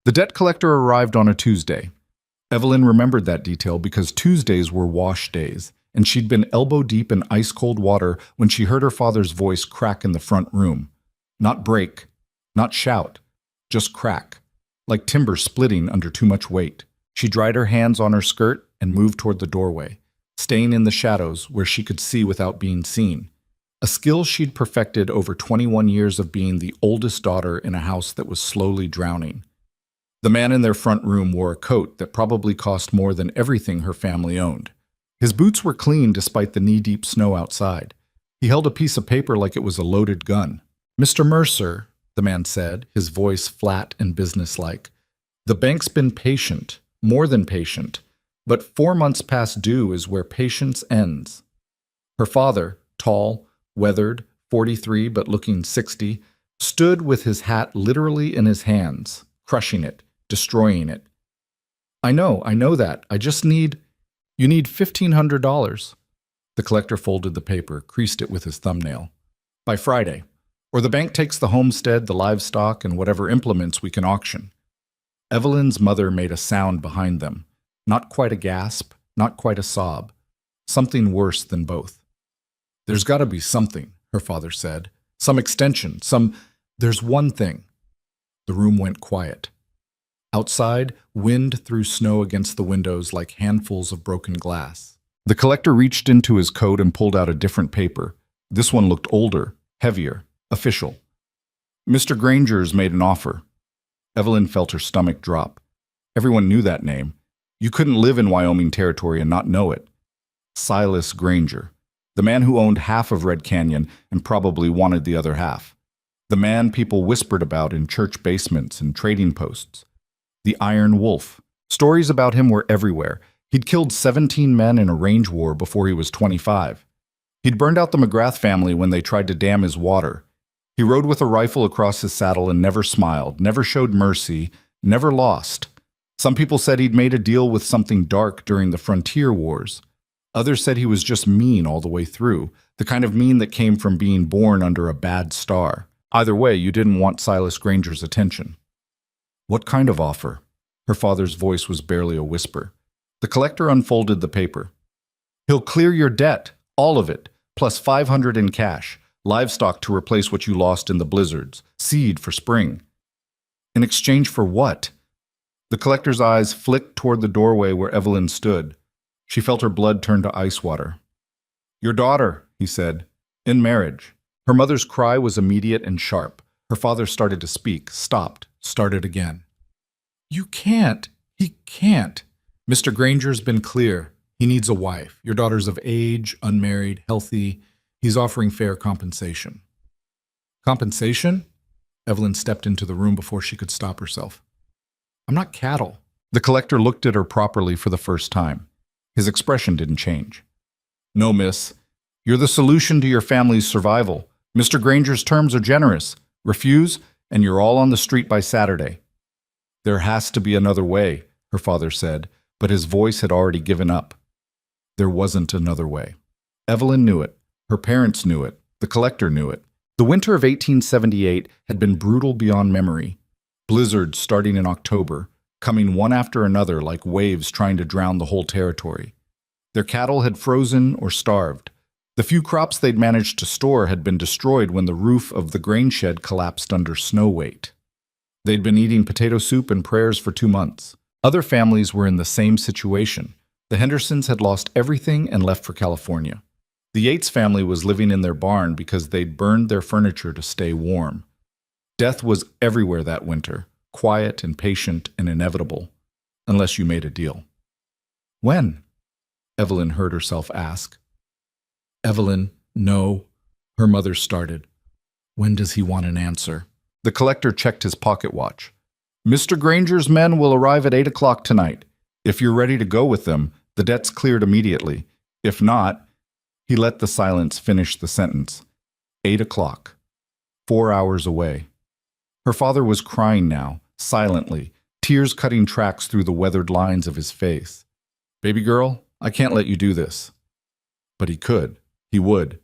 The debt collector arrived on a Tuesday. Evelyn remembered that detail because Tuesdays were wash days, and she'd been elbow-deep in ice-cold water when she heard her father's voice crack in the front room. Not break, not shout, just crack, like timber splitting under too much weight. She dried her hands on her skirt and moved toward the doorway, staying in the shadows where she could see without being seen. A skill she'd perfected over 21 years of being the oldest daughter in a house that was slowly drowning. The man in their front room wore a coat that probably cost more than everything her family owned. His boots were clean despite the knee-deep snow outside. He held a piece of paper like it was a loaded gun. "Mr. Mercer," the man said, his voice flat and businesslike, "the bank's been patient, more than patient, but 4 months past due is where patience ends." Her father, tall, weathered, 43 but looking 60, stood with his hat literally in his hands, crushing it, destroying it. I know that. I just need... You need $1,500. The collector folded the paper, creased it with his thumbnail. "By Friday. Or the bank takes the homestead, the livestock, and whatever implements we can auction." Evelyn's mother made a sound behind them. Not quite a gasp, not quite a sob. Something worse than both. "There's got to be something," her father said. "Some extension, There's one thing." The room went quiet. Outside, wind threw snow against the windows like handfuls of broken glass. The collector reached into his coat and pulled out a different paper. This one looked older, heavier, official. "Mr. Granger's made an offer." Evelyn felt her stomach drop. Everyone knew that name. You couldn't live in Wyoming Territory and not know it. Silas Granger, the man who owned half of Red Canyon and probably wanted the other half. The man people whispered about in church basements and trading posts. The Iron Wolf. Stories about him were everywhere. He'd killed 17 men in a range war before he was 25. He'd burned out the McGrath family when they tried to dam his water. He rode with a rifle across his saddle and never smiled, never showed mercy, never lost. Some people said he'd made a deal with something dark during the frontier wars. Others said he was just mean all the way through, the kind of mean that came from being born under a bad star. Either way, you didn't want Silas Granger's attention. "What kind of offer?" Her father's voice was barely a whisper. The collector unfolded the paper. "He'll clear your debt, all of it, plus 500 in cash, livestock to replace what you lost in the blizzards, seed for spring." "In exchange for what?" The collector's eyes flicked toward the doorway where Evelyn stood. She felt her blood turn to ice water. "Your daughter," he said, "in marriage." Her mother's cry was immediate and sharp. Her father started to speak, stopped, started again. "You can't. He can't. Mr. Granger's been clear. He needs a wife. Your daughter's of age, unmarried, healthy. He's offering fair compensation." "Compensation?" Evelyn stepped into the room before she could stop herself. "I'm not cattle." The collector looked at her properly for the first time. His expression didn't change. "No, miss. You're the solution to your family's survival. Mr. Granger's terms are generous. Refuse, and you're all on the street by Saturday." "There has to be another way," her father said, but his voice had already given up. There wasn't another way. Evelyn knew it. Her parents knew it. The collector knew it. The winter of 1878 had been brutal beyond memory. Blizzards starting in October, coming one after another like waves trying to drown the whole territory. Their cattle had frozen or starved. The few crops they'd managed to store had been destroyed when the roof of the grain shed collapsed under snow weight. They'd been eating potato soup and prayers for 2 months. Other families were in the same situation. The Hendersons had lost everything and left for California. The Yates family was living in their barn because they'd burned their furniture to stay warm. Death was everywhere that winter, quiet and patient and inevitable, unless you made a deal. "When?" Evelyn heard herself ask. "Evelyn, no," her mother started. "When does he want an answer?" The collector checked his pocket watch. "Mr. Granger's men will arrive at 8 o'clock tonight. If you're ready to go with them, the debt's cleared immediately. If not..." He let the silence finish the sentence. 8 o'clock. 4 hours away. Her father was crying now, silently, tears cutting tracks through the weathered lines of his face. "Baby girl, I can't let you do this." But he could. He would.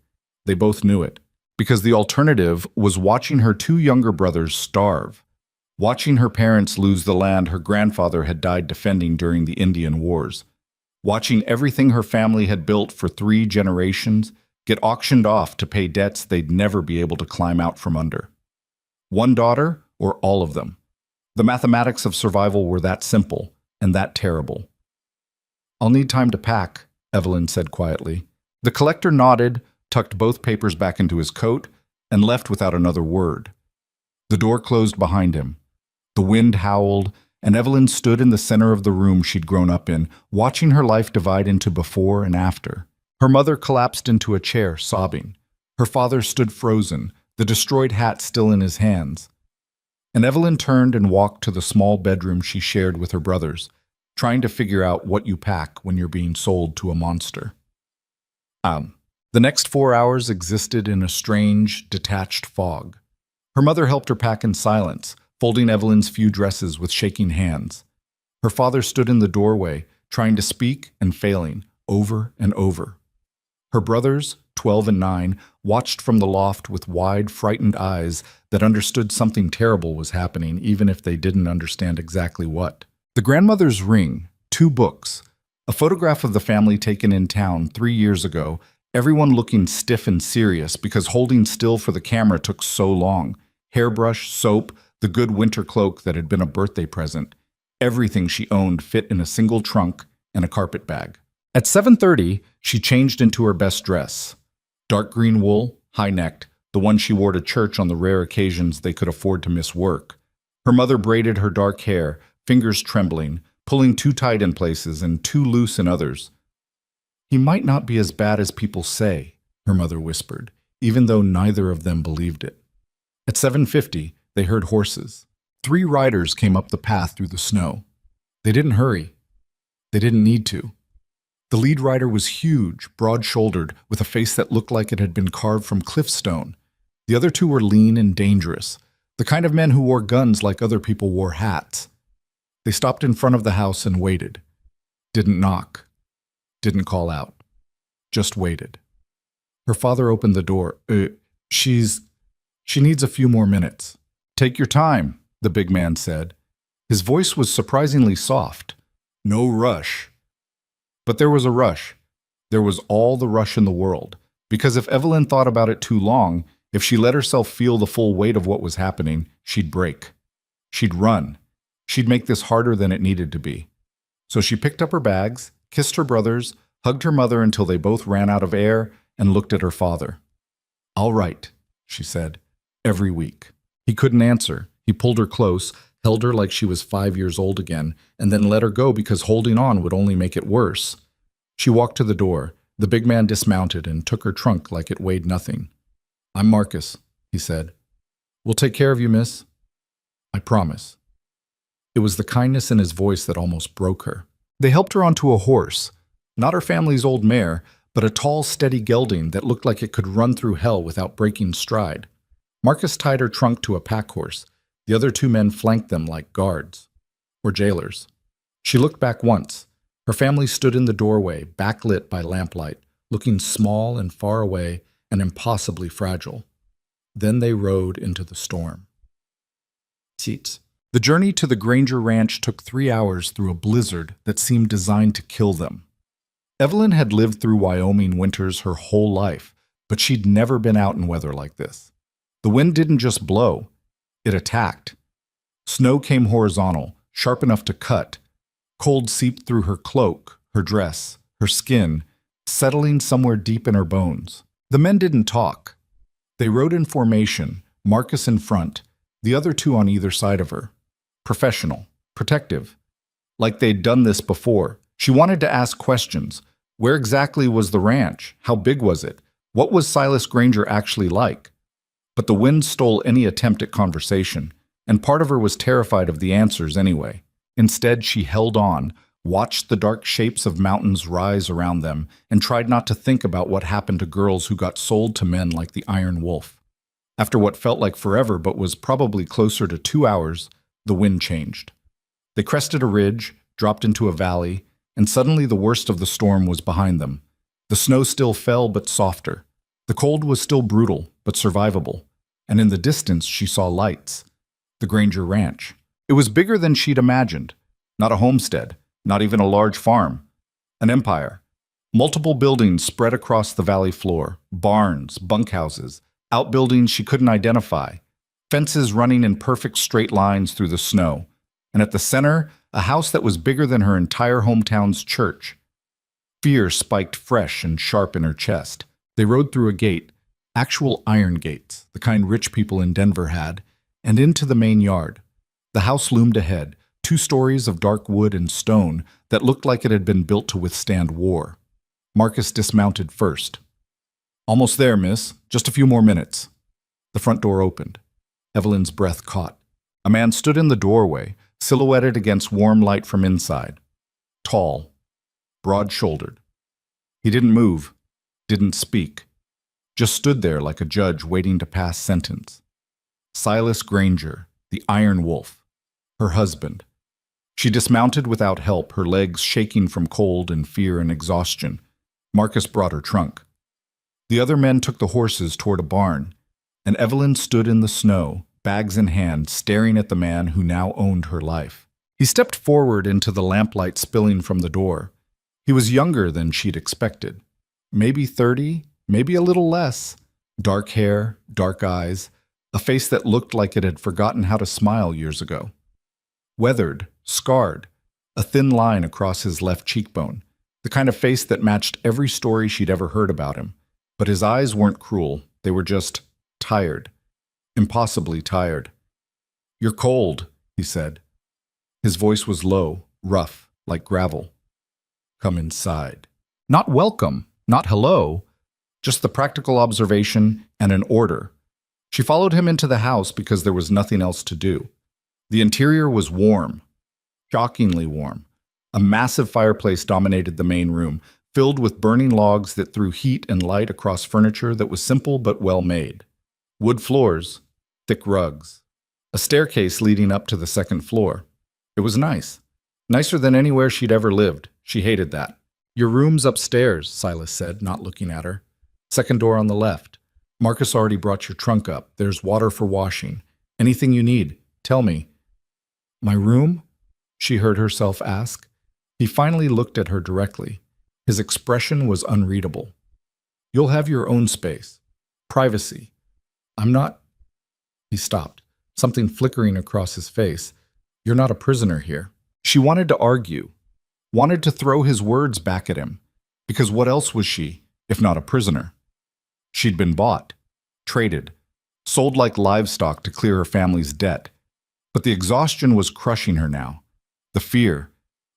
They both knew it. Because the alternative was watching her 2 younger brothers starve. watching her parents lose the land her grandfather had died defending during the Indian Wars, watching everything her family had built for 3 generations get auctioned off to pay debts they'd never be able to climb out from under. One daughter or all of them? The mathematics of survival were that simple and that terrible. "I'll need time to pack," Evelyn said quietly. The collector nodded, tucked both papers back into his coat, and left without another word. The door closed behind him. The wind howled, and Evelyn stood in the center of the room she'd grown up in, watching her life divide into before and after. Her mother collapsed into a chair, sobbing. Her father stood frozen, the destroyed hat still in his hands. And Evelyn turned and walked to the small bedroom she shared with her brothers, trying to figure out what you pack when you're being sold to a monster. The next 4 hours existed in a strange, detached fog. Her mother helped her pack in silence, folding Evelyn's few dresses with shaking hands. Her father stood in the doorway, trying to speak and failing, over and over. Her brothers, 12 and 9, watched from the loft with wide, frightened eyes that understood something terrible was happening, even if they didn't understand exactly what. The grandmother's ring, 2 books, a photograph of the family taken in town 3 years ago, everyone looking stiff and serious because holding still for the camera took so long. Hairbrush, soap, the good winter cloak that had been a birthday present. Everything she owned fit in a single trunk and a carpet bag. At 7:30, she changed into her best dress. Dark green wool, high-necked, the one she wore to church on the rare occasions they could afford to miss work. Her mother braided her dark hair, fingers trembling, pulling too tight in places and too loose in others. "He might not be as bad as people say," her mother whispered, even though neither of them believed it. At 7:50, they heard horses. 3 riders came up the path through the snow. They didn't hurry. They didn't need to. The lead rider was huge, broad-shouldered, with a face that looked like it had been carved from cliff stone. The other 2 were lean and dangerous, the kind of men who wore guns like other people wore hats. They stopped in front of the house and waited. Didn't knock. Didn't call out. Just waited. Her father opened the door. She needs a few more minutes." "Take your time," the big man said. His voice was surprisingly soft. No rush. But there was a rush. There was all the rush in the world. Because if Evelyn thought about it too long, if she let herself feel the full weight of what was happening, she'd break. She'd run. She'd make this harder than it needed to be. So she picked up her bags, kissed her brothers, hugged her mother until they both ran out of air, and looked at her father. "All right," she said, "every week." He couldn't answer. He pulled her close, held her like she was 5 years old again, and then let her go because holding on would only make it worse. She walked to the door. The big man dismounted and took her trunk like it weighed nothing. "I'm Marcus," he said. "We'll take care of you, miss. I promise." It was the kindness in his voice that almost broke her. They helped her onto a horse, not her family's old mare, but a tall, steady gelding that looked like it could run through hell without breaking stride. Marcus tied her trunk to a pack horse. The other 2 men flanked them like guards, or jailers. She looked back once. Her family stood in the doorway, backlit by lamplight, looking small and far away and impossibly fragile. Then they rode into the storm. Seats. The journey to the Granger Ranch took 3 hours through a blizzard that seemed designed to kill them. Evelyn had lived through Wyoming winters her whole life, but she'd never been out in weather like this. The wind didn't just blow, it attacked. Snow came horizontal, sharp enough to cut. Cold seeped through her cloak, her dress, her skin, settling somewhere deep in her bones. The men didn't talk. They rode in formation, Marcus in front, the other 2 on either side of her. Professional, protective. Like they'd done this before. She wanted to ask questions. Where exactly was the ranch? How big was it? What was Silas Granger actually like? But the wind stole any attempt at conversation, and part of her was terrified of the answers anyway. Instead, she held on, watched the dark shapes of mountains rise around them, and tried not to think about what happened to girls who got sold to men like the Iron Wolf. After what felt like forever but was probably closer to 2 hours, the wind changed. They crested a ridge, dropped into a valley, and suddenly the worst of the storm was behind them. The snow still fell, but softer. The cold was still brutal, but survivable. And in the distance, she saw lights. The Granger Ranch. It was bigger than she'd imagined. Not a homestead, not even a large farm. An empire. Multiple buildings spread across the valley floor. Barns, bunkhouses, outbuildings she couldn't identify. Fences running in perfect straight lines through the snow. And at the center, a house that was bigger than her entire hometown's church. Fear spiked fresh and sharp in her chest. They rode through a gate, actual iron gates, the kind rich people in Denver had, and into the main yard. The house loomed ahead, 2 stories of dark wood and stone that looked like it had been built to withstand war. Marcus dismounted first. "Almost there, miss. Just a few more minutes." The front door opened. Evelyn's breath caught. A man stood in the doorway, silhouetted against warm light from inside. Tall, broad-shouldered. He didn't move, didn't speak, just stood there like a judge waiting to pass sentence. Silas Granger, the Iron Wolf, her husband. She dismounted without help, her legs shaking from cold and fear and exhaustion. Marcus brought her trunk. The other men took the horses toward a barn, and Evelyn stood in the snow, bags in hand, staring at the man who now owned her life. He stepped forward into the lamplight spilling from the door. He was younger than she'd expected. Maybe 30, maybe a little less. Dark hair, dark eyes, a face that looked like it had forgotten how to smile years ago. Weathered, scarred, a thin line across his left cheekbone, the kind of face that matched every story she'd ever heard about him. But his eyes weren't cruel, they were just tired. Impossibly tired. "You're cold," he said. His voice was low, rough, like gravel. "Come inside." Not welcome, not hello, just the practical observation and an order. She followed him into the house because there was nothing else to do. The interior was warm, shockingly warm. A massive fireplace dominated the main room, filled with burning logs that threw heat and light across furniture that was simple but well made. Wood floors, thick rugs. A staircase leading up to the second floor. It was nice. Nicer than anywhere she'd ever lived. She hated that. "Your room's upstairs," Silas said, not looking at her. "Second door on the left. Marcus already brought your trunk up. There's water for washing. Anything you need, tell me." "My room?" she heard herself ask. He finally looked at her directly. His expression was unreadable. "You'll have your own space. Privacy. I'm not—" He stopped, something flickering across his face. "You're not a prisoner here." She wanted to argue, wanted to throw his words back at him, because what else was she, if not a prisoner? She'd been bought, traded, sold like livestock to clear her family's debt. But the exhaustion was crushing her now. The fear,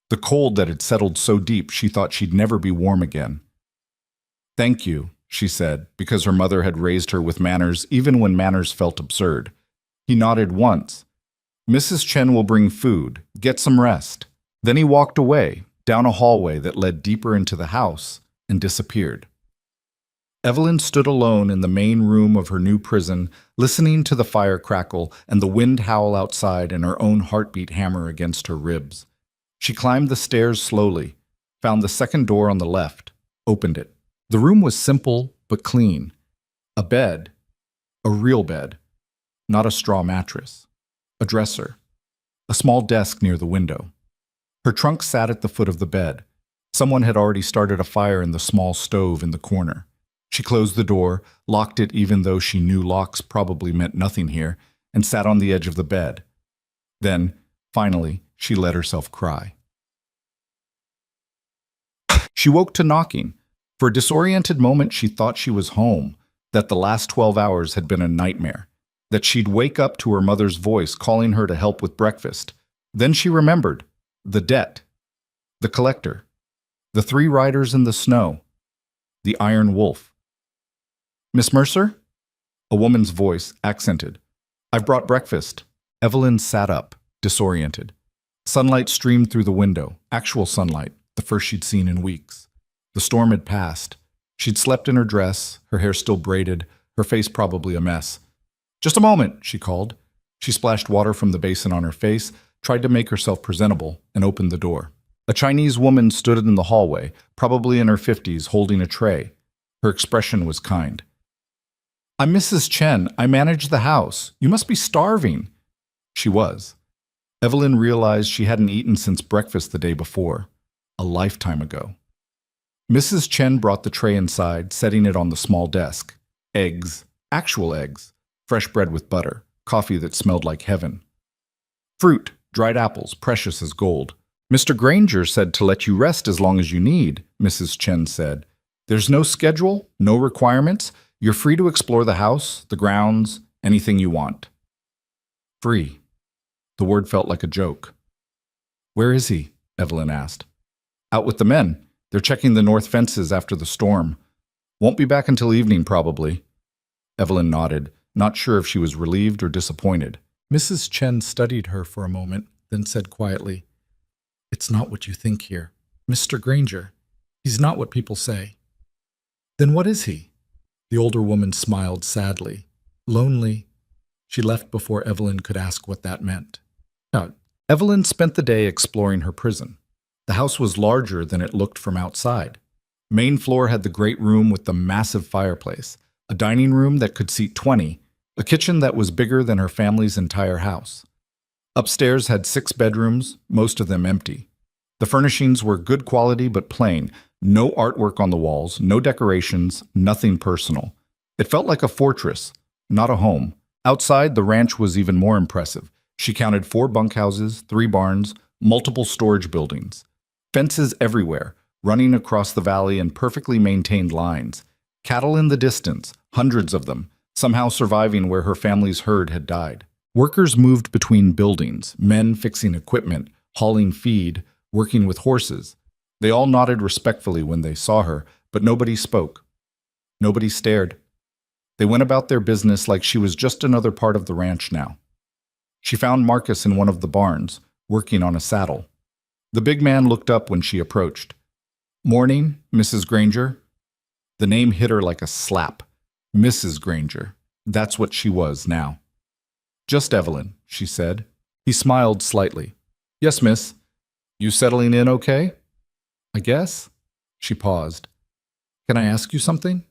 the cold that had settled so deep she thought she'd never be warm again. "Thank you," she said, because her mother had raised her with manners even when manners felt absurd. He nodded once. "Mrs. Chen will bring food. Get some rest." Then he walked away, down a hallway that led deeper into the house, and disappeared. Evelyn stood alone in the main room of her new prison, listening to the fire crackle and the wind howl outside and her own heartbeat hammer against her ribs. She climbed the stairs slowly, found the second door on the left, opened it. The room was simple but clean. A bed, a real bed, not a straw mattress. A dresser, a small desk near the window. Her trunk sat at the foot of the bed. Someone had already started a fire in the small stove in the corner. She closed the door, locked it even though she knew locks probably meant nothing here, and sat on the edge of the bed. Then, finally, she let herself cry. She woke to knocking. For a disoriented moment, she thought she was home, that the last 12 hours had been a nightmare, that she'd wake up to her mother's voice calling her to help with breakfast. Then she remembered the debt, the collector, the 3 riders in the snow, the Iron Wolf. "Miss Mercer?" A woman's voice, accented. "I've brought breakfast." Evelyn sat up, disoriented. Sunlight streamed through the window, actual sunlight, the first she'd seen in weeks. The storm had passed. She'd slept in her dress, her hair still braided, her face probably a mess. "Just a moment," she called. She splashed water from the basin on her face, tried to make herself presentable, and opened the door. A Chinese woman stood in the hallway, probably in her 50s, holding a tray. Her expression was kind. "I'm Mrs. Chen. I manage the house. You must be starving." She was. Evelyn realized she hadn't eaten since breakfast the day before, a lifetime ago. Mrs. Chen brought the tray inside, setting it on the small desk. Eggs, actual eggs, fresh bread with butter, coffee that smelled like heaven. Fruit, dried apples, precious as gold. Mr. Granger said to let you rest as long as you need, Mrs. Chen said. There's no schedule, no requirements. You're free to explore the house, the grounds, anything you want. Free. The word felt like a joke. Where is he? Evelyn asked. Out with the men. They're checking the north fences after the storm. Won't be back until evening, probably. Evelyn nodded, not sure if she was relieved or disappointed. Mrs. Chen studied her for a moment, then said quietly, It's not what you think here. Mr. Granger. He's not what people say. Then what is he? The older woman smiled sadly. Lonely. She left before Evelyn could ask what that meant. Now, Evelyn spent the day exploring her prison. The house was larger than it looked from outside. Main floor had the great room with the massive fireplace, a dining room that could seat 20, a kitchen that was bigger than her family's entire house. Upstairs had 6 bedrooms, most of them empty. The furnishings were good quality but plain, no artwork on the walls, no decorations, nothing personal. It felt like a fortress, not a home. Outside, the ranch was even more impressive. She counted 4 bunkhouses, 3 barns, multiple storage buildings. Fences everywhere, running across the valley in perfectly maintained lines. Cattle in the distance, hundreds of them, somehow surviving where her family's herd had died. Workers moved between buildings, men fixing equipment, hauling feed, working with horses. They all nodded respectfully when they saw her, but nobody spoke. Nobody stared. They went about their business like she was just another part of the ranch now. She found Marcus in one of the barns, working on a saddle. The big man looked up when she approached. Morning, Mrs. Granger. The name hit her like a slap. Mrs. Granger. That's what she was now. Just Evelyn, she said. He smiled slightly. Yes, miss. You settling in okay? I guess. She paused. Can I ask you something?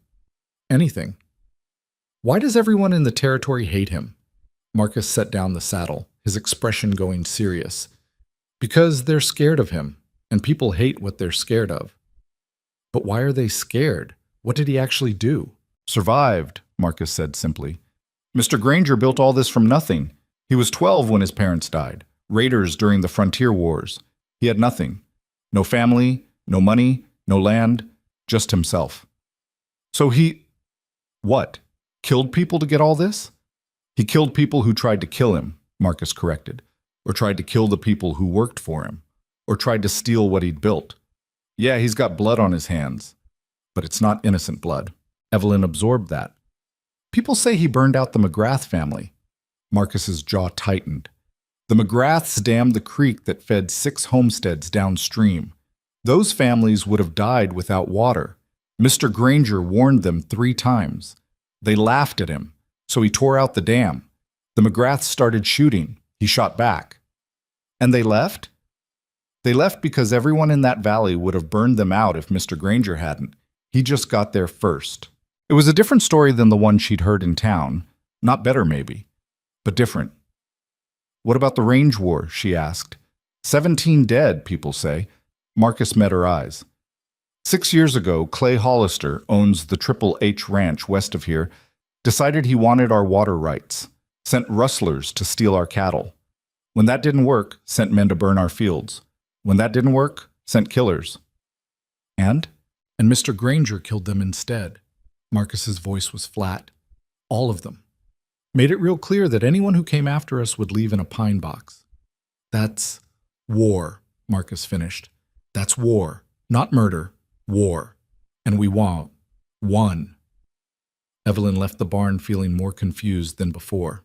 Anything. Why does everyone in the territory hate him? Marcus set down the saddle, his expression going serious. Because they're scared of him, and people hate what they're scared of. But why are they scared? What did he actually do? Survived, Marcus said simply. Mr. Granger built all this from nothing. He was 12 when his parents died, raiders during the frontier wars. He had nothing. No family, no money, no land, just himself. So he... what? Killed people to get all this? He killed people who tried to kill him, Marcus corrected, or tried to kill the people who worked for him, or tried to steal what he'd built. Yeah, he's got blood on his hands, but it's not innocent blood. Evelyn absorbed that. People say he burned out the McGrath family. Marcus's jaw tightened. The McGraths dammed the creek that fed 6 homesteads downstream. Those families would have died without water. Mr. Granger warned them 3 times. They laughed at him, so he tore out the dam. The McGraths started shooting. He shot back. And they left? They left because everyone in that valley would have burned them out if Mr. Granger hadn't. He just got there first. It was a different story than the one she'd heard in town. Not better, maybe, but different. What about the range war, she asked. 17 dead, people say. Marcus met her eyes. 6 years ago, Clay Hollister owns the Triple H Ranch west of here, decided he wanted our water rights, sent rustlers to steal our cattle. When that didn't work, sent men to burn our fields. When that didn't work, sent killers. And Mr. Granger killed them instead. Marcus's voice was flat. All of them. Made it real clear that anyone who came after us would leave in a pine box. That's war, Marcus finished. That's war, not murder. War. And we won. Evelyn left the barn feeling more confused than before.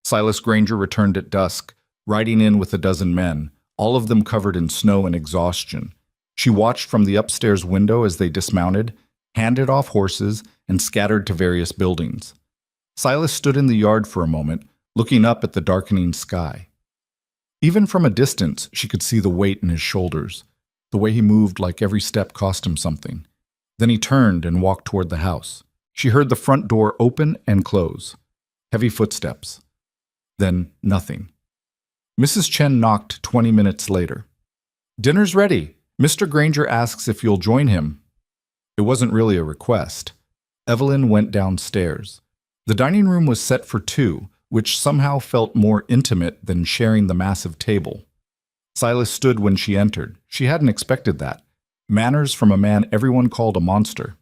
Silas Granger returned at dusk, riding in with a dozen men, all of them covered in snow and exhaustion. She watched from the upstairs window as they dismounted, handed off horses, and scattered to various buildings. Silas stood in the yard for a moment, looking up at the darkening sky. Even from a distance, she could see the weight in his shoulders. The way he moved like every step cost him something. Then he turned and walked toward the house. She heard the front door open and close. Heavy footsteps. Then nothing. Mrs. Chen knocked 20 minutes later. "Dinner's ready. Mr. Granger asks if you'll join him." It wasn't really a request. Evelyn went downstairs. The dining room was set for two, which somehow felt more intimate than sharing the massive table. Silas stood when she entered. She hadn't expected that. Manners from a man everyone called a monster.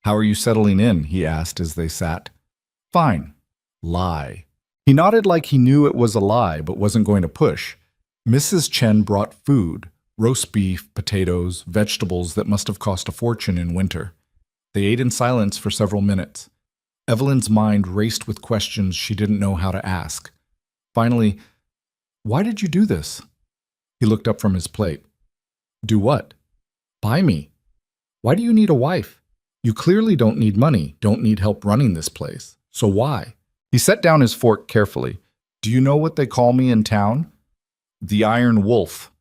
"How are you settling in?" he asked as they sat. "Fine." Lie. He nodded like he knew it was a lie but wasn't going to push. Mrs. Chen brought food, roast beef, potatoes, vegetables that must have cost a fortune in winter. They ate in silence for several minutes. Evelyn's mind raced with questions she didn't know how to ask. Finally, "Why did you do this?" He looked up from his plate. "Do what?" "Buy me. Why do you need a wife? You clearly don't need money, don't need help running this place. So why?" He set down his fork carefully. "Do you know what they call me in town?" "The Iron Wolf."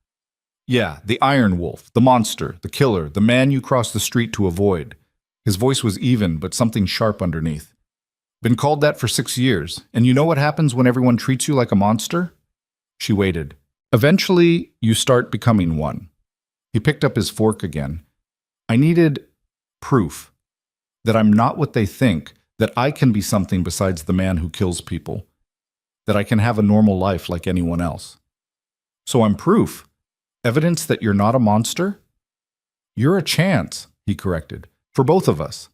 "Yeah, the Iron Wolf, the monster, the killer, the man you cross the street to avoid." His voice was even, but something sharp underneath. "Been called that for 6 years, and you know what happens when everyone treats you like a monster?" She waited. "Eventually, you start becoming one." He picked up his fork again. "I needed proof that I'm not what they think, that I can be something besides the man who kills people, that I can have a normal life like anyone else. So I'm proof. Evidence that you're not a monster?" "You're a chance," he corrected, "for both of us.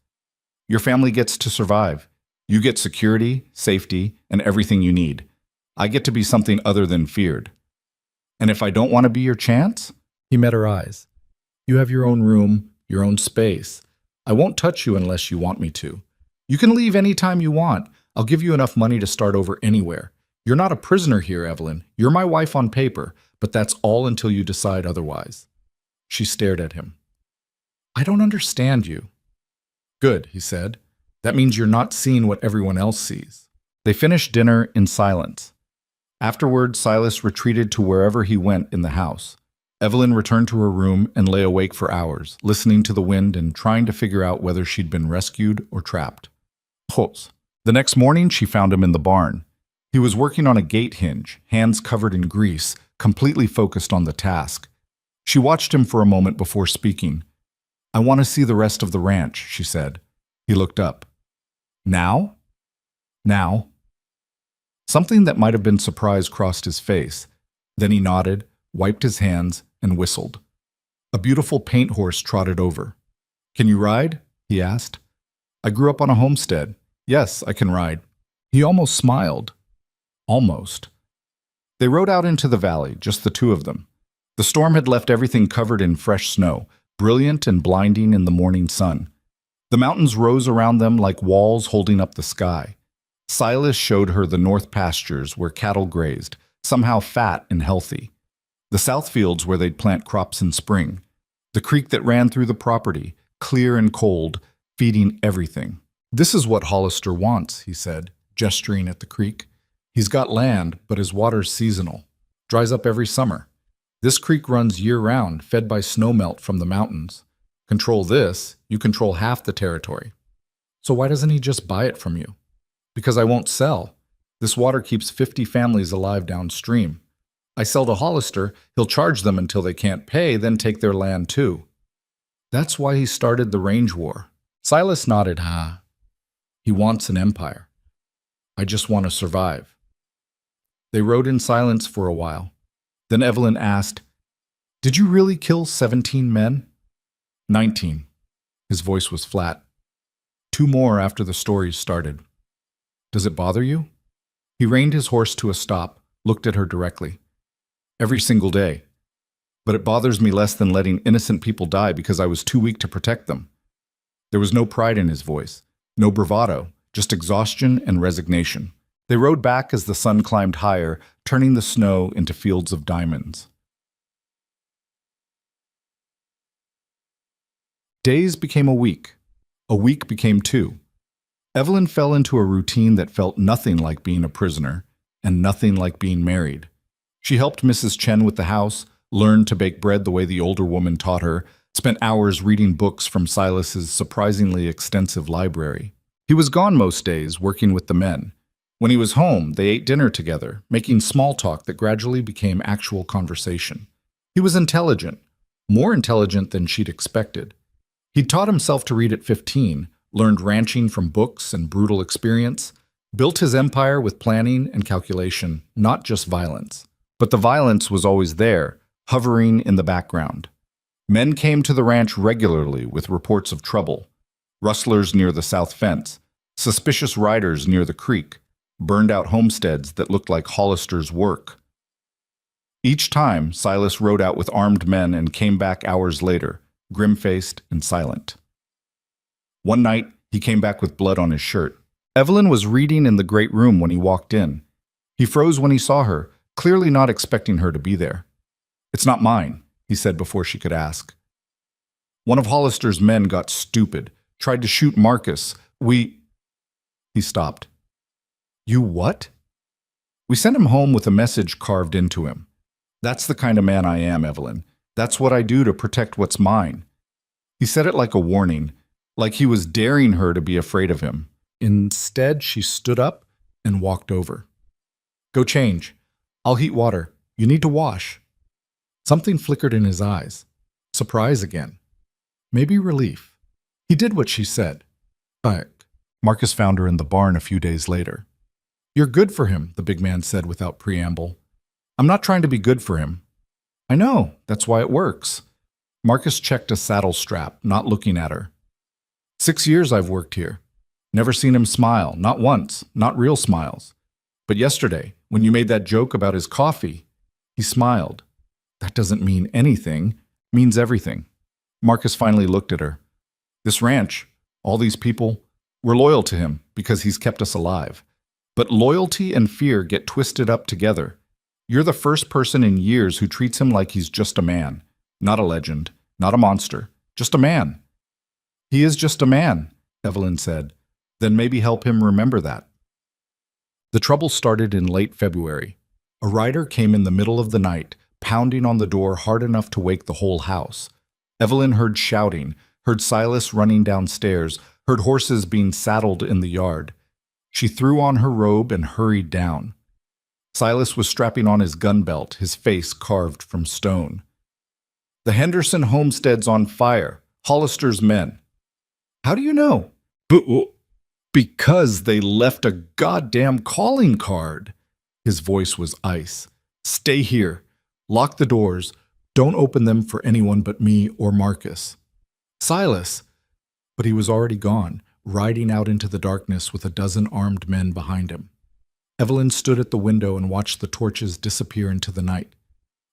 Your family gets to survive. You get security, safety, and everything you need. I get to be something other than feared. And if I don't want to be your chance?" He met her eyes. "You have your own room, your own space. I won't touch you unless you want me to. You can leave any time you want. I'll give you enough money to start over anywhere. You're not a prisoner here, Evelyn. You're my wife on paper, but that's all until you decide otherwise." She stared at him. "I don't understand you." "Good," he said. "That means you're not seeing what everyone else sees." They finished dinner in silence. Afterward, Silas retreated to wherever he went in the house. Evelyn returned to her room and lay awake for hours, listening to the wind and trying to figure out whether she'd been rescued or trapped. The next morning, she found him in the barn. He was working on a gate hinge, hands covered in grease, completely focused on the task. She watched him for a moment before speaking. "I want to see the rest of the ranch," she said. He looked up. "Now?" "Now." Something that might have been surprise crossed his face. Then he nodded, wiped his hands, and whistled. A beautiful paint horse trotted over. "Can you ride?" he asked. "I grew up on a homestead. Yes, I can ride." He almost smiled. Almost. They rode out into the valley, just the two of them. The storm had left everything covered in fresh snow, brilliant and blinding in the morning sun. The mountains rose around them like walls holding up the sky. Silas showed her the north pastures where cattle grazed, somehow fat and healthy. The south fields where they'd plant crops in spring. The creek that ran through the property, clear and cold, feeding everything. "This is what Hollister wants," he said, gesturing at the creek. "He's got land, but his water's seasonal. Dries up every summer. This creek runs year-round, fed by snowmelt from the mountains. Control this, you control half the territory. So why doesn't he just buy it from you?" "Because I won't sell. This water keeps 50 families alive downstream. I sell to Hollister, he'll charge them until they can't pay, then take their land too." That's why he started the range war. Silas nodded. He wants an empire. I just want to survive." They rode in silence for a while. Then Evelyn asked, "Did you really kill 17 men?" 19. His voice was flat. 2 more after the stories started. "Does it bother you?" He reined his horse to a stop, looked at her directly. "Every single day. But it bothers me less than letting innocent people die because I was too weak to protect them." There was no pride in his voice, no bravado, just exhaustion and resignation. They rode back as the sun climbed higher, turning the snow into fields of diamonds. Days became a week became 2. Evelyn fell into a routine that felt nothing like being a prisoner and nothing like being married. She helped Mrs. Chen with the house, learned to bake bread the way the older woman taught her, spent hours reading books from Silas's surprisingly extensive library. He was gone most days, working with the men. When he was home, they ate dinner together, making small talk that gradually became actual conversation. He was intelligent, more intelligent than she'd expected. He'd taught himself to read at 15, learned ranching from books and brutal experience, built his empire with planning and calculation, not just violence. But the violence was always there, hovering in the background. Men came to the ranch regularly with reports of trouble. Rustlers near the south fence, suspicious riders near the creek, burned out homesteads that looked like Hollister's work. Each time, Silas rode out with armed men and came back hours later, grim-faced and silent. One night, he came back with blood on his shirt. Evelyn was reading in the great room when he walked in. He froze when he saw her, clearly not expecting her to be there. "It's not mine," he said before she could ask. "One of Hollister's men got stupid, tried to shoot Marcus. He stopped. "You what?" "We sent him home with a message carved into him. That's the kind of man I am, Evelyn. That's what I do to protect what's mine." He said it like a warning, like he was daring her to be afraid of him. Instead, she stood up and walked over. "Go change. I'll heat water. You need to wash." Something flickered in his eyes. Surprise again. Maybe relief. He did what she said. Marcus found her in the barn a few days later. "You're good for him," the big man said without preamble. "I'm not trying to be good for him." "I know. That's why it works." Marcus checked a saddle strap, not looking at her. 6 years I've worked here. Never seen him smile, not once, not real smiles. But yesterday, when you made that joke about his coffee, he smiled. That doesn't mean anything, means everything. Marcus finally looked at her. This ranch, all these people, we're loyal to him because he's kept us alive. But loyalty and fear get twisted up together. You're the first person in years who treats him like he's just a man, not a legend, not a monster, just a man. "He is just a man," Evelyn said. "Then maybe help him remember that." The trouble started in late February. A rider came in the middle of the night, pounding on the door hard enough to wake the whole house. Evelyn heard shouting, heard Silas running downstairs, heard horses being saddled in the yard. She threw on her robe and hurried down. Silas was strapping on his gun belt, his face carved from stone. "The Henderson homestead's on fire. Hollister's men." "How do you know?" "Because they left a goddamn calling card." His voice was ice. "Stay here. Lock the doors. Don't open them for anyone but me or Marcus." "Silas!" But he was already gone, riding out into the darkness with a dozen armed men behind him. Evelyn stood at the window and watched the torches disappear into the night.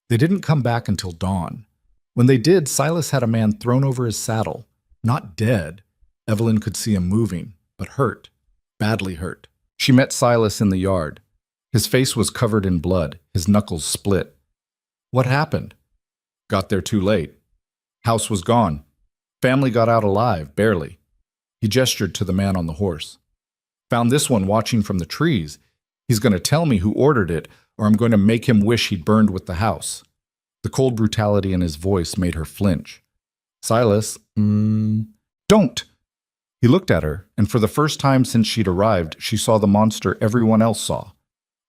They didn't come back until dawn. When they did, Silas had a man thrown over his saddle. Not dead. Evelyn could see him moving, but hurt. Badly hurt. She met Silas in the yard. His face was covered in blood, his knuckles split. "What happened?" "Got there too late. House was gone. Family got out alive, barely." He gestured to the man on the horse. "Found this one watching from the trees. He's going to tell me who ordered it, or I'm going to make him wish he'd burned with the house." The cold brutality in his voice made her flinch. "Silas, don't!" He looked at her, and for the first time since she'd arrived, she saw the monster everyone else saw.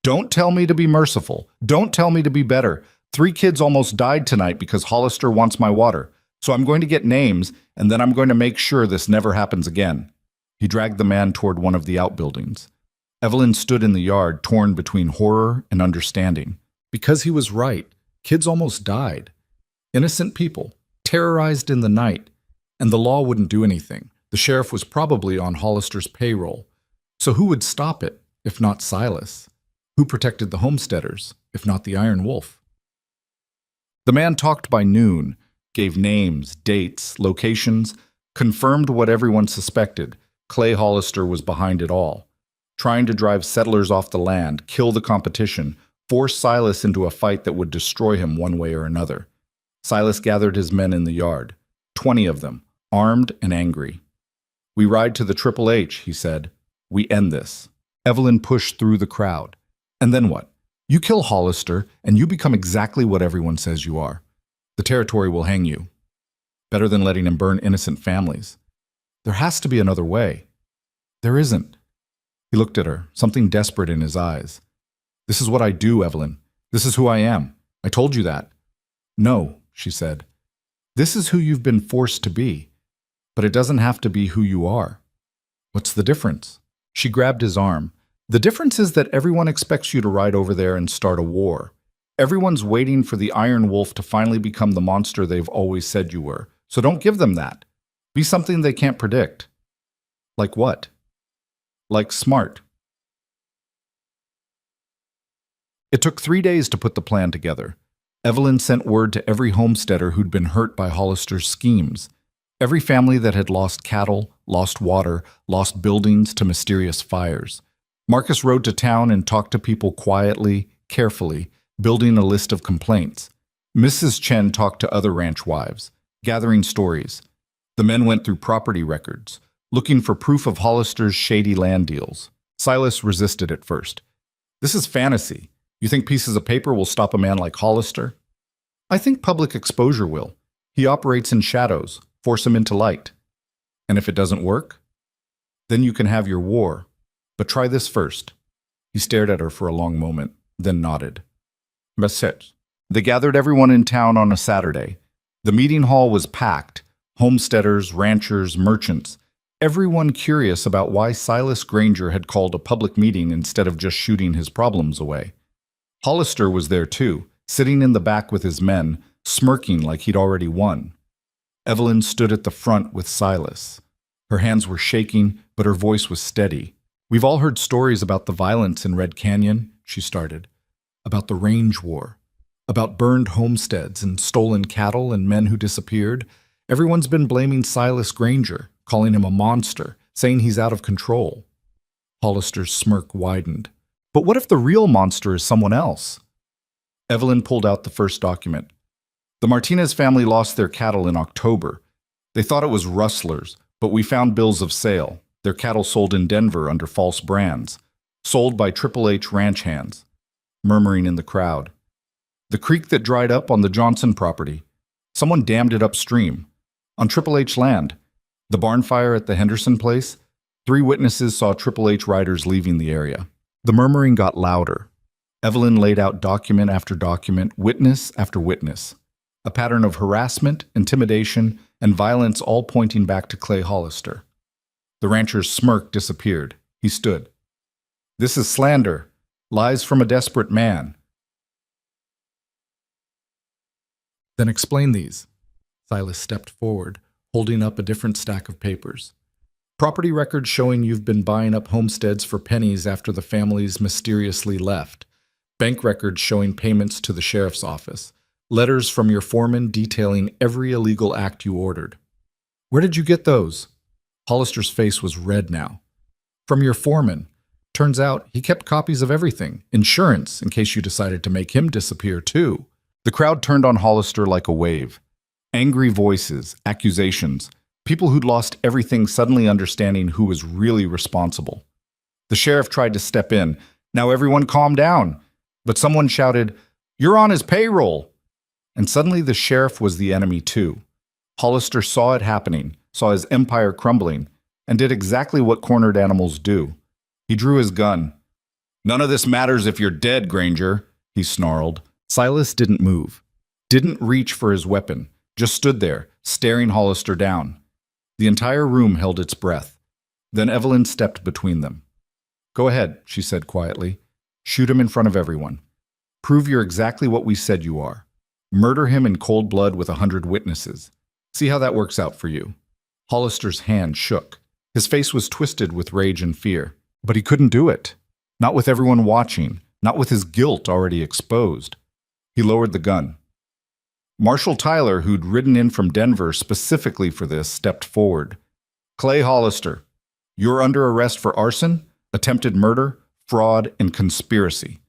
"Don't tell me to be merciful. Don't tell me to be better. 3 kids almost died tonight because Hollister wants my water. So I'm going to get names, and then I'm going to make sure this never happens again." He dragged the man toward one of the outbuildings. Evelyn stood in the yard, torn between horror and understanding. Because he was right. Kids almost died. Innocent people, terrorized in the night. And the law wouldn't do anything. The sheriff was probably on Hollister's payroll. So who would stop it, if not Silas? Who protected the homesteaders, if not the Iron Wolf? The man talked by noon, gave names, dates, locations, confirmed what everyone suspected. Clay Hollister was behind it all. Trying to drive settlers off the land, kill the competition, force Silas into a fight that would destroy him one way or another. Silas gathered his men in the yard, 20 of them, armed and angry. "We ride to the Triple H," he said. "We end this." Evelyn pushed through the crowd. "And then what? You kill Hollister, and you become exactly what everyone says you are. The territory will hang you. Better than letting him burn innocent families. There has to be another way." "There isn't." He looked at her, something desperate in his eyes. "This is what I do, Evelyn. This is who I am. I told you that." "No," she said. "This is who you've been forced to be. But it doesn't have to be who you are." "What's the difference?" She grabbed his arm. "The difference is that everyone expects you to ride over there and start a war. Everyone's waiting for the Iron Wolf to finally become the monster they've always said you were. So don't give them that. Be something they can't predict." "Like what?" "Like smart." It took 3 days to put the plan together. Evelyn sent word to every homesteader who'd been hurt by Hollister's schemes. Every family that had lost cattle, lost water, lost buildings to mysterious fires. Marcus rode to town and talked to people quietly, carefully, building a list of complaints. Mrs. Chen talked to other ranch wives, gathering stories. The men went through property records, looking for proof of Hollister's shady land deals. Silas resisted at first. "This is fantasy. You think pieces of paper will stop a man like Hollister?" "I think public exposure will. He operates in shadows. Force him into light. And if it doesn't work, then you can have your war. But try this first." He stared at her for a long moment, then nodded. Message. They gathered everyone in town on a Saturday. The meeting hall was packed. Homesteaders, ranchers, merchants. Everyone curious about why Silas Granger had called a public meeting instead of just shooting his problems away. Hollister was there too, sitting in the back with his men, smirking like he'd already won. Evelyn stood at the front with Silas. Her hands were shaking, but her voice was steady. "We've all heard stories about the violence in Red Canyon," she started. "About the range war. About burned homesteads and stolen cattle and men who disappeared. Everyone's been blaming Silas Granger, calling him a monster, saying he's out of control." Hollister's smirk widened. "But what if the real monster is someone else?" Evelyn pulled out the first document. "The Martinez family lost their cattle in October. They thought it was rustlers, but we found bills of sale. Their cattle sold in Denver under false brands. Sold by Triple H ranch hands." Murmuring in the crowd. "The creek that dried up on the Johnson property. Someone dammed it upstream. On Triple H land. The barn fire at the Henderson place. 3 witnesses saw Triple H riders leaving the area." The murmuring got louder. Evelyn laid out document after document, witness after witness. A pattern of harassment, intimidation, and violence all pointing back to Clay Hollister. The rancher's smirk disappeared. He stood. "This is slander. Lies from a desperate man." "Then explain these." Silas stepped forward, holding up a different stack of papers. "Property records showing you've been buying up homesteads for pennies after the families mysteriously left. Bank records showing payments to the sheriff's office. Letters from your foreman detailing every illegal act you ordered." "Where did you get those?" Hollister's face was red now. "From your foreman. Turns out he kept copies of everything. Insurance, in case you decided to make him disappear too." The crowd turned on Hollister like a wave. Angry voices, accusations, people who'd lost everything suddenly understanding who was really responsible. The sheriff tried to step in. "Now everyone calm down." But someone shouted, "You're on his payroll." And suddenly the sheriff was the enemy too. Hollister saw it happening, saw his empire crumbling, and did exactly what cornered animals do. He drew his gun. "None of this matters if you're dead, Granger," he snarled. Silas didn't move, didn't reach for his weapon, just stood there, staring Hollister down. The entire room held its breath. Then Evelyn stepped between them. "Go ahead," she said quietly. "Shoot him in front of everyone. Prove you're exactly what we said you are. Murder him in cold blood with 100 witnesses. See how that works out for you." Hollister's hand shook. His face was twisted with rage and fear. But he couldn't do it. Not with everyone watching, not with his guilt already exposed. He lowered the gun. Marshal Tyler, who'd ridden in from Denver specifically for this, stepped forward. "Clay Hollister, you're under arrest for arson, attempted murder, fraud, and conspiracy."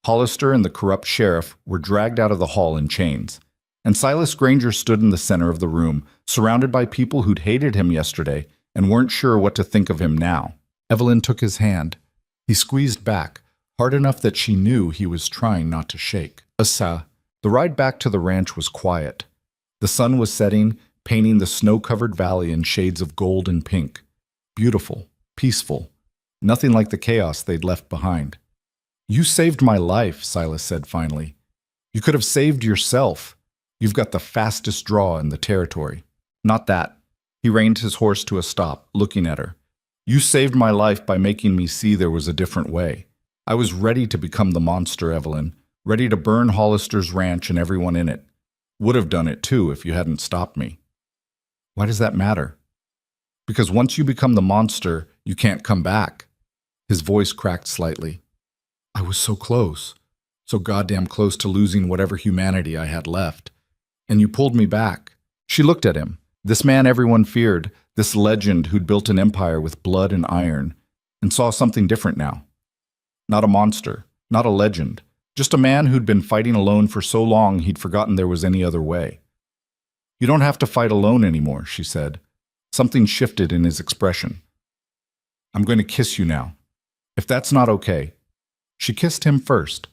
Hollister and the corrupt sheriff were dragged out of the hall in chains, and Silas Granger stood in the center of the room, surrounded by people who'd hated him yesterday and weren't sure what to think of him now. Evelyn took his hand. He squeezed back, hard enough that she knew he was trying not to shake. The ride back to the ranch was quiet. The sun was setting, painting the snow-covered valley in shades of gold and pink. Beautiful, peaceful. nothing like the chaos they'd left behind. "You saved my life," Silas said finally. "You could have saved yourself. You've got the fastest draw in the territory." "Not that." He reined his horse to a stop, looking at her. "You saved my life by making me see there was a different way. I was ready to become the monster, Evelyn, ready to burn Hollister's ranch and everyone in it. Would have done it too if you hadn't stopped me." "Why does that matter?" "Because once you become the monster, you can't come back." His voice cracked slightly. "I was so close, so goddamn close to losing whatever humanity I had left. And you pulled me back." She looked at him. This man everyone feared, this legend who'd built an empire with blood and iron, and saw something different now. Not a monster, not a legend, just a man who'd been fighting alone for so long he'd forgotten there was any other way. "You don't have to fight alone anymore," she said. Something shifted in his expression. "I'm going to kiss you now. If that's not okay." She kissed him first.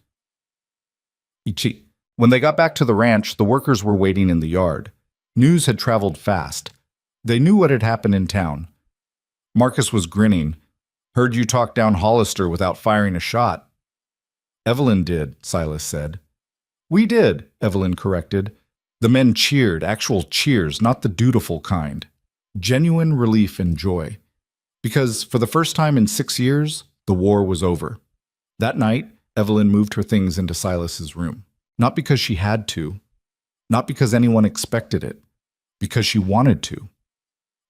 Ichi. When they got back to the ranch, the workers were waiting in the yard. News had traveled fast. They knew what had happened in town. Marcus was grinning. "Heard you talk down Hollister without firing a shot." "Evelyn did," Silas said. "We did," Evelyn corrected. The men cheered, actual cheers, not the dutiful kind. Genuine relief and joy. Because, for the first time in 6 years, the war was over. That night, Evelyn moved her things into Silas's room. Not because she had to. Not because anyone expected it. Because she wanted to.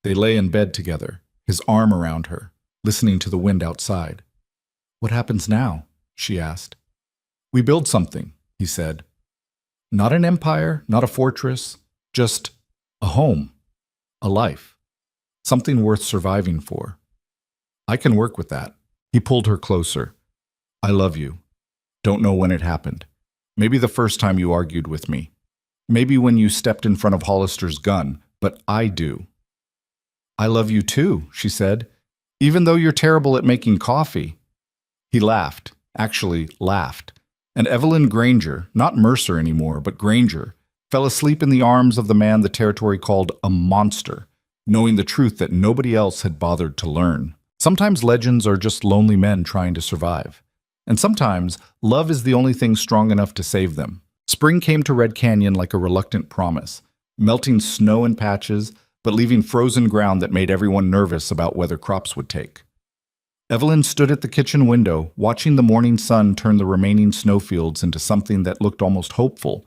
They lay in bed together, his arm around her, listening to the wind outside. "What happens now?" she asked. "We build something," he said. "Not an empire, not a fortress, just a home, a life, something worth surviving for. I can work with that." He pulled her closer. "I love you. Don't know when it happened. Maybe the first time you argued with me. Maybe when you stepped in front of Hollister's gun, but I do." "I love you too," she said, "even though you're terrible at making coffee." He laughed, actually laughed, and Evelyn Granger, not Mercer anymore, but Granger, fell asleep in the arms of the man the territory called a monster, knowing the truth that nobody else had bothered to learn. Sometimes legends are just lonely men trying to survive. And sometimes love is the only thing strong enough to save them. Spring came to Red Canyon like a reluctant promise, melting snow in patches, but leaving frozen ground that made everyone nervous about whether crops would take. Evelyn stood at the kitchen window, watching the morning sun turn the remaining snowfields into something that looked almost hopeful,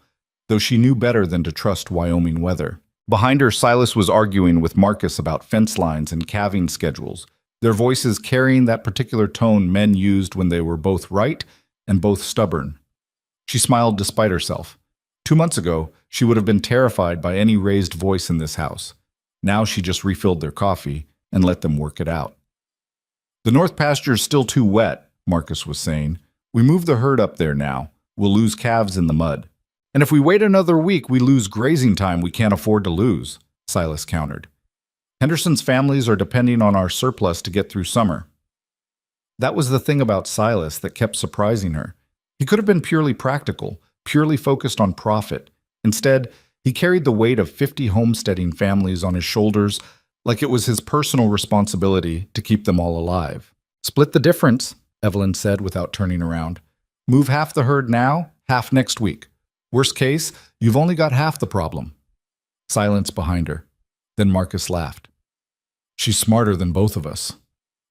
though she knew better than to trust Wyoming weather. Behind her, Silas was arguing with Marcus about fence lines and calving schedules, their voices carrying that particular tone men used when they were both right and both stubborn. She smiled despite herself. 2 months ago, she would have been terrified by any raised voice in this house. Now she just refilled their coffee and let them work it out. "The north pasture's still too wet," Marcus was saying. "We move the herd up there now. We'll lose calves in the mud. And if we wait another week, we lose grazing time we can't afford to lose," Silas countered. "Henderson's families are depending on our surplus to get through summer." That was the thing about Silas that kept surprising her. He could have been purely practical, purely focused on profit. Instead, he carried the weight of 50 homesteading families on his shoulders like it was his personal responsibility to keep them all alive. "Split the difference," Evelyn said without turning around. "Move half the herd now, half next week. Worst case, you've only got half the problem." Silence behind her. Then Marcus laughed. "She's smarter than both of us."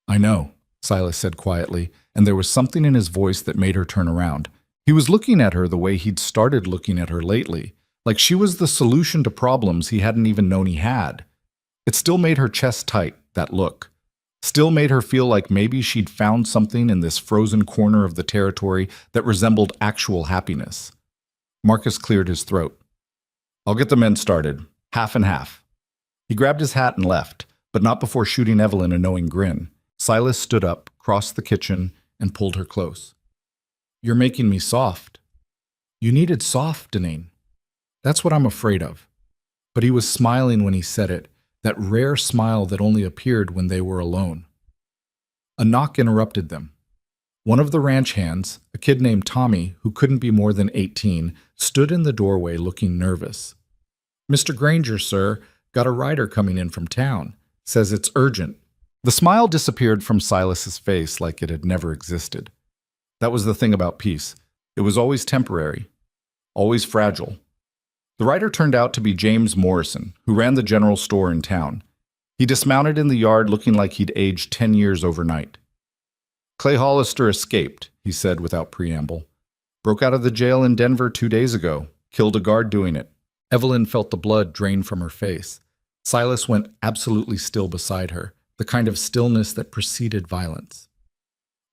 "I know," Silas said quietly, and there was something in his voice that made her turn around. He was looking at her the way he'd started looking at her lately, like she was the solution to problems he hadn't even known he had. It still made her chest tight, that look. Still made her feel like maybe she'd found something in this frozen corner of the territory that resembled actual happiness. Marcus cleared his throat. "I'll get the men started, half and half." He grabbed his hat and left, but not before shooting Evelyn a knowing grin. Silas stood up, crossed the kitchen, and pulled her close. "You're making me soft." "You needed softening." "That's what I'm afraid of." But he was smiling when he said it, that rare smile that only appeared when they were alone. A knock interrupted them. One of the ranch hands, a kid named Tommy, who couldn't be more than 18, stood in the doorway looking nervous. "Mr. Granger, sir, got a rider coming in from town. Says it's urgent." The smile disappeared from Silas's face like it had never existed. That was the thing about peace. It was always temporary, always fragile. The writer turned out to be James Morrison, who ran the general store in town. He dismounted in the yard looking like he'd aged 10 years overnight. Clay Hollister escaped, he said without preamble. Broke out of the jail in Denver 2 days ago. Killed a guard doing it. Evelyn felt the blood drain from her face. Silas went absolutely still beside her, the kind of stillness that preceded violence.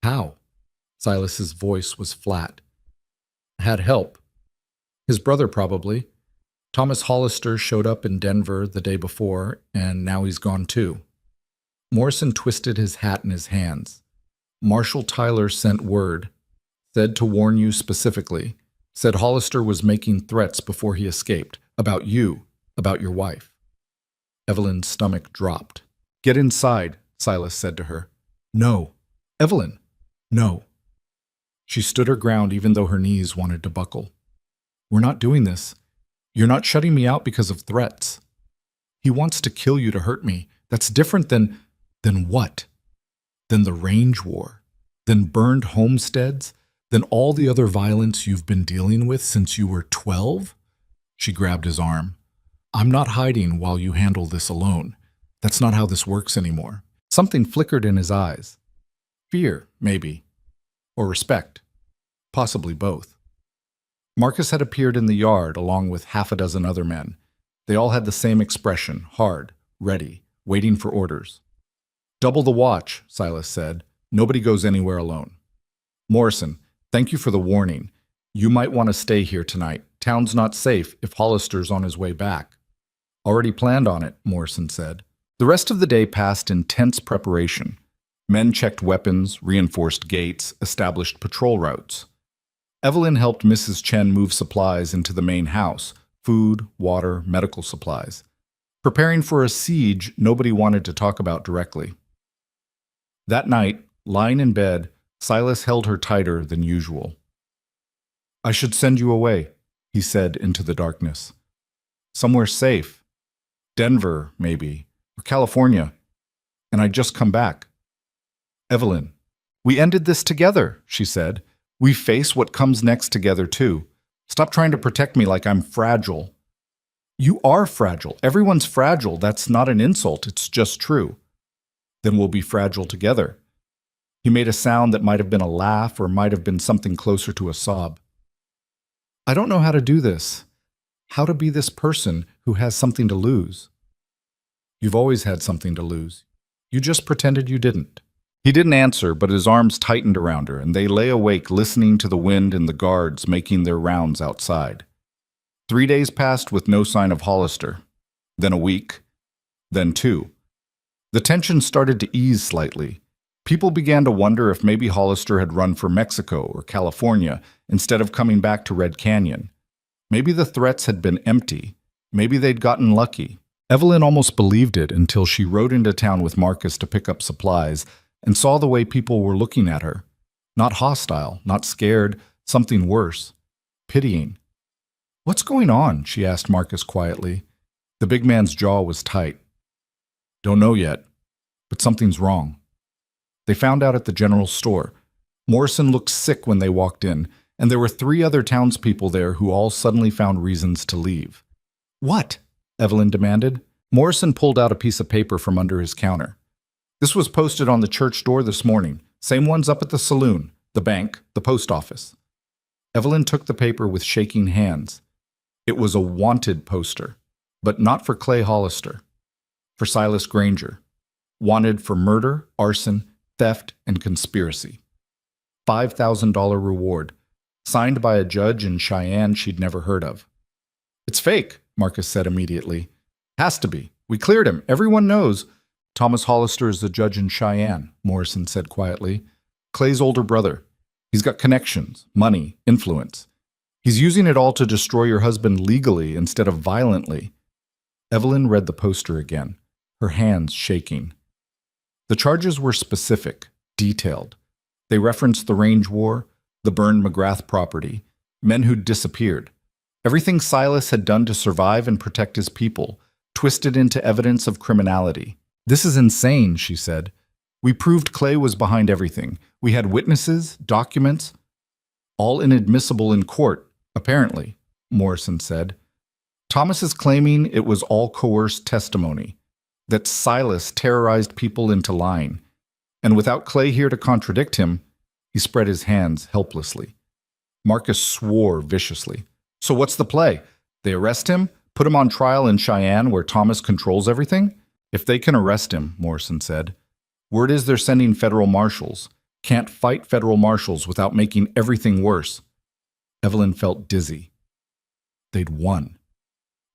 How? Silas's voice was flat. Had help. His brother probably. Thomas Hollister showed up in Denver the day before, and now he's gone too. Morrison twisted his hat in his hands. Marshal Tyler sent word. Said to warn you specifically. Said Hollister was making threats before he escaped. About you. About your wife. Evelyn's stomach dropped. Get inside, Silas said to her. No. Evelyn. No. She stood her ground even though her knees wanted to buckle. We're not doing this. You're not shutting me out because of threats. He wants to kill you to hurt me. That's different than what? Than the range war? Than burned homesteads? Than all the other violence you've been dealing with since you were 12? She grabbed his arm. I'm not hiding while you handle this alone. That's not how this works anymore. Something flickered in his eyes. Fear, maybe. Or respect. Possibly both. Marcus had appeared in the yard along with half a dozen other men. They all had the same expression, hard, ready, waiting for orders. Double the watch, Silas said. Nobody goes anywhere alone. Morrison, thank you for the warning. You might want to stay here tonight. Town's not safe if Hollister's on his way back. Already planned on it, Morrison said. The rest of the day passed in tense preparation. Men checked weapons, reinforced gates, established patrol routes. Evelyn helped Mrs. Chen move supplies into the main house, food, water, medical supplies. Preparing for a siege nobody wanted to talk about directly. That night, lying in bed, Silas held her tighter than usual. I should send you away, he said into the darkness. Somewhere safe. Denver, maybe, or California. And I'd just come back. Evelyn, we ended this together, she said. We face what comes next together, too. Stop trying to protect me like I'm fragile. You are fragile. Everyone's fragile. That's not an insult. It's just true. Then we'll be fragile together. He made a sound that might have been a laugh or might have been something closer to a sob. I don't know how to do this. How to be this person who has something to lose. You've always had something to lose. You just pretended you didn't. He didn't answer, but his arms tightened around her, and they lay awake listening to the wind and the guards making their rounds outside. 3 days passed with no sign of Hollister. Then a week. Then 2. The tension started to ease slightly. People began to wonder if maybe Hollister had run for Mexico or California instead of coming back to Red Canyon. Maybe the threats had been empty. Maybe they'd gotten lucky. Evelyn almost believed it until she rode into town with Marcus to pick up supplies and saw the way people were looking at her. Not hostile, not scared, something worse. Pitying. What's going on? She asked Marcus quietly. The big man's jaw was tight. Don't know yet, but something's wrong. They found out at the general store. Morrison looked sick when they walked in, and there were 3 other townspeople there who all suddenly found reasons to leave. What? Evelyn demanded. Morrison pulled out a piece of paper from under his counter. This was posted on the church door this morning. Same ones up at the saloon, the bank, the post office. Evelyn took the paper with shaking hands. It was a wanted poster, but not for Clay Hollister. For Silas Granger. Wanted for murder, arson, theft, and conspiracy. $5,000 reward. Signed by a judge in Cheyenne she'd never heard of. It's fake, Marcus said immediately. Has to be. We cleared him. Everyone knows. Thomas Hollister is the judge in Cheyenne, Morrison said quietly. Clay's older brother. He's got connections, money, influence. He's using it all to destroy your husband legally instead of violently. Evelyn read the poster again, her hands shaking. The charges were specific, detailed. They referenced the range war, the burned McGrath property, men who'd disappeared. Everything Silas had done to survive and protect his people, twisted into evidence of criminality. This is insane, she said. We proved Clay was behind everything. We had witnesses, documents, all inadmissible in court, apparently, Morrison said. Thomas is claiming it was all coerced testimony, that Silas terrorized people into lying. And without Clay here to contradict him, he spread his hands helplessly. Marcus swore viciously. So what's the play? They arrest him, put him on trial in Cheyenne where Thomas controls everything? If they can arrest him, Morrison said. Word is they're sending federal marshals. Can't fight federal marshals without making everything worse. Evelyn felt dizzy. They'd won.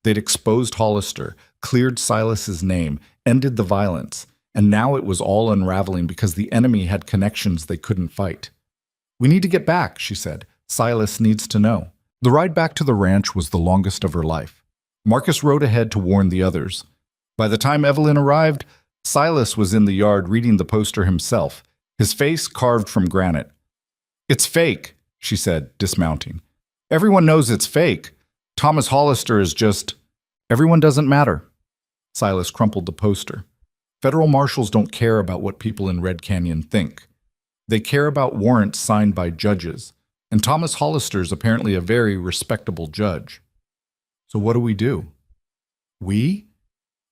They'd exposed Hollister, cleared Silas's name, ended the violence, and now it was all unraveling because the enemy had connections they couldn't fight. We need to get back, she said. Silas needs to know. The ride back to the ranch was the longest of her life. Marcus rode ahead to warn the others. By the time Evelyn arrived, Silas was in the yard reading the poster himself, his face carved from granite. It's fake, she said, dismounting. Everyone knows it's fake. Thomas Hollister is just... Everyone doesn't matter. Silas crumpled the poster. Federal marshals don't care about what people in Red Canyon think. They care about warrants signed by judges, and Thomas Hollister's apparently a very respectable judge. So what do we do? We?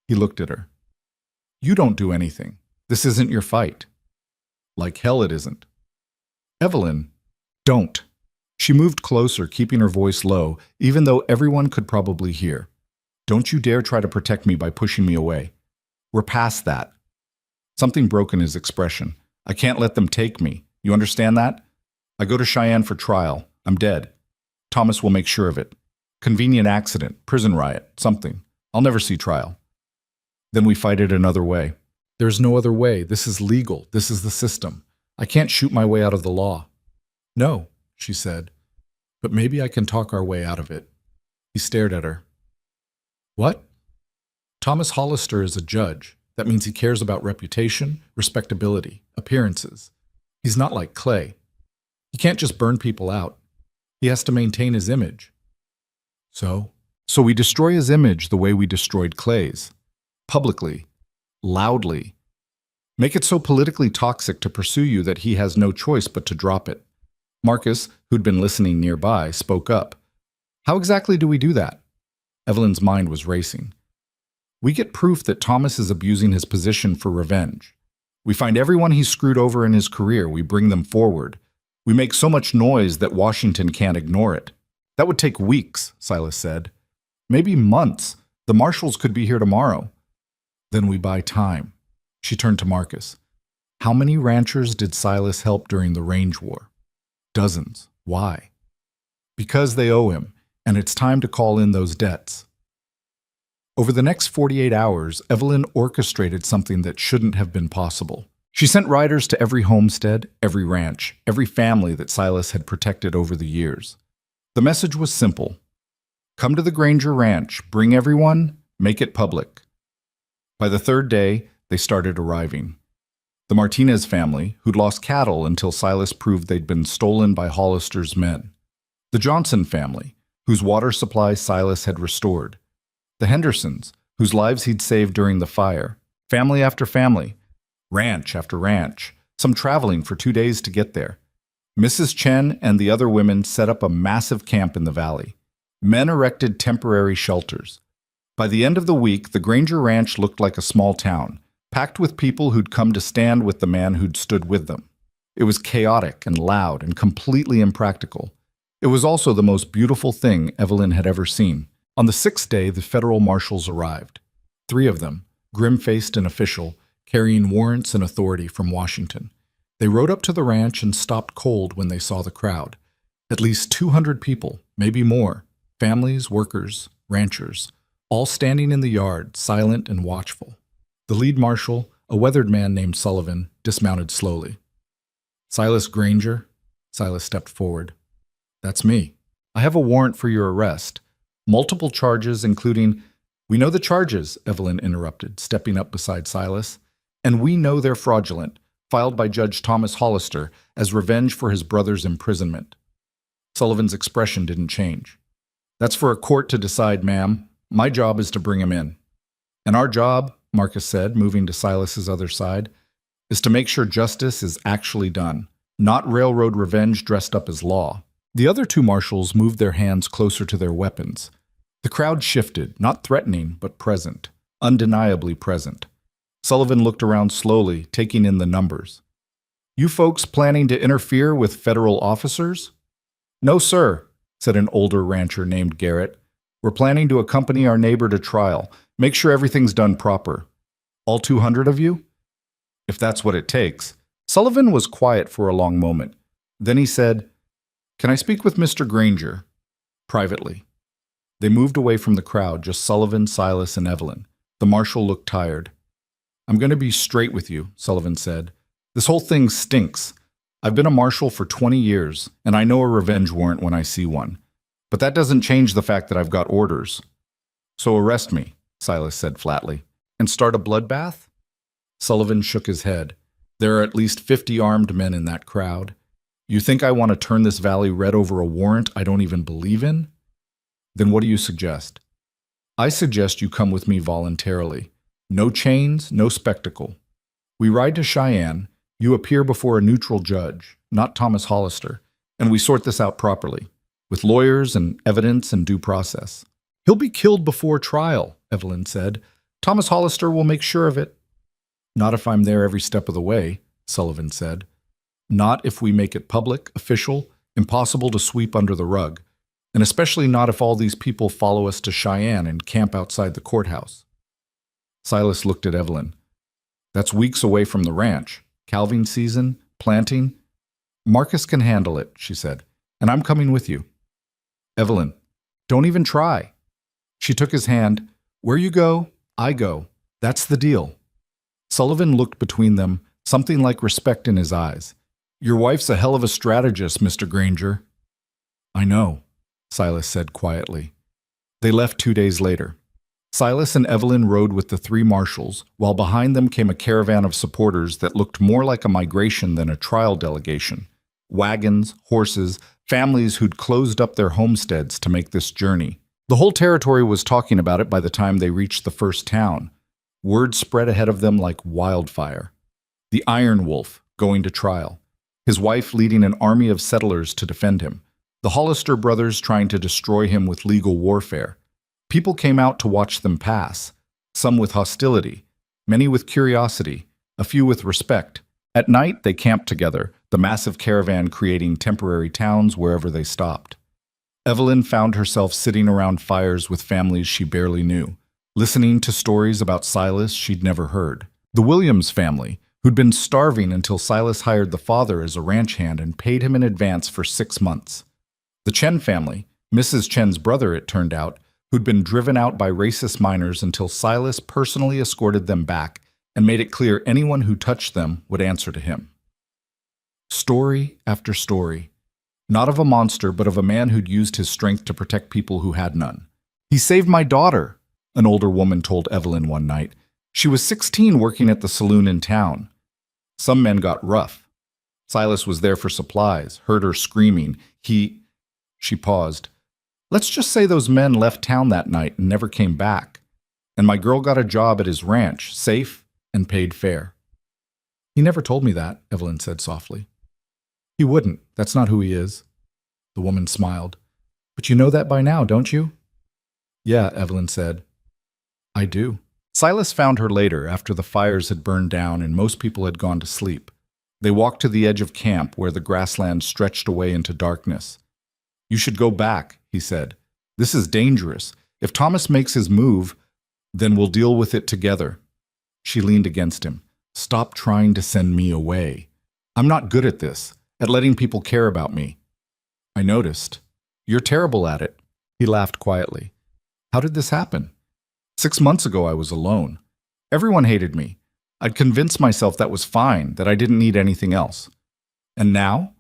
He looked at her. You don't do anything. This isn't your fight. Like hell it isn't. Evelyn, don't. She moved closer, keeping her voice low, even though everyone could probably hear. Don't you dare try to protect me by pushing me away. We're past that. Something broke in his expression. I can't let them take me. You understand that? I go to Cheyenne for trial. I'm dead. Thomas will make sure of it. Convenient accident, prison riot, something. I'll never see trial. Then we fight it another way. There's no other way. This is legal. This is the system. I can't shoot my way out of the law. No, she said, but maybe I can talk our way out of it. He stared at her. What? Thomas Hollister is a judge. That means he cares about reputation, respectability, appearances. He's not like Clay. He can't just burn people out. He has to maintain his image. So we destroy his image the way we destroyed Clay's. Publicly. Loudly. Make it so politically toxic to pursue you that he has no choice but to drop it. Marcus, who'd been listening nearby, spoke up. How exactly do we do that? Evelyn's mind was racing. We get proof that Thomas is abusing his position for revenge. We find everyone he's screwed over in his career. We bring them forward. We make so much noise that Washington can't ignore it. That would take weeks, Silas said. Maybe months. The marshals could be here tomorrow. Then we buy time. She turned to Marcus. How many ranchers did Silas help during the range war? Dozens. Why? Because they owe him, and it's time to call in those debts. Over the next 48 hours, Evelyn orchestrated something that shouldn't have been possible. She sent riders to every homestead, every ranch, every family that Silas had protected over the years. The message was simple. Come to the Granger Ranch, bring everyone, make it public. By the third day, they started arriving. The Martinez family, who'd lost cattle until Silas proved they'd been stolen by Hollister's men. The Johnson family, whose water supply Silas had restored. The Hendersons, whose lives he'd saved during the fire. Family after family. Ranch after ranch. Some traveling for 2 days to get there. Mrs. Chen and the other women set up a massive camp in the valley. Men erected temporary shelters. By the end of the week, the Granger Ranch looked like a small town, packed with people who'd come to stand with the man who'd stood with them. It was chaotic and loud and completely impractical. It was also the most beautiful thing Evelyn had ever seen. On the 6th day, the federal marshals arrived. 3 of them, grim-faced and official, carrying warrants and authority from Washington. They rode up to the ranch and stopped cold when they saw the crowd. At least 200 people, maybe more, families, workers, ranchers, all standing in the yard, silent and watchful. The lead marshal, a weathered man named Sullivan, dismounted slowly. Silas Granger? Silas stepped forward. That's me. I have a warrant for your arrest. Multiple charges, including... We know the charges, Evelyn interrupted, stepping up beside Silas. And we know they're fraudulent, filed by Judge Thomas Hollister as revenge for his brother's imprisonment. Sullivan's expression didn't change. That's for a court to decide, ma'am. My job is to bring him in. And our job, Marcus said, moving to Silas's other side, is to make sure justice is actually done, not railroad revenge dressed up as law. The other two marshals moved their hands closer to their weapons. The crowd shifted, not threatening, but present, undeniably present. Sullivan looked around slowly, taking in the numbers. "You folks planning to interfere with federal officers?" "No, sir," said an older rancher named Garrett. "We're planning to accompany our neighbor to trial, make sure everything's done proper." "All 200 of you?" "If that's what it takes." Sullivan was quiet for a long moment. Then he said, "Can I speak with Mr. Granger?" "Privately." They moved away from the crowd, just Sullivan, Silas, and Evelyn. The marshal looked tired. "I'm going to be straight with you," Sullivan said. "This whole thing stinks. I've been a marshal for 20 years, and I know a revenge warrant when I see one. But that doesn't change the fact that I've got orders." "So arrest me," Silas said flatly. "And start a bloodbath?" Sullivan shook his head. "There are at least 50 armed men in that crowd. You think I want to turn this valley red over a warrant I don't even believe in? Then what do you suggest?" "I suggest you come with me voluntarily. No chains, no spectacle. We ride to Cheyenne, you appear before a neutral judge, not Thomas Hollister, and we sort this out properly, with lawyers and evidence and due process." "He'll be killed before trial," Evelyn said. "Thomas Hollister will make sure of it." "Not if I'm there every step of the way," Sullivan said. "Not if we make it public, official, impossible to sweep under the rug. And especially not if all these people follow us to Cheyenne and camp outside the courthouse." Silas looked at Evelyn. "That's weeks away from the ranch. Calving season, planting." "Marcus can handle it," she said, "and I'm coming with you." "Evelyn, don't even try." She took his hand. "Where you go, I go. That's the deal." Sullivan looked between them, something like respect in his eyes. "Your wife's a hell of a strategist, Mr. Granger." "I know," Silas said quietly. They left 2 days later. Silas and Evelyn rode with the three marshals, while behind them came a caravan of supporters that looked more like a migration than a trial delegation. Wagons, horses, families who'd closed up their homesteads to make this journey. The whole territory was talking about it by the time they reached the first town. Word spread ahead of them like wildfire. The Iron Wolf going to trial. His wife leading an army of settlers to defend him. The Hollister brothers trying to destroy him with legal warfare. People came out to watch them pass, some with hostility, many with curiosity, a few with respect. At night, they camped together, the massive caravan creating temporary towns wherever they stopped. Evelyn found herself sitting around fires with families she barely knew, listening to stories about Silas she'd never heard. The Williams family, who'd been starving until Silas hired the father as a ranch hand and paid him in advance for 6 months. The Chen family, Mrs. Chen's brother it turned out, who'd been driven out by racist miners until Silas personally escorted them back and made it clear anyone who touched them would answer to him. Story after story. Not of a monster, but of a man who'd used his strength to protect people who had none. "He saved my daughter," an older woman told Evelyn one night. "She was 16 working at the saloon in town. Some men got rough. Silas was there for supplies, heard her screaming. She paused. "Let's just say those men left town that night and never came back. And my girl got a job at his ranch, safe and paid fair." "He never told me that," Evelyn said softly. "He wouldn't. That's not who he is." The woman smiled. "But you know that by now, don't you?" "Yeah," Evelyn said. "I do." Silas found her later after the fires had burned down and most people had gone to sleep. They walked to the edge of camp where the grassland stretched away into darkness. "You should go back," he said. "This is dangerous. If Thomas makes his move, then we'll deal with it together." She leaned against him. "Stop trying to send me away. I'm not good at this, at letting people care about me." "I noticed. You're terrible at it." He laughed quietly. "How did this happen?" 6 months ago I was alone. Everyone hated me. I'd convinced myself that was fine, that I didn't need anything else. And now?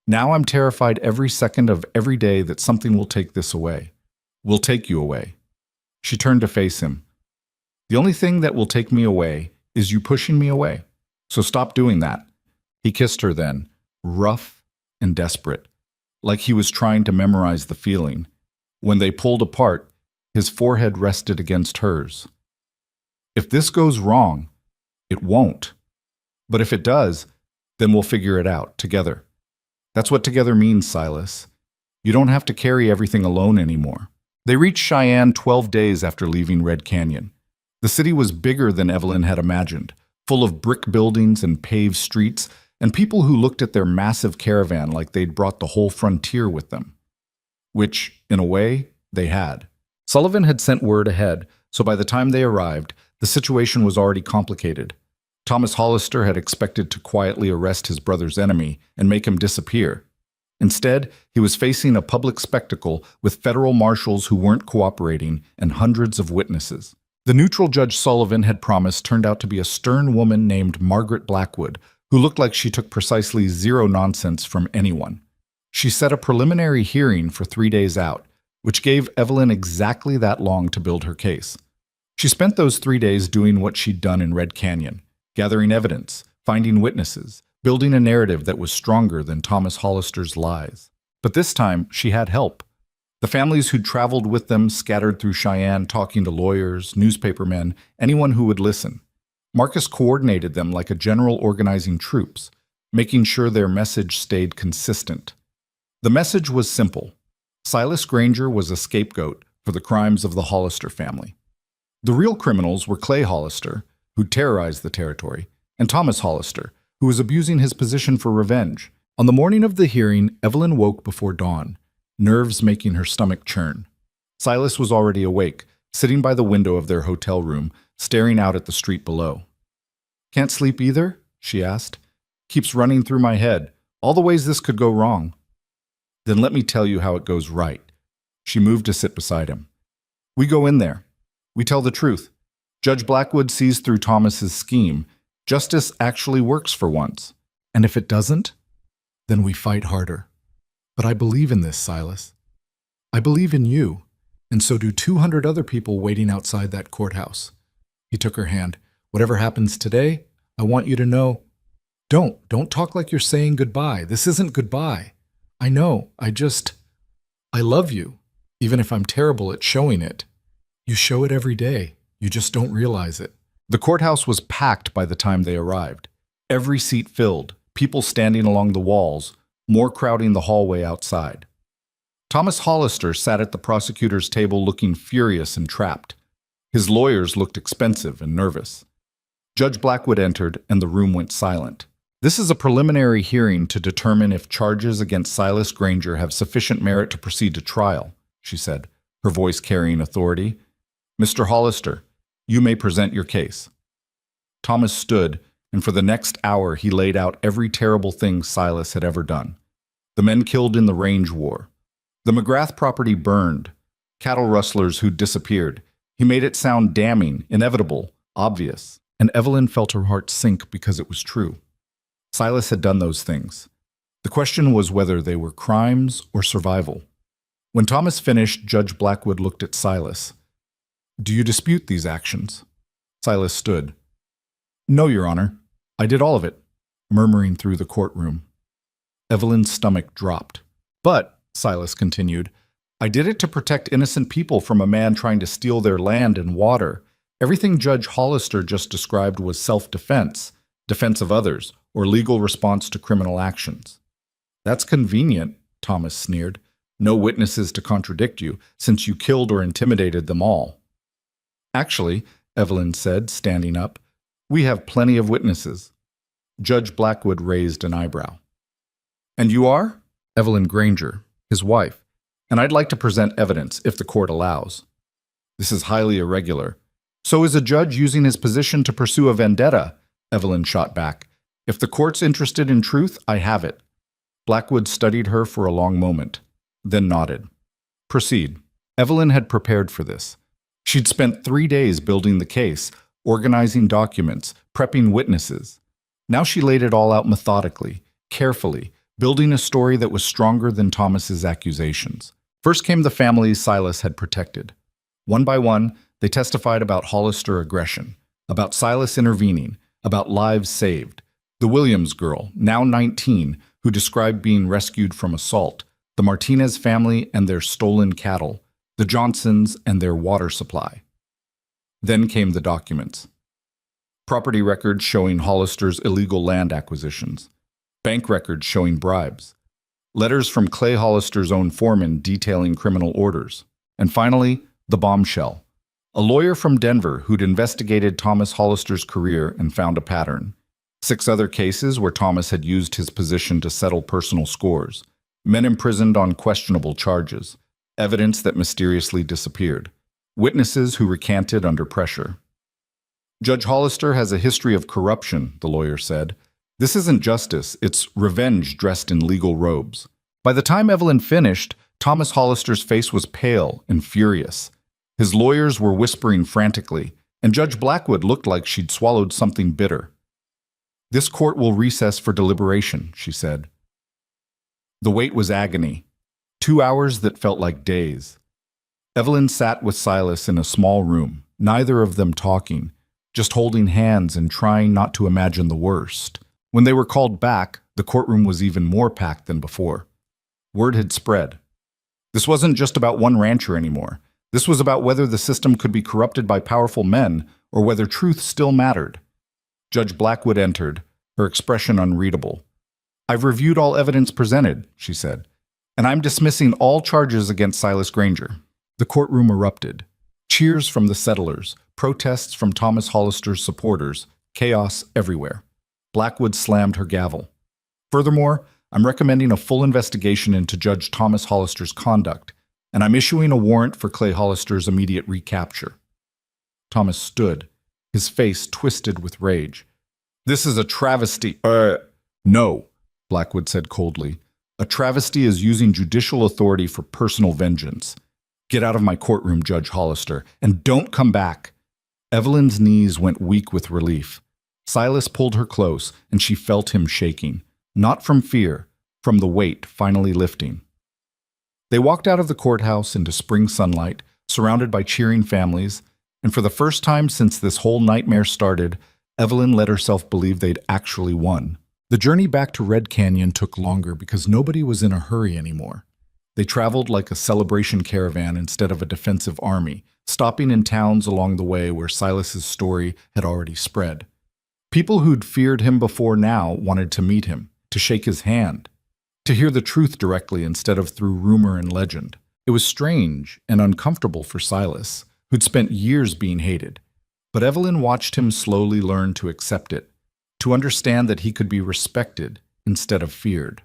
Now I'm terrified every second of every day that something will take this away. Will take you away." She turned to face him. "The only thing that will take me away is you pushing me away. So stop doing that." He kissed her then, rough and desperate, like he was trying to memorize the feeling. When they pulled apart, his forehead rested against hers. "If this goes wrong, it won't. But if it does, then we'll figure it out together. That's what together means, Silas. You don't have to carry everything alone anymore. They reached Cheyenne 12 days after leaving Red Canyon. The city was bigger than Evelyn had imagined, full of brick buildings and paved streets, and people who looked at their massive caravan like they'd brought the whole frontier with them. Which, in a way, they had. Sullivan had sent word ahead, so by the time they arrived, the situation was already complicated. Thomas Hollister had expected to quietly arrest his brother's enemy and make him disappear. Instead, he was facing a public spectacle with federal marshals who weren't cooperating and hundreds of witnesses. The neutral Judge Sullivan had promised turned out to be a stern woman named Margaret Blackwood, who looked like she took precisely zero nonsense from anyone. She set a preliminary hearing for 3 days out, which gave Evelyn exactly that long to build her case. She spent those 3 days doing what she'd done in Red Canyon, gathering evidence, finding witnesses, building a narrative that was stronger than Thomas Hollister's lies. But this time, she had help. The families who'd traveled with them scattered through Cheyenne talking to lawyers, newspapermen, anyone who would listen. Marcus coordinated them like a general organizing troops, making sure their message stayed consistent. The message was simple. Silas Granger was a scapegoat for the crimes of the Hollister family. The real criminals were Clay Hollister, who terrorized the territory, and Thomas Hollister, who was abusing his position for revenge. On the morning of the hearing, Evelyn woke before dawn, nerves making her stomach churn. Silas was already awake, sitting by the window of their hotel room, staring out at the street below. "Can't sleep either?" she asked. "Keeps running through my head, all the ways this could go wrong." "Then let me tell you how it goes right." She moved to sit beside him. "We go in there. We tell the truth. Judge Blackwood sees through Thomas's scheme. Justice actually works for once. And if it doesn't, then we fight harder. But I believe in this, Silas. I believe in you, and so do 200 other people waiting outside that courthouse." He took her hand. "Whatever happens today, I want you to know." Don't talk like you're saying goodbye. This isn't goodbye. I know, I love you, even if I'm terrible at showing it. You show it every day. You just don't realize it." The courthouse was packed by the time they arrived. Every seat filled, people standing along the walls, more crowding the hallway outside. Thomas Hollister sat at the prosecutor's table looking furious and trapped. His lawyers looked expensive and nervous. Judge Blackwood entered, and the room went silent. "This is a preliminary hearing to determine if charges against Silas Granger have sufficient merit to proceed to trial," she said, her voice carrying authority. "Mr. Hollister, you may present your case." Thomas stood, and for the next hour he laid out every terrible thing Silas had ever done. The men killed in the range war. The McGrath property burned. Cattle rustlers who'd disappeared. He made it sound damning, inevitable, obvious. And Evelyn felt her heart sink because it was true. Silas had done those things. The question was whether they were crimes or survival. When Thomas finished, Judge Blackwood looked at Silas. "Do you dispute these actions?" Silas stood. "No, Your Honor. I did all of it," murmuring through the courtroom. Evelyn's stomach dropped. "But," Silas continued, "I did it to protect innocent people from a man trying to steal their land and water. Everything Judge Hollister just described was self-defense, defense of others, or legal response to criminal actions." "That's convenient," Thomas sneered. "No witnesses to contradict you, since you killed or intimidated them all." "Actually," Evelyn said, standing up, "we have plenty of witnesses." Judge Blackwood raised an eyebrow. "And you are?" "Evelyn Granger, his wife. And I'd like to present evidence, if the court allows." "This is highly irregular." "So is a judge using his position to pursue a vendetta," Evelyn shot back. "If the court's interested in truth, I have it." Blackwood studied her for a long moment, then nodded. "Proceed." Evelyn had prepared for this. She'd spent 3 days building the case, organizing documents, prepping witnesses. Now she laid it all out methodically, carefully, building a story that was stronger than Thomas's accusations. First came the families Silas had protected. One by one, they testified about Hollister aggression, about Silas intervening, about lives saved. The Williams girl, now 19, who described being rescued from assault, the Martinez family and their stolen cattle, the Johnsons and their water supply. Then came the documents. Property records showing Hollister's illegal land acquisitions. Bank records showing bribes. Letters from Clay Hollister's own foreman detailing criminal orders. And finally, the bombshell. A lawyer from Denver who'd investigated Thomas Hollister's career and found a pattern. 6 other cases where Thomas had used his position to settle personal scores. Men imprisoned on questionable charges. Evidence that mysteriously disappeared. Witnesses who recanted under pressure. Judge Hollister has a history of corruption, the lawyer said. This isn't justice, it's revenge dressed in legal robes. By the time Evelyn finished, Thomas Hollister's face was pale and furious. His lawyers were whispering frantically, and Judge Blackwood looked like she'd swallowed something bitter. This court will recess for deliberation, she said. The wait was agony. 2 hours that felt like days. Evelyn sat with Silas in a small room, neither of them talking, just holding hands and trying not to imagine the worst. When they were called back, the courtroom was even more packed than before. Word had spread. This wasn't just about one rancher anymore. This was about whether the system could be corrupted by powerful men or whether truth still mattered. Judge Blackwood entered, her expression unreadable. I've reviewed all evidence presented, she said, and I'm dismissing all charges against Silas Granger. The courtroom erupted. Cheers from the settlers, protests from Thomas Hollister's supporters, chaos everywhere. Blackwood slammed her gavel. Furthermore, I'm recommending a full investigation into Judge Thomas Hollister's conduct, and I'm issuing a warrant for Clay Hollister's immediate recapture. Thomas stood, his face twisted with rage. This is a travesty. No, Blackwood said coldly. A travesty is using judicial authority for personal vengeance. Get out of my courtroom, Judge Hollister, and don't come back. Evelyn's knees went weak with relief. Silas pulled her close, and she felt him shaking. Not from fear, from the weight finally lifting. They walked out of the courthouse into spring sunlight, surrounded by cheering families, and for the first time since this whole nightmare started, Evelyn let herself believe they'd actually won. The journey back to Red Canyon took longer because nobody was in a hurry anymore. They traveled like a celebration caravan instead of a defensive army, stopping in towns along the way where Silas's story had already spread. People who'd feared him before now wanted to meet him, to shake his hand, to hear the truth directly instead of through rumor and legend. It was strange and uncomfortable for Silas, who'd spent years being hated. But Evelyn watched him slowly learn to accept it, to understand that he could be respected instead of feared.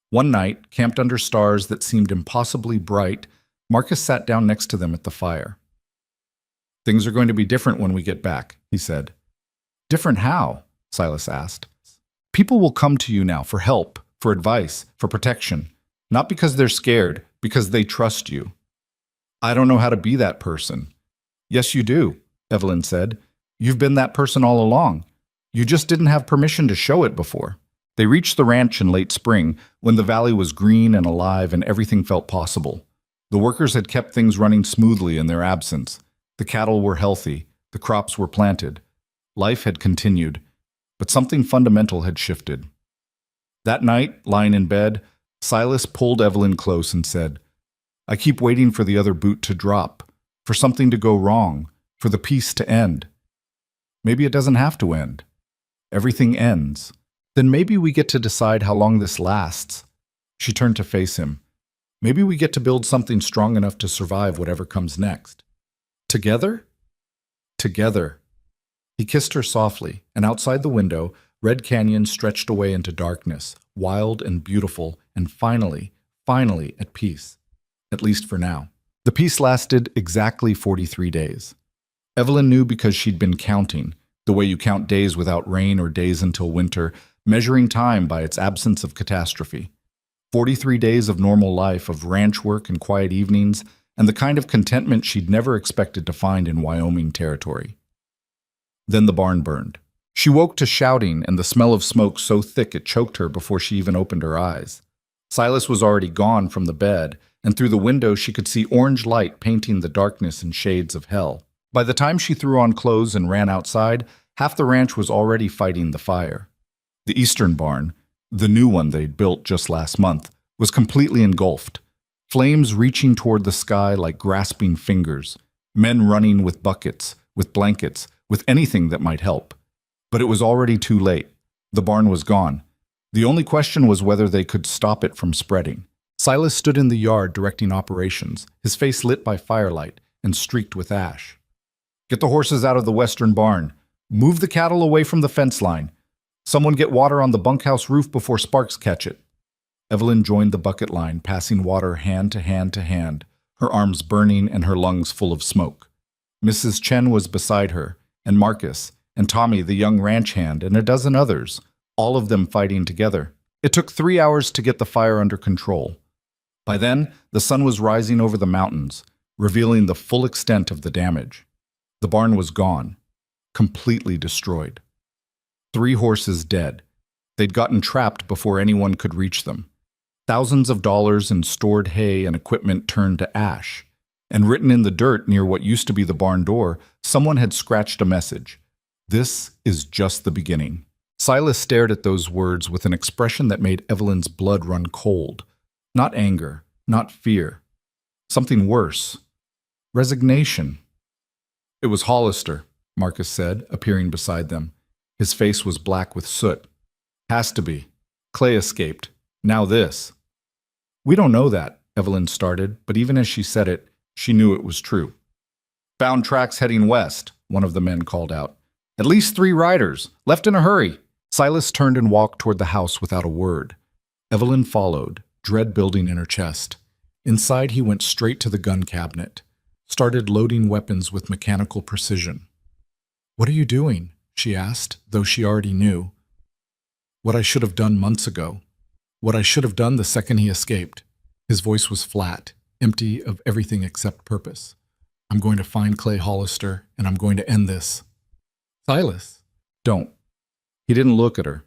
One night, camped under stars that seemed impossibly bright, Marcus sat down next to them at the fire. Things are going to be different when we get back, he said. Different how? Silas asked. People will come to you now for help, for advice, for protection. Not because they're scared, because they trust you. I don't know how to be that person. Yes, you do, Evelyn said. You've been that person all along. You just didn't have permission to show it before. They reached the ranch in late spring, when the valley was green and alive and everything felt possible. The workers had kept things running smoothly in their absence. The cattle were healthy. The crops were planted. Life had continued, but something fundamental had shifted. That night, lying in bed, Silas pulled Evelyn close and said, I keep waiting for the other boot to drop, for something to go wrong, for the peace to end. Maybe it doesn't have to end. Everything ends. Then maybe we get to decide how long this lasts. She turned to face him. Maybe we get to build something strong enough to survive whatever comes next. Together? Together. He kissed her softly, and outside the window, Red Canyon stretched away into darkness, wild and beautiful, and finally at peace. At least for now. The peace lasted exactly 43 days. Evelyn knew because she'd been counting, the way you count days without rain or days until winter, measuring time by its absence of catastrophe. 43 days of normal life, of ranch work and quiet evenings, and the kind of contentment she'd never expected to find in Wyoming Territory. Then the barn burned. She woke to shouting and the smell of smoke so thick it choked her before she even opened her eyes. Silas was already gone from the bed, and through the window she could see orange light painting the darkness in shades of hell. By the time she threw on clothes and ran outside, half the ranch was already fighting the fire. The eastern barn, the new one they'd built just last month, was completely engulfed. Flames reaching toward the sky like grasping fingers. Men running with buckets, with blankets, with anything that might help. But it was already too late. The barn was gone. The only question was whether they could stop it from spreading. Silas stood in the yard directing operations, his face lit by firelight and streaked with ash. "Get the horses out of the western barn. Move the cattle away from the fence line. Someone get water on the bunkhouse roof before sparks catch it." Evelyn joined the bucket line, passing water hand to hand to hand, her arms burning and her lungs full of smoke. Mrs. Chen was beside her, and Marcus, and Tommy, the young ranch hand, and a dozen others, all of them fighting together. It took 3 hours to get the fire under control. By then, the sun was rising over the mountains, revealing the full extent of the damage. The barn was gone, completely destroyed. 3 horses dead. They'd gotten trapped before anyone could reach them. Thousands of dollars in stored hay and equipment turned to ash. And written in the dirt near what used to be the barn door, someone had scratched a message. "This is just the beginning." Silas stared at those words with an expression that made Evelyn's blood run cold. Not anger, not fear. Something worse. Resignation. "It was Hollister," Marcus said, appearing beside them. His face was black with soot. "Has to be. Clay escaped. Now this." "We don't know that," Evelyn started, but even as she said it, she knew it was true. "Found tracks heading west," one of the men called out. "At least 3 riders. Left in a hurry." Silas turned and walked toward the house without a word. Evelyn followed, dread building in her chest. Inside, he went straight to the gun cabinet, started loading weapons with mechanical precision. "What are you doing?" she asked, though she already knew. "What I should have done months ago. What I should have done the second he escaped." His voice was flat, empty of everything except purpose. "I'm going to find Clay Hollister, and I'm going to end this." "Silas." "Don't." He didn't look at her.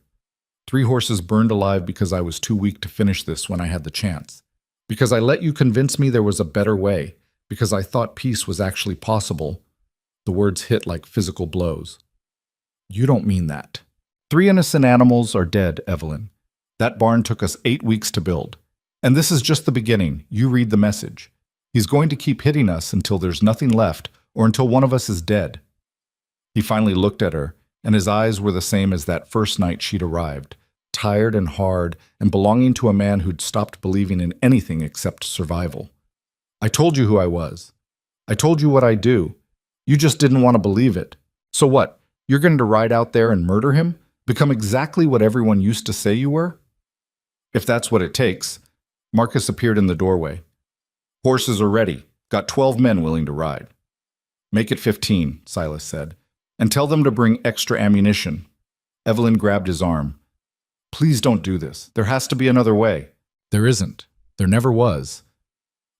3 horses burned alive because I was too weak to finish this when I had the chance. Because I let you convince me there was a better way. Because I thought peace was actually possible. The words hit like physical blows. "You don't mean that." 3 innocent animals are dead, Evelyn. That barn took us 8 weeks to build. And this is just the beginning. You read the message. He's going to keep hitting us until there's nothing left, or until one of us is dead. He finally looked at her, and his eyes were the same as that first night she'd arrived, tired and hard, and belonging to a man who'd stopped believing in anything except survival. "I told you who I was. I told you what I'd do. You just didn't want to believe it. So what? You're going to ride out there and murder him? Become exactly what everyone used to say you were?" "If that's what it takes." Marcus appeared in the doorway. "Horses are ready. Got 12 men willing to ride." "Make it 15, Silas said. "And tell them to bring extra ammunition." Evelyn grabbed his arm. "Please don't do this. There has to be another way." "There isn't. There never was.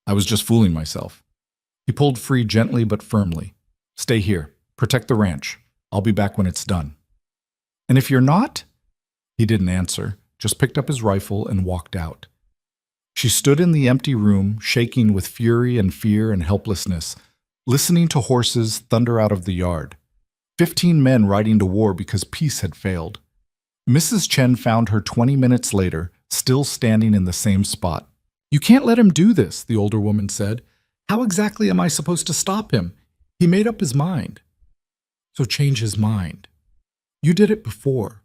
I was just fooling myself." He pulled free gently but firmly. "Stay here. Protect the ranch. I'll be back when it's done." "And if you're not?" He didn't answer, just picked up his rifle and walked out. She stood in the empty room, shaking with fury and fear and helplessness, listening to horses thunder out of the yard. 15 men riding to war because peace had failed. Mrs. Chen found her 20 minutes later, still standing in the same spot. "You can't let him do this," the older woman said. "How exactly am I supposed to stop him? He made up his mind." "So change his mind. You did it before."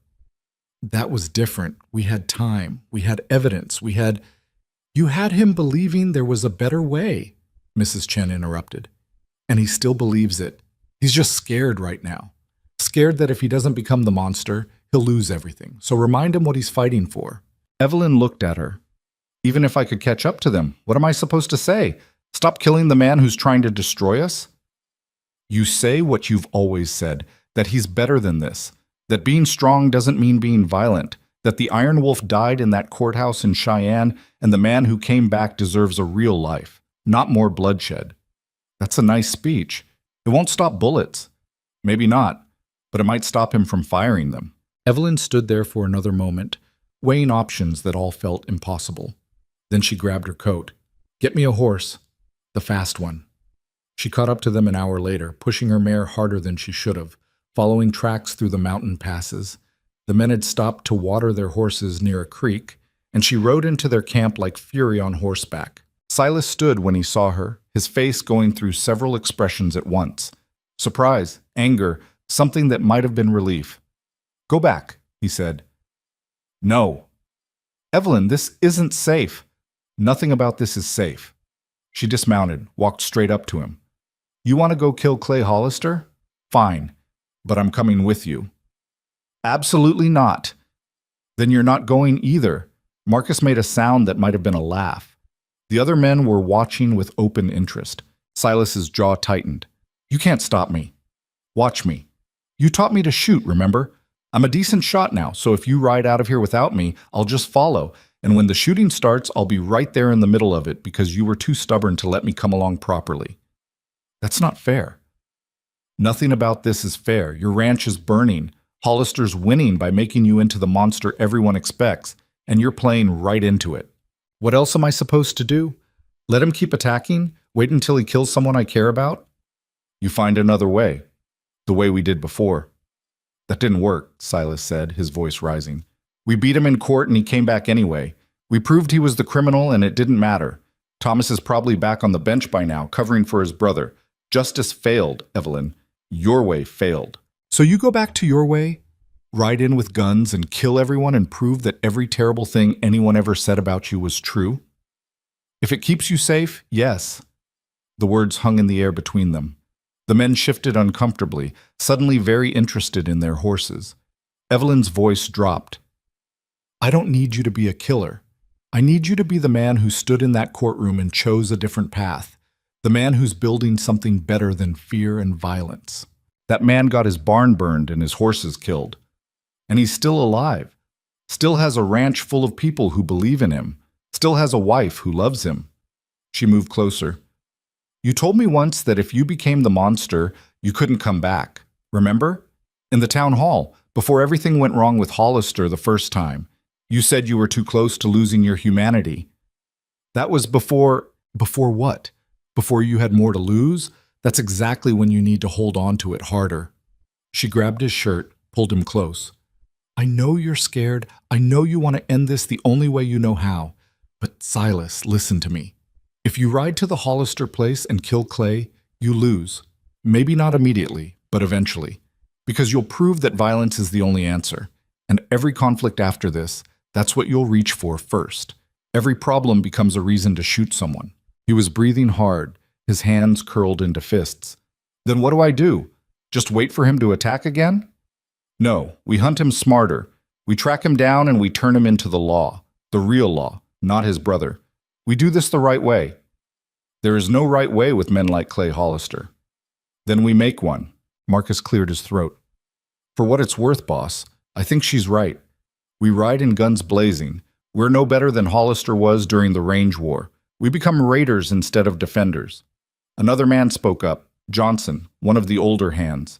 "That was different. We had time. We had evidence. You had him believing there was a better way," Mrs. Chen interrupted. "And he still believes it. He's just scared right now. Scared that if he doesn't become the monster, he'll lose everything. So remind him what he's fighting for." Evelyn looked at her. "Even if I could catch up to them, what am I supposed to say? Stop killing the man who's trying to destroy us?" "You say what you've always said, that he's better than this, that being strong doesn't mean being violent, that the Iron Wolf died in that courthouse in Cheyenne, and the man who came back deserves a real life, not more bloodshed. That's a nice speech. It won't stop bullets. Maybe not, but it might stop him from firing them." Evelyn stood there for another moment, weighing options that all felt impossible. Then she grabbed her coat. "Get me a horse. The fast one." She caught up to them an hour later, pushing her mare harder than she should have, following tracks through the mountain passes. The men had stopped to water their horses near a creek, and she rode into their camp like fury on horseback. Silas stood when he saw her, his face going through several expressions at once. Surprise, anger, something that might have been relief. Go back, he said. No. Evelyn, this isn't safe. Nothing about this is safe. She dismounted, walked straight up to him. You want to go kill Clay Hollister? Fine, but I'm coming with you. Absolutely not. Then you're not going either. Marcus made a sound that might have been a laugh. The other men were watching with open interest. Silas's jaw tightened. You can't stop me. Watch me. You taught me to shoot, remember? I'm a decent shot now, so if you ride out of here without me, I'll just follow. And when the shooting starts, I'll be right there in the middle of it because you were too stubborn to let me come along properly. That's not fair. Nothing about this is fair. Your ranch is burning. Hollister's winning by making you into the monster everyone expects, and you're playing right into it. What else am I supposed to do? Let him keep attacking? Wait until he kills someone I care about? You find another way. The way we did before. That didn't work, Silas said, his voice rising. We beat him in court and he came back anyway. We proved he was the criminal and it didn't matter. Thomas is probably back on the bench by now, covering for his brother. Justice failed, Evelyn. Your way failed. So you go back to your way? Ride in with guns and kill everyone and prove that every terrible thing anyone ever said about you was true? If it keeps you safe, yes. The words hung in the air between them. The men shifted uncomfortably, suddenly very interested in their horses. Evelyn's voice dropped. I don't need you to be a killer. I need you to be the man who stood in that courtroom and chose a different path. The man who's building something better than fear and violence. That man got his barn burned and his horses killed. And he's still alive. Still has a ranch full of people who believe in him. Still has a wife who loves him. She moved closer. You told me once that if you became the monster, you couldn't come back. Remember? In the town hall, before everything went wrong with Hollister the first time, you said you were too close to losing your humanity. That was before what? Before you had more to lose? That's exactly when you need to hold on to it harder. She grabbed his shirt, pulled him close. I know you're scared. I know you want to end this the only way you know how. But Silas, listen to me. If you ride to the Hollister place and kill Clay, you lose. Maybe not immediately, but eventually. Because you'll prove that violence is the only answer. And every conflict after this, that's what you'll reach for first. Every problem becomes a reason to shoot someone. He was breathing hard, his hands curled into fists. Then what do I do? Just wait for him to attack again? No, we hunt him smarter. We track him down and we turn him into the law. The real law, not his brother. We do this the right way. There is no right way with men like Clay Hollister. Then we make one. Marcus cleared his throat. For what it's worth, boss, I think she's right. We ride in guns blazing. We're no better than Hollister was during the Range War. We become raiders instead of defenders. Another man spoke up, Johnson, one of the older hands.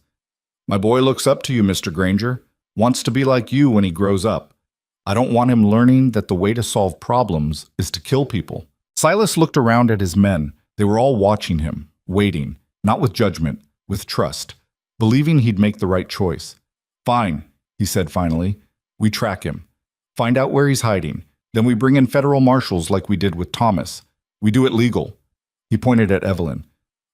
My boy looks up to you, Mr. Granger. Wants to be like you when he grows up. I don't want him learning that the way to solve problems is to kill people. Silas looked around at his men. They were all watching him, waiting, not with judgment, with trust, believing he'd make the right choice. Fine, he said finally. We track him. Find out where he's hiding. Then we bring in federal marshals like we did with Thomas. We do it legal. He pointed at Evelyn.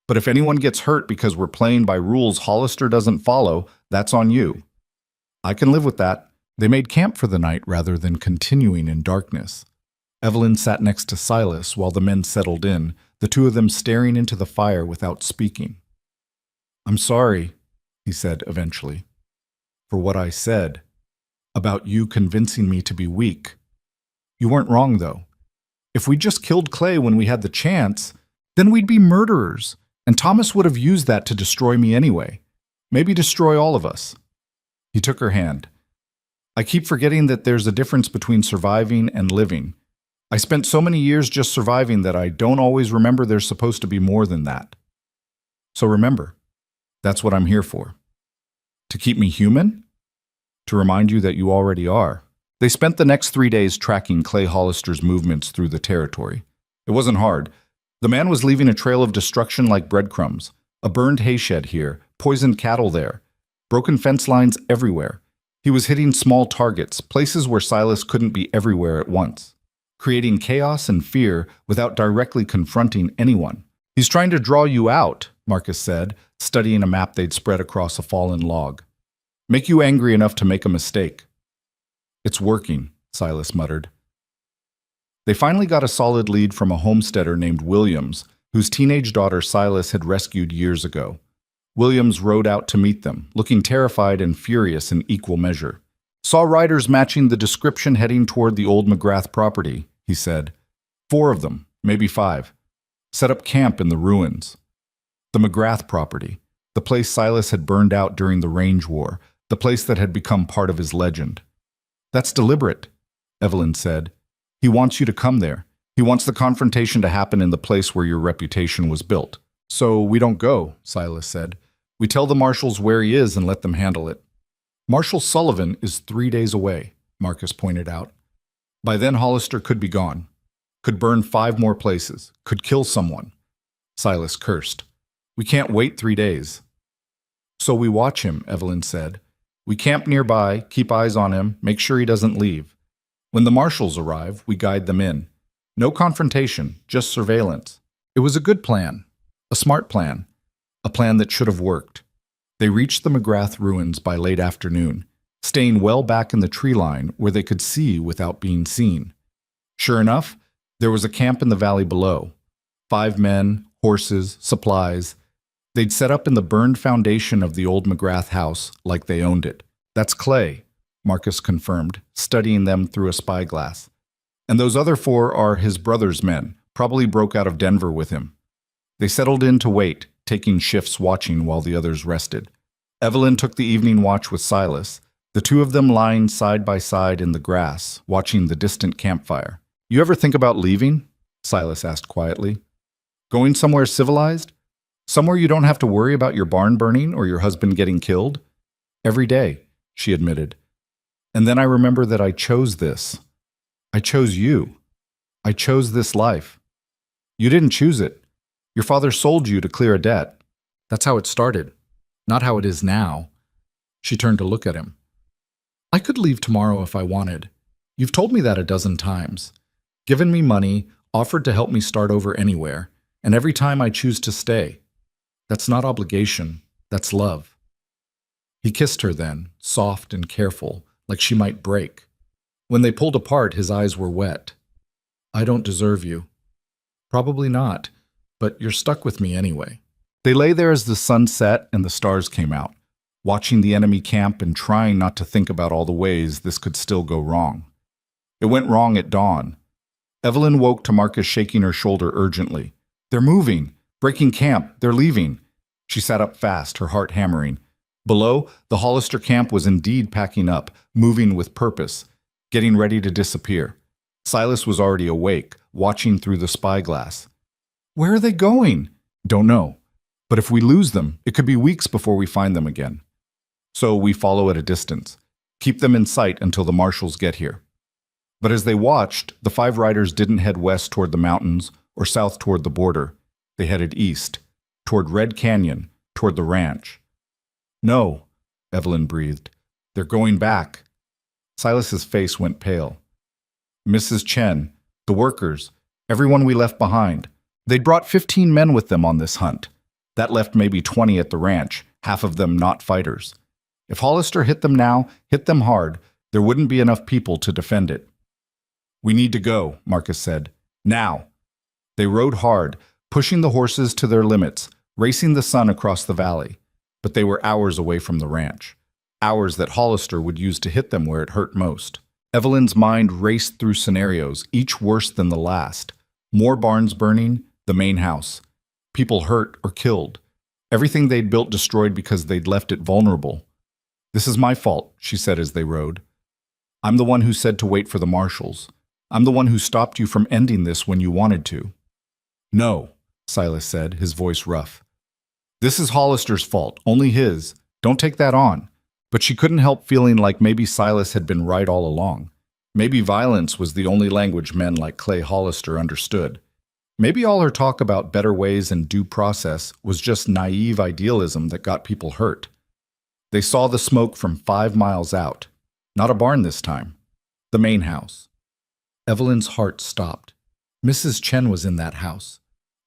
But if anyone gets hurt because we're playing by rules Hollister doesn't follow, that's on you. I can live with that. They made camp for the night rather than continuing in darkness. Evelyn sat next to Silas while the men settled in, the two of them staring into the fire without speaking. I'm sorry, he said eventually, for what I said about you convincing me to be weak. You weren't wrong, though. If we just killed Clay when we had the chance, then we'd be murderers, and Thomas would have used that to destroy me anyway. Maybe destroy all of us. He took her hand. I keep forgetting that there's a difference between surviving and living. I spent so many years just surviving that I don't always remember there's supposed to be more than that. So remember, that's what I'm here for. To keep me human? To remind you that you already are. They spent the next 3 days tracking Clay Hollister's movements through the territory. It wasn't hard. The man was leaving a trail of destruction like breadcrumbs. A burned hayshed here, poisoned cattle there, broken fence lines everywhere. He was hitting small targets, places where Silas couldn't be everywhere at once, creating chaos and fear without directly confronting anyone. He's trying to draw you out, Marcus said. studying a map they'd spread across a fallen log. Make you angry enough to make a mistake. It's working, Silas muttered. They finally got a solid lead from a homesteader named Williams, whose teenage daughter Silas had rescued years ago. Williams rode out to meet them, looking terrified and furious in equal measure. Saw riders matching the description heading toward the old McGrath property, he said. 4 of them, maybe 5. Set up camp in the ruins. The McGrath property, the place Silas had burned out during the Range War, the place that had become part of his legend. That's deliberate, Evelyn said. He wants you to come there. He wants the confrontation to happen in the place where your reputation was built. So we don't go, Silas said. We tell the marshals where he is and let them handle it. Marshal Sullivan is 3 days away, Marcus pointed out. By then Hollister could be gone. Could burn 5 more places. Could kill someone. Silas cursed. We can't wait 3 days. So we watch him, Evelyn said. We camp nearby, keep eyes on him, make sure he doesn't leave. When the marshals arrive, we guide them in. No confrontation, just surveillance. It was a good plan. A smart plan. A plan that should have worked. They reached the McGrath ruins by late afternoon, staying well back in the tree line where they could see without being seen. Sure enough, there was a camp in the valley below. 5 men, horses, supplies. They'd set up in the burned foundation of the old McGrath house like they owned it. That's Clay, Marcus confirmed, studying them through a spyglass. And those other 4 are his brother's men, probably broke out of Denver with him. They settled in to wait, taking shifts watching while the others rested. Evelyn took the evening watch with Silas, the 2 of them lying side by side in the grass, watching the distant campfire. You ever think about leaving? Silas asked quietly. Going somewhere civilized? Somewhere you don't have to worry about your barn burning or your husband getting killed? Every day, she admitted. And then I remember that I chose this. I chose you. I chose this life. You didn't choose it. Your father sold you to clear a debt. That's how it started, not how it is now. She turned to look at him. I could leave tomorrow if I wanted. You've told me that a dozen times. Given me money, offered to help me start over anywhere, and every time I choose to stay. That's not obligation, that's love. He kissed her then, soft and careful, like she might break. When they pulled apart, his eyes were wet. I don't deserve you. Probably not, but you're stuck with me anyway. They lay there as the sun set and the stars came out, watching the enemy camp and trying not to think about all the ways this could still go wrong. It went wrong at dawn. Evelyn woke to Marcus shaking her shoulder urgently. They're moving, breaking camp, they're leaving. She sat up fast, her heart hammering. Below, the Hollister camp was indeed packing up, moving with purpose, getting ready to disappear. Silas was already awake, watching through the spyglass. Where are they going? Don't know. But if we lose them, it could be weeks before we find them again. So we follow at a distance, keep them in sight until the marshals get here. But as they watched, the 5 riders didn't head west toward the mountains or south toward the border. They headed east, toward Red Canyon, toward the ranch. No, Evelyn breathed. They're going back. Silas's face went pale. Mrs. Chen, the workers, everyone we left behind. They'd brought 15 men with them on this hunt. That left maybe 20 at the ranch, half of them not fighters. If Hollister hit them now, hit them hard, there wouldn't be enough people to defend it. We need to go, Marcus said. Now. They rode hard, pushing the horses to their limits, racing the sun across the valley. But they were hours away from the ranch. Hours that Hollister would use to hit them where it hurt most. Evelyn's mind raced through scenarios, each worse than the last. More barns burning, the main house. People hurt or killed. Everything they'd built destroyed because they'd left it vulnerable. This is my fault, she said as they rode. I'm the one who said to wait for the marshals. I'm the one who stopped you from ending this when you wanted to. No, Silas said, his voice rough. This is Hollister's fault, only his. Don't take that on. But she couldn't help feeling like maybe Silas had been right all along. Maybe violence was the only language men like Clay Hollister understood. Maybe all her talk about better ways and due process was just naive idealism that got people hurt. They saw the smoke from 5 miles out. Not a barn this time. The main house. Evelyn's heart stopped. Mrs. Chen was in that house.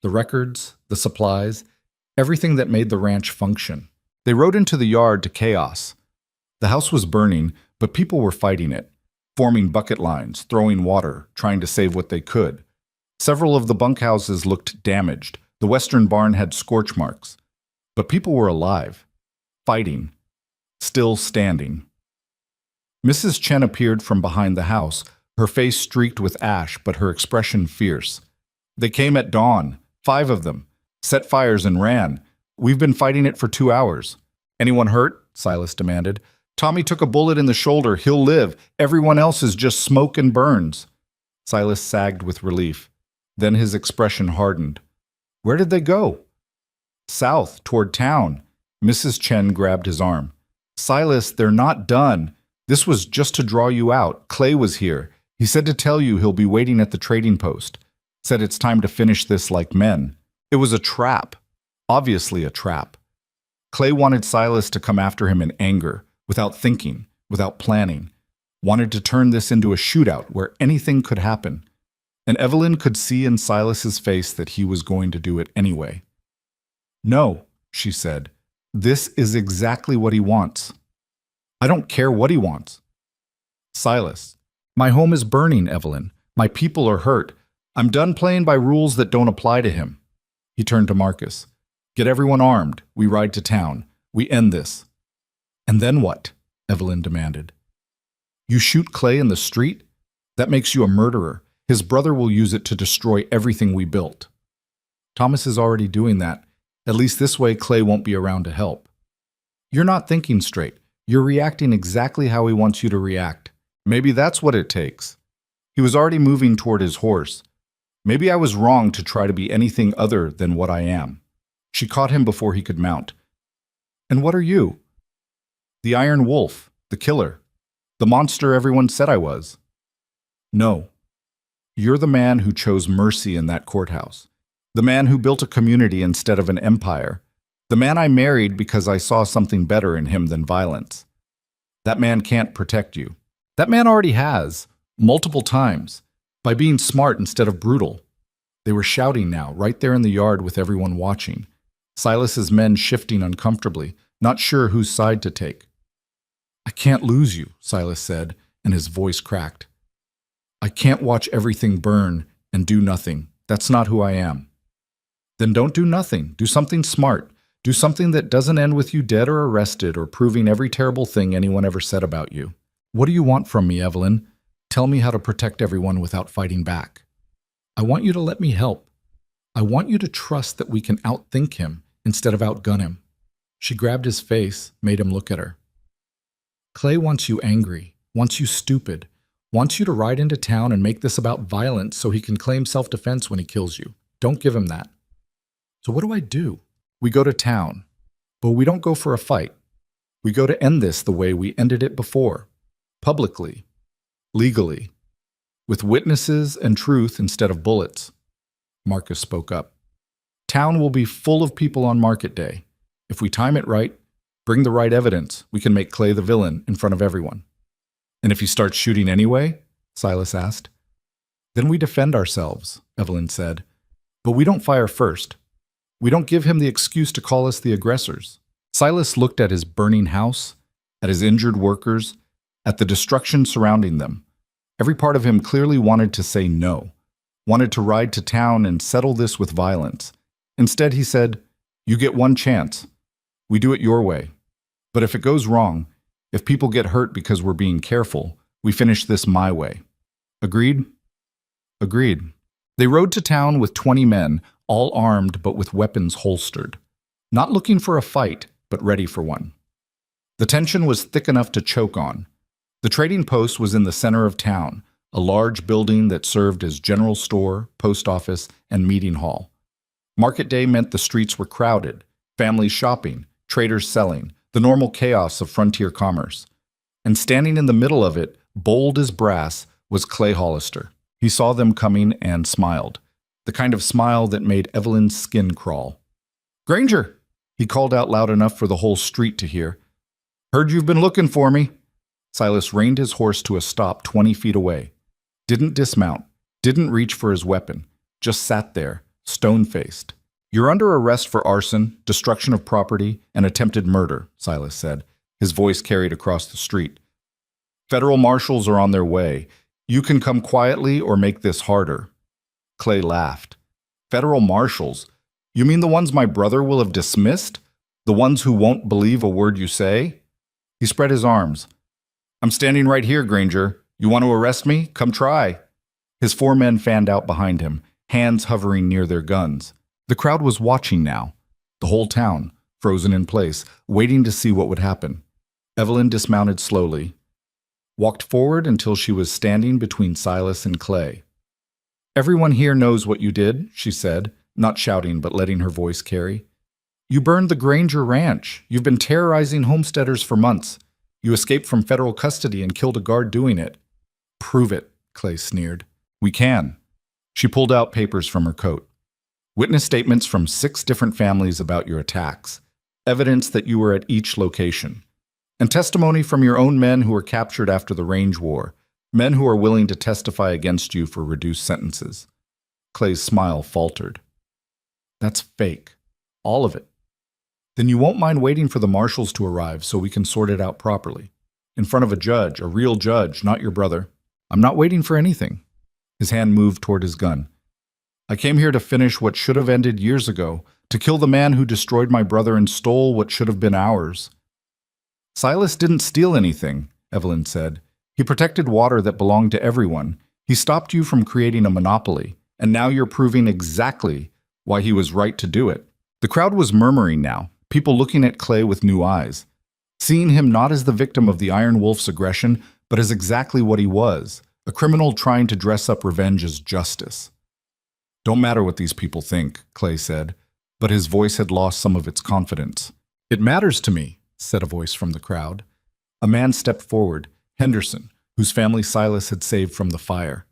The records, the supplies, everything that made the ranch function. They rode into the yard to chaos. The house was burning, but people were fighting it, forming bucket lines, throwing water, trying to save what they could. Several of the bunkhouses looked damaged. The western barn had scorch marks. But people were alive, fighting, still standing. Mrs. Chen appeared from behind the house, her face streaked with ash, but her expression fierce. They came at dawn, 5 of them, set fires and ran. We've been fighting it for 2 hours. Anyone hurt? Silas demanded. Tommy took a bullet in the shoulder. He'll live. Everyone else is just smoke and burns. Silas sagged with relief. Then his expression hardened. Where did they go? South, toward town. Mrs. Chen grabbed his arm. Silas, they're not done. This was just to draw you out. Clay was here. He said to tell you he'll be waiting at the trading post. Said it's time to finish this like men. It was a trap. Obviously a trap. Clay wanted Silas to come after him in anger, without thinking, without planning. Wanted to turn this into a shootout where anything could happen. And Evelyn could see in Silas's face that he was going to do it anyway. No, she said. This is exactly what he wants. I don't care what he wants. Silas, my home is burning, Evelyn. My people are hurt. I'm done playing by rules that don't apply to him. He turned to Marcus. Get everyone armed. We ride to town. We end this. And then what? Evelyn demanded. You shoot Clay in the street? That makes you a murderer. His brother will use it to destroy everything we built. Thomas is already doing that. At least this way Clay won't be around to help. You're not thinking straight. You're reacting exactly how he wants you to react. Maybe that's what it takes. He was already moving toward his horse. Maybe I was wrong to try to be anything other than what I am. She caught him before he could mount. And what are you? The Iron Wolf, the killer, the monster everyone said I was. No. You're the man who chose mercy in that courthouse. The man who built a community instead of an empire. The man I married because I saw something better in him than violence. That man can't protect you. That man already has, multiple times, by being smart instead of brutal. They were shouting now, right there in the yard with everyone watching. Silas's men shifting uncomfortably, not sure whose side to take. I can't lose you, Silas said, and his voice cracked. I can't watch everything burn and do nothing. That's not who I am. Then don't do nothing. Do something smart. Do something that doesn't end with you dead or arrested or proving every terrible thing anyone ever said about you. What do you want from me, Evelyn? Tell me how to protect everyone without fighting back. I want you to let me help. I want you to trust that we can outthink him instead of outgun him. She grabbed his face, made him look at her. Clay wants you angry, wants you stupid, wants you to ride into town and make this about violence so he can claim self-defense when he kills you. Don't give him that. So what do? We go to town, but we don't go for a fight. We go to end this the way we ended it before, publicly, legally, with witnesses and truth instead of bullets. Marcus spoke up. Town will be full of people on market day. If we time it right, bring the right evidence, we can make Clay the villain in front of everyone. And if he starts shooting anyway? Silas asked. Then we defend ourselves, Evelyn said. But we don't fire first. We don't give him the excuse to call us the aggressors. Silas looked at his burning house, at his injured workers, at the destruction surrounding them. Every part of him clearly wanted to say no, wanted to ride to town and settle this with violence. Instead, he said, you get one chance. We do it your way. But if it goes wrong, if people get hurt because we're being careful, we finish this my way. Agreed? Agreed. They rode to town with 20 men, all armed but with weapons holstered. Not looking for a fight, but ready for one. The tension was thick enough to choke on. The trading post was in the center of town, a large building that served as general store, post office, and meeting hall. Market day meant the streets were crowded, families shopping, traders selling, the normal chaos of frontier commerce. And standing in the middle of it, bold as brass, was Clay Hollister. He saw them coming and smiled, the kind of smile that made Evelyn's skin crawl. Granger, he called out loud enough for the whole street to hear. Heard you've been looking for me. Silas reined his horse to a stop 20 feet away. Didn't dismount, didn't reach for his weapon, just sat there, stone-faced. You're under arrest for arson, destruction of property, and attempted murder, Silas said, his voice carried across the street. Federal marshals are on their way. You can come quietly or make this harder. Clay laughed. Federal marshals? You mean the ones my brother will have dismissed? The ones who won't believe a word you say? He spread his arms. I'm standing right here, Granger. You want to arrest me? Come try. His 4 men fanned out behind him, hands hovering near their guns. The crowd was watching now. The whole town, frozen in place, waiting to see what would happen. Evelyn dismounted slowly, walked forward until she was standing between Silas and Clay. Everyone here knows what you did, she said, not shouting but letting her voice carry. You burned the Granger ranch. You've been terrorizing homesteaders for months. You escaped from federal custody and killed a guard doing it. Prove it, Clay sneered. We can. She pulled out papers from her coat. Witness statements from 6 different families about your attacks. Evidence that you were at each location. And testimony from your own men who were captured after the range war. Men who are willing to testify against you for reduced sentences. Clay's smile faltered. That's fake. All of it. Then you won't mind waiting for the marshals to arrive so we can sort it out properly. In front of a judge, a real judge, not your brother. I'm not waiting for anything. His hand moved toward his gun. I came here to finish what should have ended years ago, to kill the man who destroyed my brother and stole what should have been ours. Silas didn't steal anything, Evelyn said. He protected water that belonged to everyone. He stopped you from creating a monopoly, and now you're proving exactly why he was right to do it. The crowd was murmuring now, people looking at Clay with new eyes, seeing him not as the victim of the Iron Wolf's aggression, but as exactly what he was, a criminal trying to dress up revenge as justice. Don't matter what these people think, Clay said, but his voice had lost some of its confidence. It matters to me, said a voice from the crowd. A man stepped forward, Henderson, whose family Silas had saved from the fire.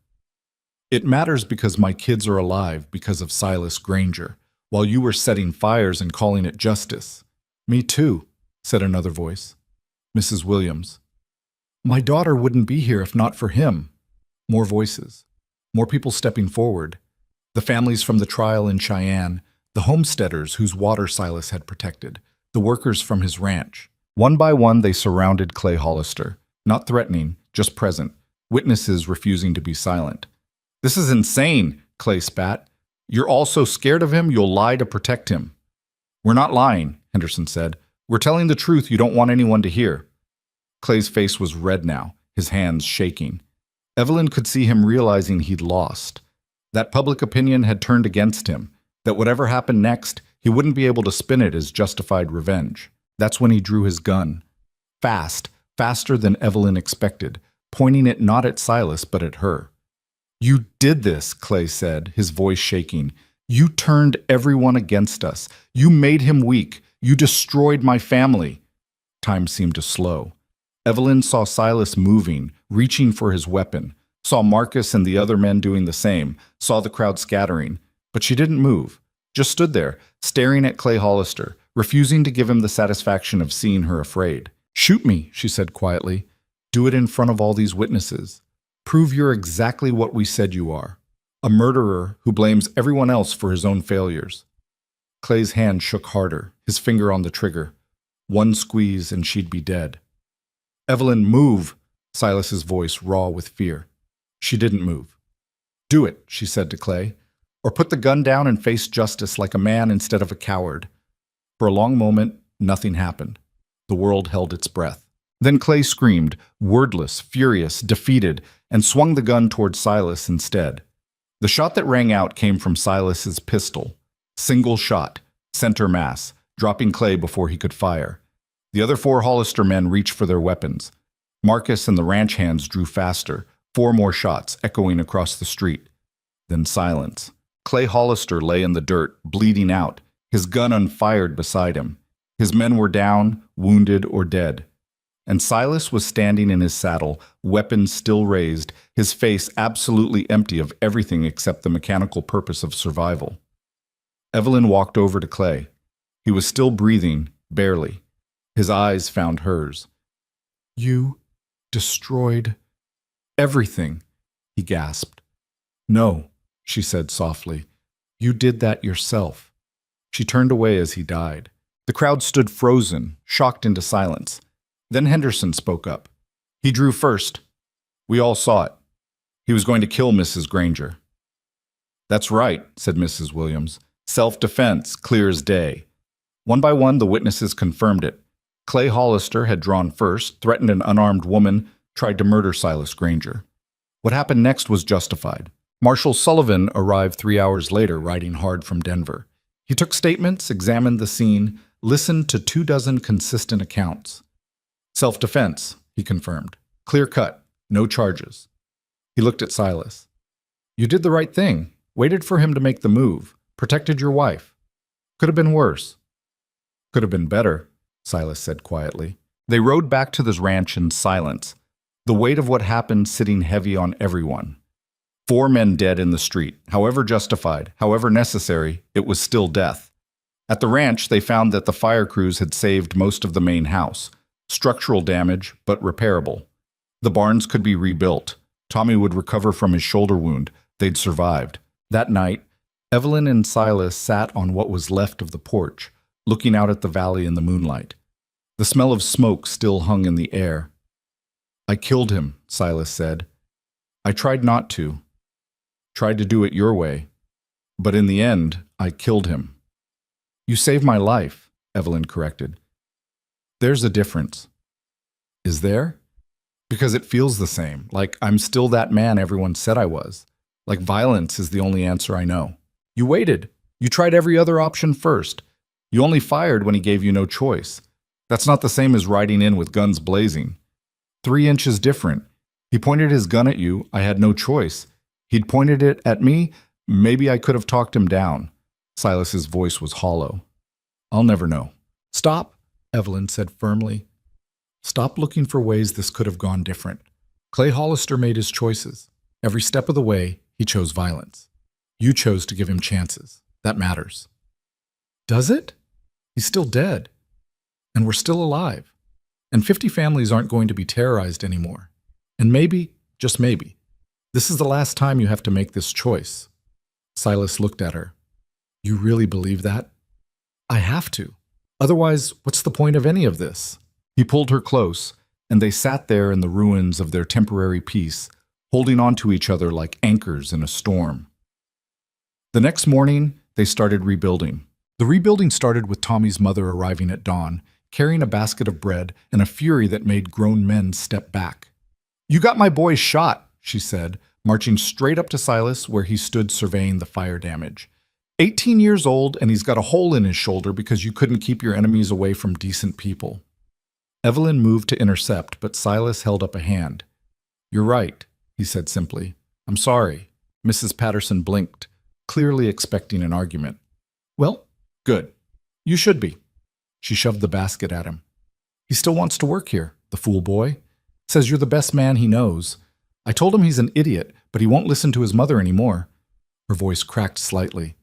It matters because my kids are alive because of Silas Granger, while you were setting fires and calling it justice. Me too, said another voice. Mrs. Williams. My daughter wouldn't be here if not for him. More voices. More people stepping forward. The families from the trial in Cheyenne, the homesteaders whose water Silas had protected, the workers from his ranch. One by one they surrounded Clay Hollister, not threatening, just present, witnesses refusing to be silent. This is insane, Clay spat. You're all so scared of him you'll lie to protect him. We're not lying, Henderson said. We're telling the truth you don't want anyone to hear. Clay's face was red now, his hands shaking. Evelyn could see him realizing he'd lost. That public opinion had turned against him, that whatever happened next, he wouldn't be able to spin it as justified revenge. That's when he drew his gun. Fast, faster than Evelyn expected, pointing it not at Silas but at her. You did this, Clay said, his voice shaking. You turned everyone against us. You made him weak. You destroyed my family. Time seemed to slow. Evelyn saw Silas moving, reaching for his weapon, saw Marcus and the other men doing the same, saw the crowd scattering. But she didn't move, just stood there, staring at Clay Hollister, refusing to give him the satisfaction of seeing her afraid. Shoot me, she said quietly. Do it in front of all these witnesses. Prove you're exactly what we said you are. A murderer who blames everyone else for his own failures. Clay's hand shook harder, his finger on the trigger. One squeeze and she'd be dead. Evelyn, move, Silas's voice raw with fear. She didn't move. Do it, she said to Clay, or put the gun down and face justice like a man instead of a coward. For a long moment, nothing happened. The world held its breath. Then Clay screamed, wordless, furious, defeated, and swung the gun toward Silas instead. The shot that rang out came from Silas's pistol. Single shot, center mass, dropping Clay before he could fire. The other 4 Hollister men reached for their weapons. Marcus and the ranch hands drew faster, 4 more shots echoing across the street. Then silence. Clay Hollister lay in the dirt, bleeding out, his gun unfired beside him. His men were down, wounded, or dead. And Silas was standing in his saddle, weapons still raised, his face absolutely empty of everything except the mechanical purpose of survival. Evelyn walked over to Clay. He was still breathing, barely. His eyes found hers. You destroyed everything, he gasped. No, she said softly. You did that yourself. She turned away as he died. The crowd stood frozen, shocked into silence. Then Henderson spoke up. He drew first. We all saw it. He was going to kill Mrs. Granger. That's right, said Mrs. Williams. Self-defense, clear as day. One by one, the witnesses confirmed it. Clay Hollister had drawn first, threatened an unarmed woman, tried to murder Silas Granger. What happened next was justified. Marshal Sullivan arrived 3 hours later, riding hard from Denver. He took statements, examined the scene, listened to 24 consistent accounts. Self-defense, he confirmed. Clear cut, no charges. He looked at Silas. You did the right thing. Waited for him to make the move. Protected your wife. Could have been worse. Could have been better, Silas said quietly. They rode back to the ranch in silence, the weight of what happened sitting heavy on everyone. 4 men dead in the street. However justified, however necessary, it was still death. At the ranch, they found that the fire crews had saved most of the main house. Structural damage, but repairable. The barns could be rebuilt. Tommy would recover from his shoulder wound. They'd survived. That night, Evelyn and Silas sat on what was left of the porch, looking out at the valley in the moonlight. The smell of smoke still hung in the air. I killed him, Silas said. I tried not to. Tried to do it your way. But in the end, I killed him. You saved my life, Evelyn corrected. There's a difference. Is there? Because it feels the same, like I'm still that man everyone said I was. Like violence is the only answer I know. You waited. You tried every other option first. You only fired when he gave you no choice. That's not the same as riding in with guns blazing. 3 inches different. He pointed his gun at you. I had no choice. He'd pointed it at me. Maybe I could have talked him down. Silas's voice was hollow. I'll never know. Stop, Evelyn said firmly. Stop looking for ways this could have gone different. Clay Hollister made his choices. Every step of the way, he chose violence. You chose to give him chances. That matters. Does it? He's still dead. And we're still alive. And 50 families aren't going to be terrorized anymore. And maybe, just maybe, this is the last time you have to make this choice. Silas looked at her. You really believe that? I have to. Otherwise, what's the point of any of this? He pulled her close, and they sat there in the ruins of their temporary peace, holding on to each other like anchors in a storm. The next morning, they started rebuilding. The rebuilding started with Tommy's mother arriving at dawn, carrying a basket of bread and a fury that made grown men step back. You got my boy shot, she said, marching straight up to Silas where he stood surveying the fire damage. 18 years old, and he's got a hole in his shoulder because you couldn't keep your enemies away from decent people. Evelyn moved to intercept, but Silas held up a hand. You're right, he said simply. I'm sorry. Mrs. Patterson blinked, clearly expecting an argument. Well, good. You should be. She shoved the basket at him. He still wants to work here, the fool boy. Says you're the best man he knows. I told him he's an idiot, but he won't listen to his mother anymore. Her voice cracked slightly.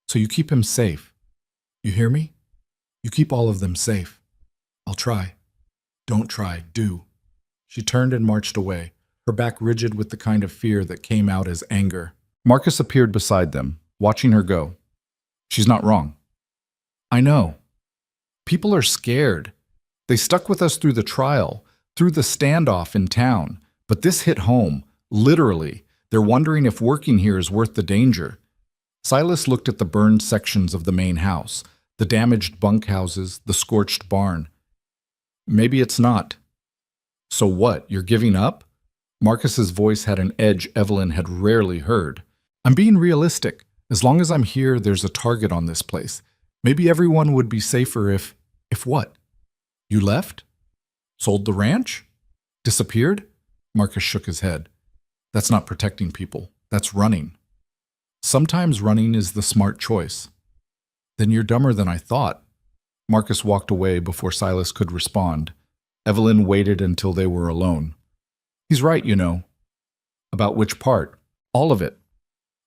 So you keep him safe. You hear me? You keep all of them safe. I'll try. Don't try, do. She turned and marched away, her back rigid with the kind of fear that came out as anger. Marcus appeared beside them, watching her go. She's not wrong. I know. People are scared. They stuck with us through the trial, through the standoff in town. But this hit home, literally. They're wondering if working here is worth the danger. Silas looked at the burned sections of the main house, the damaged bunkhouses, the scorched barn. Maybe it's not. So what, you're giving up? Marcus's voice had an edge Evelyn had rarely heard. I'm being realistic. As long as I'm here, there's a target on this place. Maybe everyone would be safer if what? You left? Sold the ranch? Disappeared? Marcus shook his head. That's not protecting people. That's running. Sometimes running is the smart choice. Then you're dumber than I thought. Marcus walked away before Silas could respond. Evelyn waited until they were alone. He's right, you know. About which part? All of it.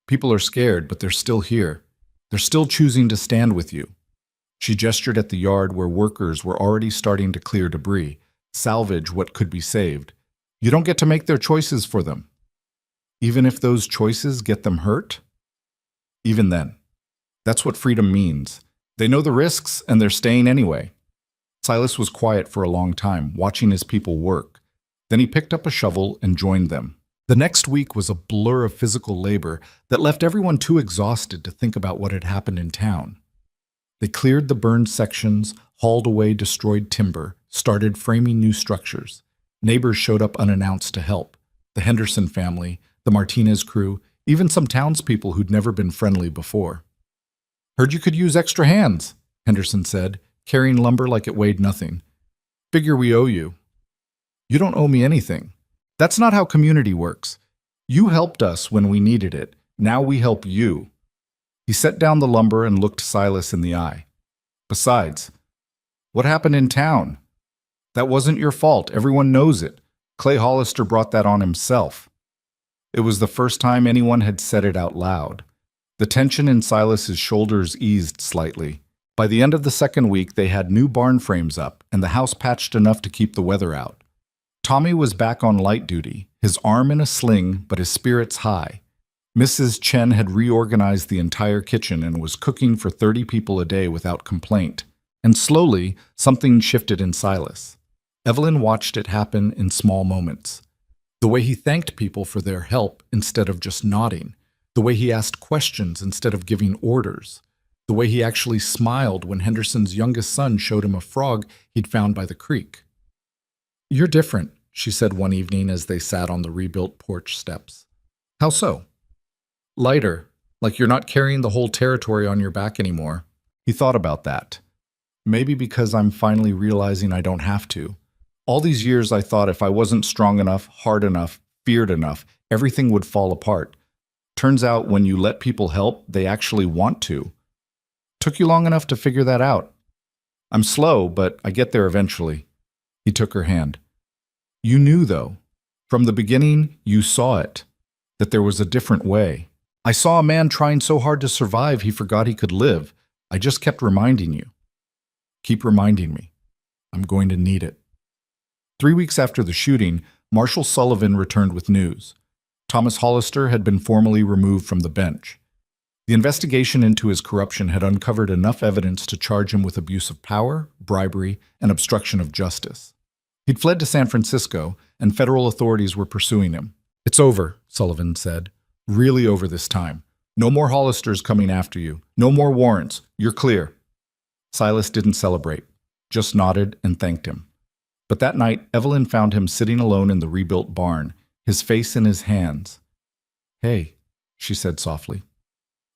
People are scared, but they're still here. They're still choosing to stand with you. She gestured at the yard where workers were already starting to clear debris, salvage what could be saved. You don't get to make their choices for them. Even if those choices get them hurt? Even then. That's what freedom means. They know the risks and they're staying anyway. Silas was quiet for a long time, watching his people work. Then he picked up a shovel and joined them. The next week was a blur of physical labor that left everyone too exhausted to think about what had happened in town. They cleared the burned sections, hauled away destroyed timber, started framing new structures. Neighbors showed up unannounced to help. The Henderson family, the Martinez crew, even some townspeople who'd never been friendly before. "Heard you could use extra hands," Henderson said, carrying lumber like it weighed nothing. "Figure we owe you." "You don't owe me anything. That's not how community works. You helped us when we needed it. Now we help you." He set down the lumber and looked Silas in the eye. "Besides, what happened in town? That wasn't your fault. Everyone knows it. Clay Hollister brought that on himself." It was the first time anyone had said it out loud. The tension in Silas's shoulders eased slightly. By the end of the second week, they had new barn frames up and the house patched enough to keep the weather out. Tommy was back on light duty, his arm in a sling, but his spirits high. Mrs. Chen had reorganized the entire kitchen and was cooking for 30 people a day without complaint. And slowly, something shifted in Silas. Evelyn watched it happen in small moments. The way he thanked people for their help instead of just nodding. The way he asked questions instead of giving orders. The way he actually smiled when Henderson's youngest son showed him a frog he'd found by the creek. "You're different," she said one evening as they sat on the rebuilt porch steps. "How so?" "Lighter, like you're not carrying the whole territory on your back anymore." He thought about that. "Maybe because I'm finally realizing I don't have to. All these years I thought if I wasn't strong enough, hard enough, feared enough, everything would fall apart. Turns out when you let people help, they actually want to. Took you long enough to figure that out?" "I'm slow, but I get there eventually." He took her hand. "You knew, though. From the beginning, you saw it. That there was a different way. I saw a man trying so hard to survive he forgot he could live. I just kept reminding you." "Keep reminding me. I'm going to need it." 3 weeks after the shooting, Marshal Sullivan returned with news. Thomas Hollister had been formally removed from the bench. The investigation into his corruption had uncovered enough evidence to charge him with abuse of power, bribery, and obstruction of justice. He'd fled to San Francisco, and federal authorities were pursuing him. "It's over," Sullivan said. "Really over this time. No more Hollisters coming after you. No more warrants. You're clear." Silas didn't celebrate, just nodded and thanked him. But that night, Evelyn found him sitting alone in the rebuilt barn, his face in his hands. "Hey," she said softly.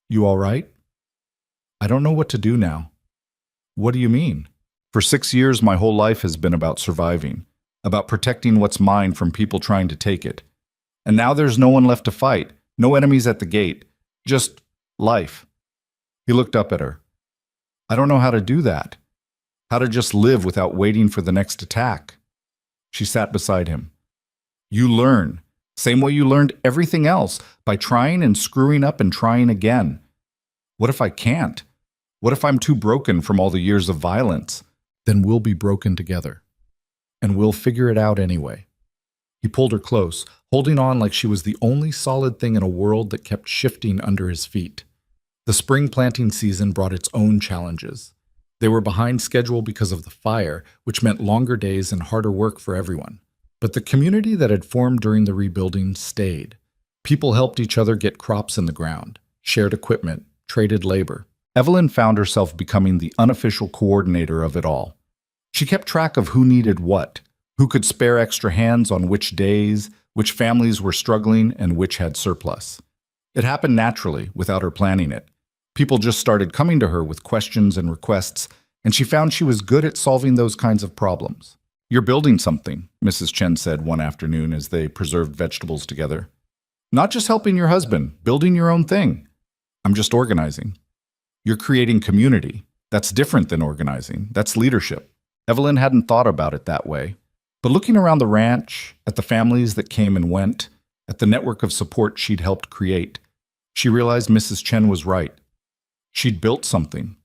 "You all right?" "I don't know what to do now." "What do you mean?" "For 6 years, my whole life has been about surviving, about protecting what's mine from people trying to take it. And now there's no one left to fight, no enemies at the gate, just life." He looked up at her. "I don't know how to do that. How to just live without waiting for the next attack." She sat beside him. "You learn, same way you learned everything else, by trying and screwing up and trying again. What if I can't? What if I'm too broken from all the years of violence? Then we'll be broken together. And we'll figure it out anyway." He pulled her close, holding on like she was the only solid thing in a world that kept shifting under his feet. The spring planting season brought its own challenges. They were behind schedule because of the fire, which meant longer days and harder work for everyone. But the community that had formed during the rebuilding stayed. People helped each other get crops in the ground, shared equipment, traded labor. Evelyn found herself becoming the unofficial coordinator of it all. She kept track of who needed what, who could spare extra hands on which days, which families were struggling, and which had surplus. It happened naturally, without her planning it. People just started coming to her with questions and requests, and she found she was good at solving those kinds of problems. "You're building something," Mrs. Chen said one afternoon as they preserved vegetables together. "Not just helping your husband, building your own thing." "I'm just organizing." "You're creating community. That's different than organizing. That's leadership." Evelyn hadn't thought about it that way. But looking around the ranch, at the families that came and went, at the network of support she'd helped create, she realized Mrs. Chen was right. She'd built something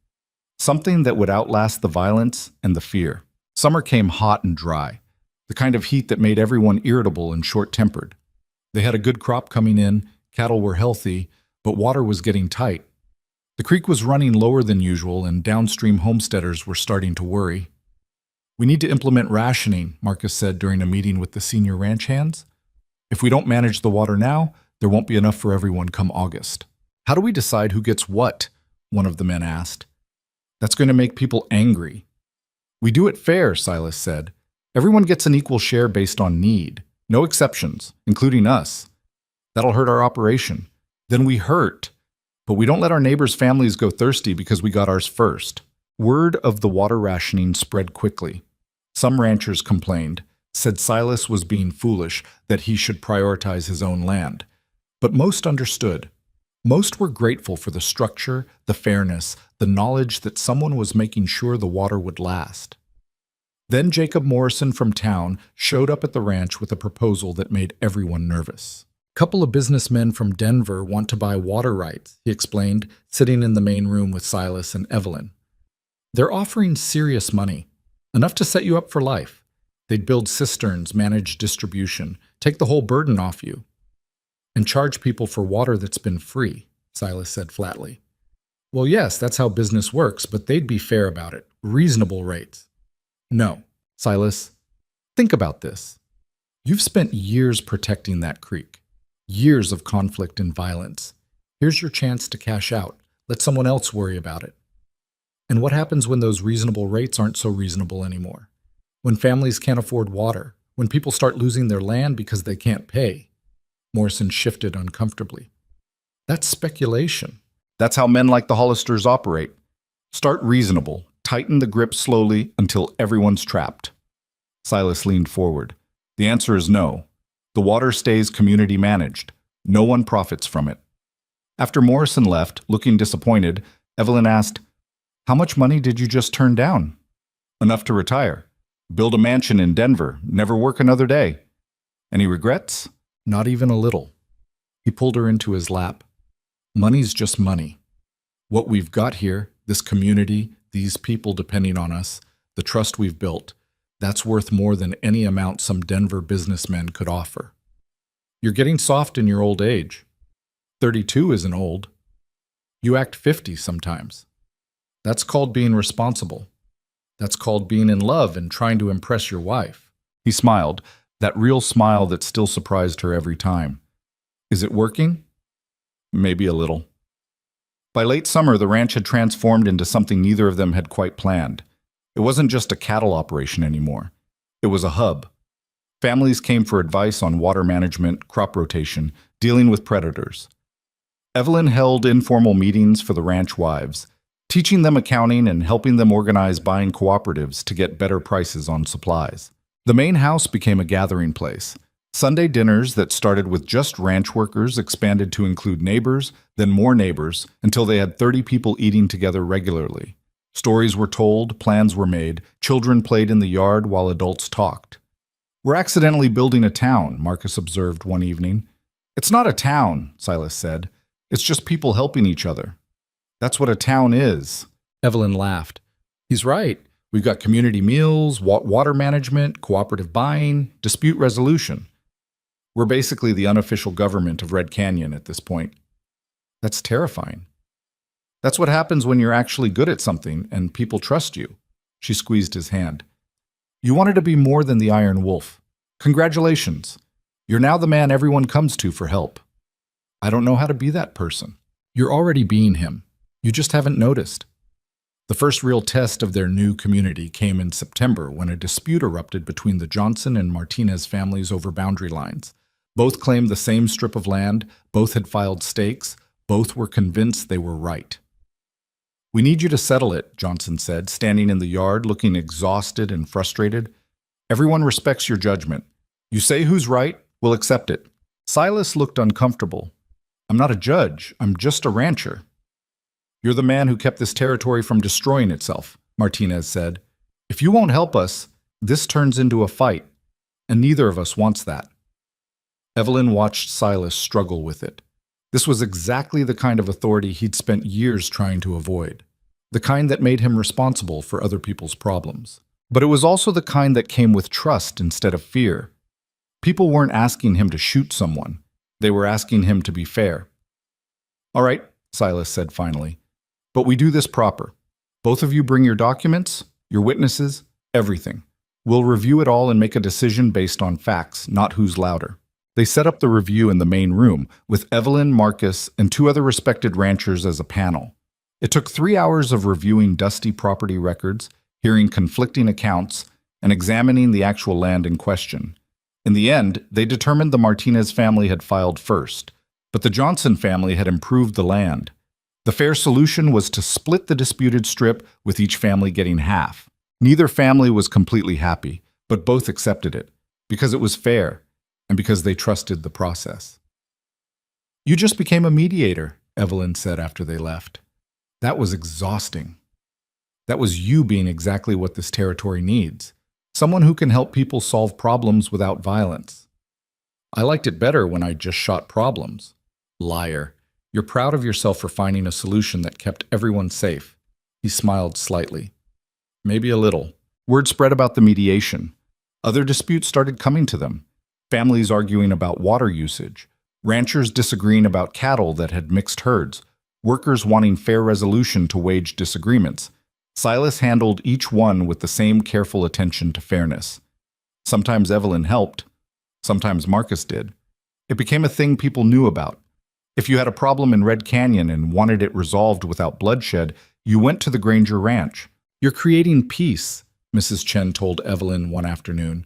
that would outlast the violence and the fear. Summer came hot and dry, the kind of heat that made everyone irritable and short-tempered. They had a good crop coming in, cattle were healthy, but water was getting tight. The creek was running lower than usual, and downstream homesteaders were starting to worry. "We need to implement rationing," Marcus said during a meeting with the senior ranch hands. "If we don't manage the water now, there won't be enough for everyone come August." "How do we decide who gets what?" one of the men asked. "That's going to make people angry." "We do it fair," Silas said. "Everyone gets an equal share based on need. No exceptions, including us. That'll hurt our operation. Then we hurt. But we don't let our neighbors' families go thirsty because we got ours first." Word of the water rationing spread quickly. Some ranchers complained, said Silas was being foolish, that he should prioritize his own land. But most understood. Most were grateful for the structure, the fairness, the knowledge that someone was making sure the water would last. Then Jacob Morrison from town showed up at the ranch with a proposal that made everyone nervous. "Couple of businessmen from Denver want to buy water rights," he explained, sitting in the main room with Silas and Evelyn. "They're offering serious money, enough to set you up for life. They'd build cisterns, manage distribution, take the whole burden off you, and charge people for water that's been free," Silas said flatly. "Well, yes, that's how business works, but they'd be fair about it. Reasonable rates." "No, Silas, think about this. You've spent years protecting that creek. Years of conflict and violence. Here's your chance to cash out. Let someone else worry about it. And what happens when those reasonable rates aren't so reasonable anymore? When families can't afford water? When people start losing their land because they can't pay?" Morrison shifted uncomfortably. "That's speculation. That's how men like the Hollisters operate. Start reasonable. Tighten the grip slowly until everyone's trapped." Silas leaned forward. "The answer is no. The water stays community managed. No one profits from it." After Morrison left, looking disappointed, Evelyn asked, "How much money did you just turn down?" "Enough to retire. Build a mansion in Denver. Never work another day." "Any regrets?" "Not even a little." He pulled her into his lap. "Money's just money. What we've got here, this community, these people depending on us, the trust we've built, that's worth more than any amount some Denver businessmen could offer." "You're getting soft in your old age." 32 isn't old. You act 50 sometimes. That's called being responsible. That's called being in love and trying to impress your wife." He smiled, that real smile that still surprised her every time. "Is it working?" "Maybe a little." By late summer, the ranch had transformed into something neither of them had quite planned. It wasn't just a cattle operation anymore. It was a hub. Families came for advice on water management, crop rotation, dealing with predators. Evelyn held informal meetings for the ranch wives, teaching them accounting and helping them organize buying cooperatives to get better prices on supplies. The main house became a gathering place. Sunday dinners that started with just ranch workers expanded to include neighbors, then more neighbors, until they had 30 people eating together regularly. Stories were told, plans were made, children played in the yard while adults talked. "We're accidentally building a town," Marcus observed one evening. "It's not a town," Silas said. "It's just people helping each other. That's what a town is." Evelyn laughed. "He's right. We've got community meals, water management, cooperative buying, dispute resolution. We're basically the unofficial government of Red Canyon at this point." "That's terrifying." "That's what happens when you're actually good at something and people trust you." She squeezed his hand. "You wanted to be more than the Iron Wolf. Congratulations. You're now the man everyone comes to for help." "I don't know how to be that person." "You're already being him. You just haven't noticed." The first real test of their new community came in September when a dispute erupted between the Johnson and Martinez families over boundary lines. Both claimed the same strip of land, both had filed stakes, both were convinced they were right. "We need you to settle it," Johnson said, standing in the yard looking exhausted and frustrated. "Everyone respects your judgment. You say who's right, we'll accept it." Silas looked uncomfortable. "I'm not a judge, I'm just a rancher." "You're the man who kept this territory from destroying itself," Martinez said. "If you won't help us, this turns into a fight, and neither of us wants that." Evelyn watched Silas struggle with it. This was exactly the kind of authority he'd spent years trying to avoid, the kind that made him responsible for other people's problems. But it was also the kind that came with trust instead of fear. People weren't asking him to shoot someone. They were asking him to be fair. "All right," Silas said finally. But we do this proper. Both of you bring your documents, your witnesses, everything. We'll review it all and make a decision based on facts, not who's louder. They set up the review in the main room, with Evelyn, Marcus, and two other respected ranchers as a panel. It took 3 hours of reviewing dusty property records, hearing conflicting accounts, and examining the actual land in question. In the end, they determined the Martinez family had filed first, but the Johnson family had improved the land. The fair solution was to split the disputed strip, with each family getting half. Neither family was completely happy, but both accepted it, because it was fair, and because they trusted the process. "You just became a mediator," Evelyn said after they left. "That was exhausting. That was you being exactly what this territory needs. Someone who can help people solve problems without violence. I liked it better when I just shot problems." "Liar. You're proud of yourself for finding a solution that kept everyone safe." He smiled slightly. "Maybe a little." Word spread about the mediation. Other disputes started coming to them. Families arguing about water usage, ranchers disagreeing about cattle that had mixed herds, workers wanting fair resolution to wage disagreements. Silas handled each one with the same careful attention to fairness. Sometimes Evelyn helped, sometimes Marcus did. It became a thing people knew about. If you had a problem in Red Canyon and wanted it resolved without bloodshed, you went to the Granger Ranch. "You're creating peace," Mrs. Chen told Evelyn one afternoon.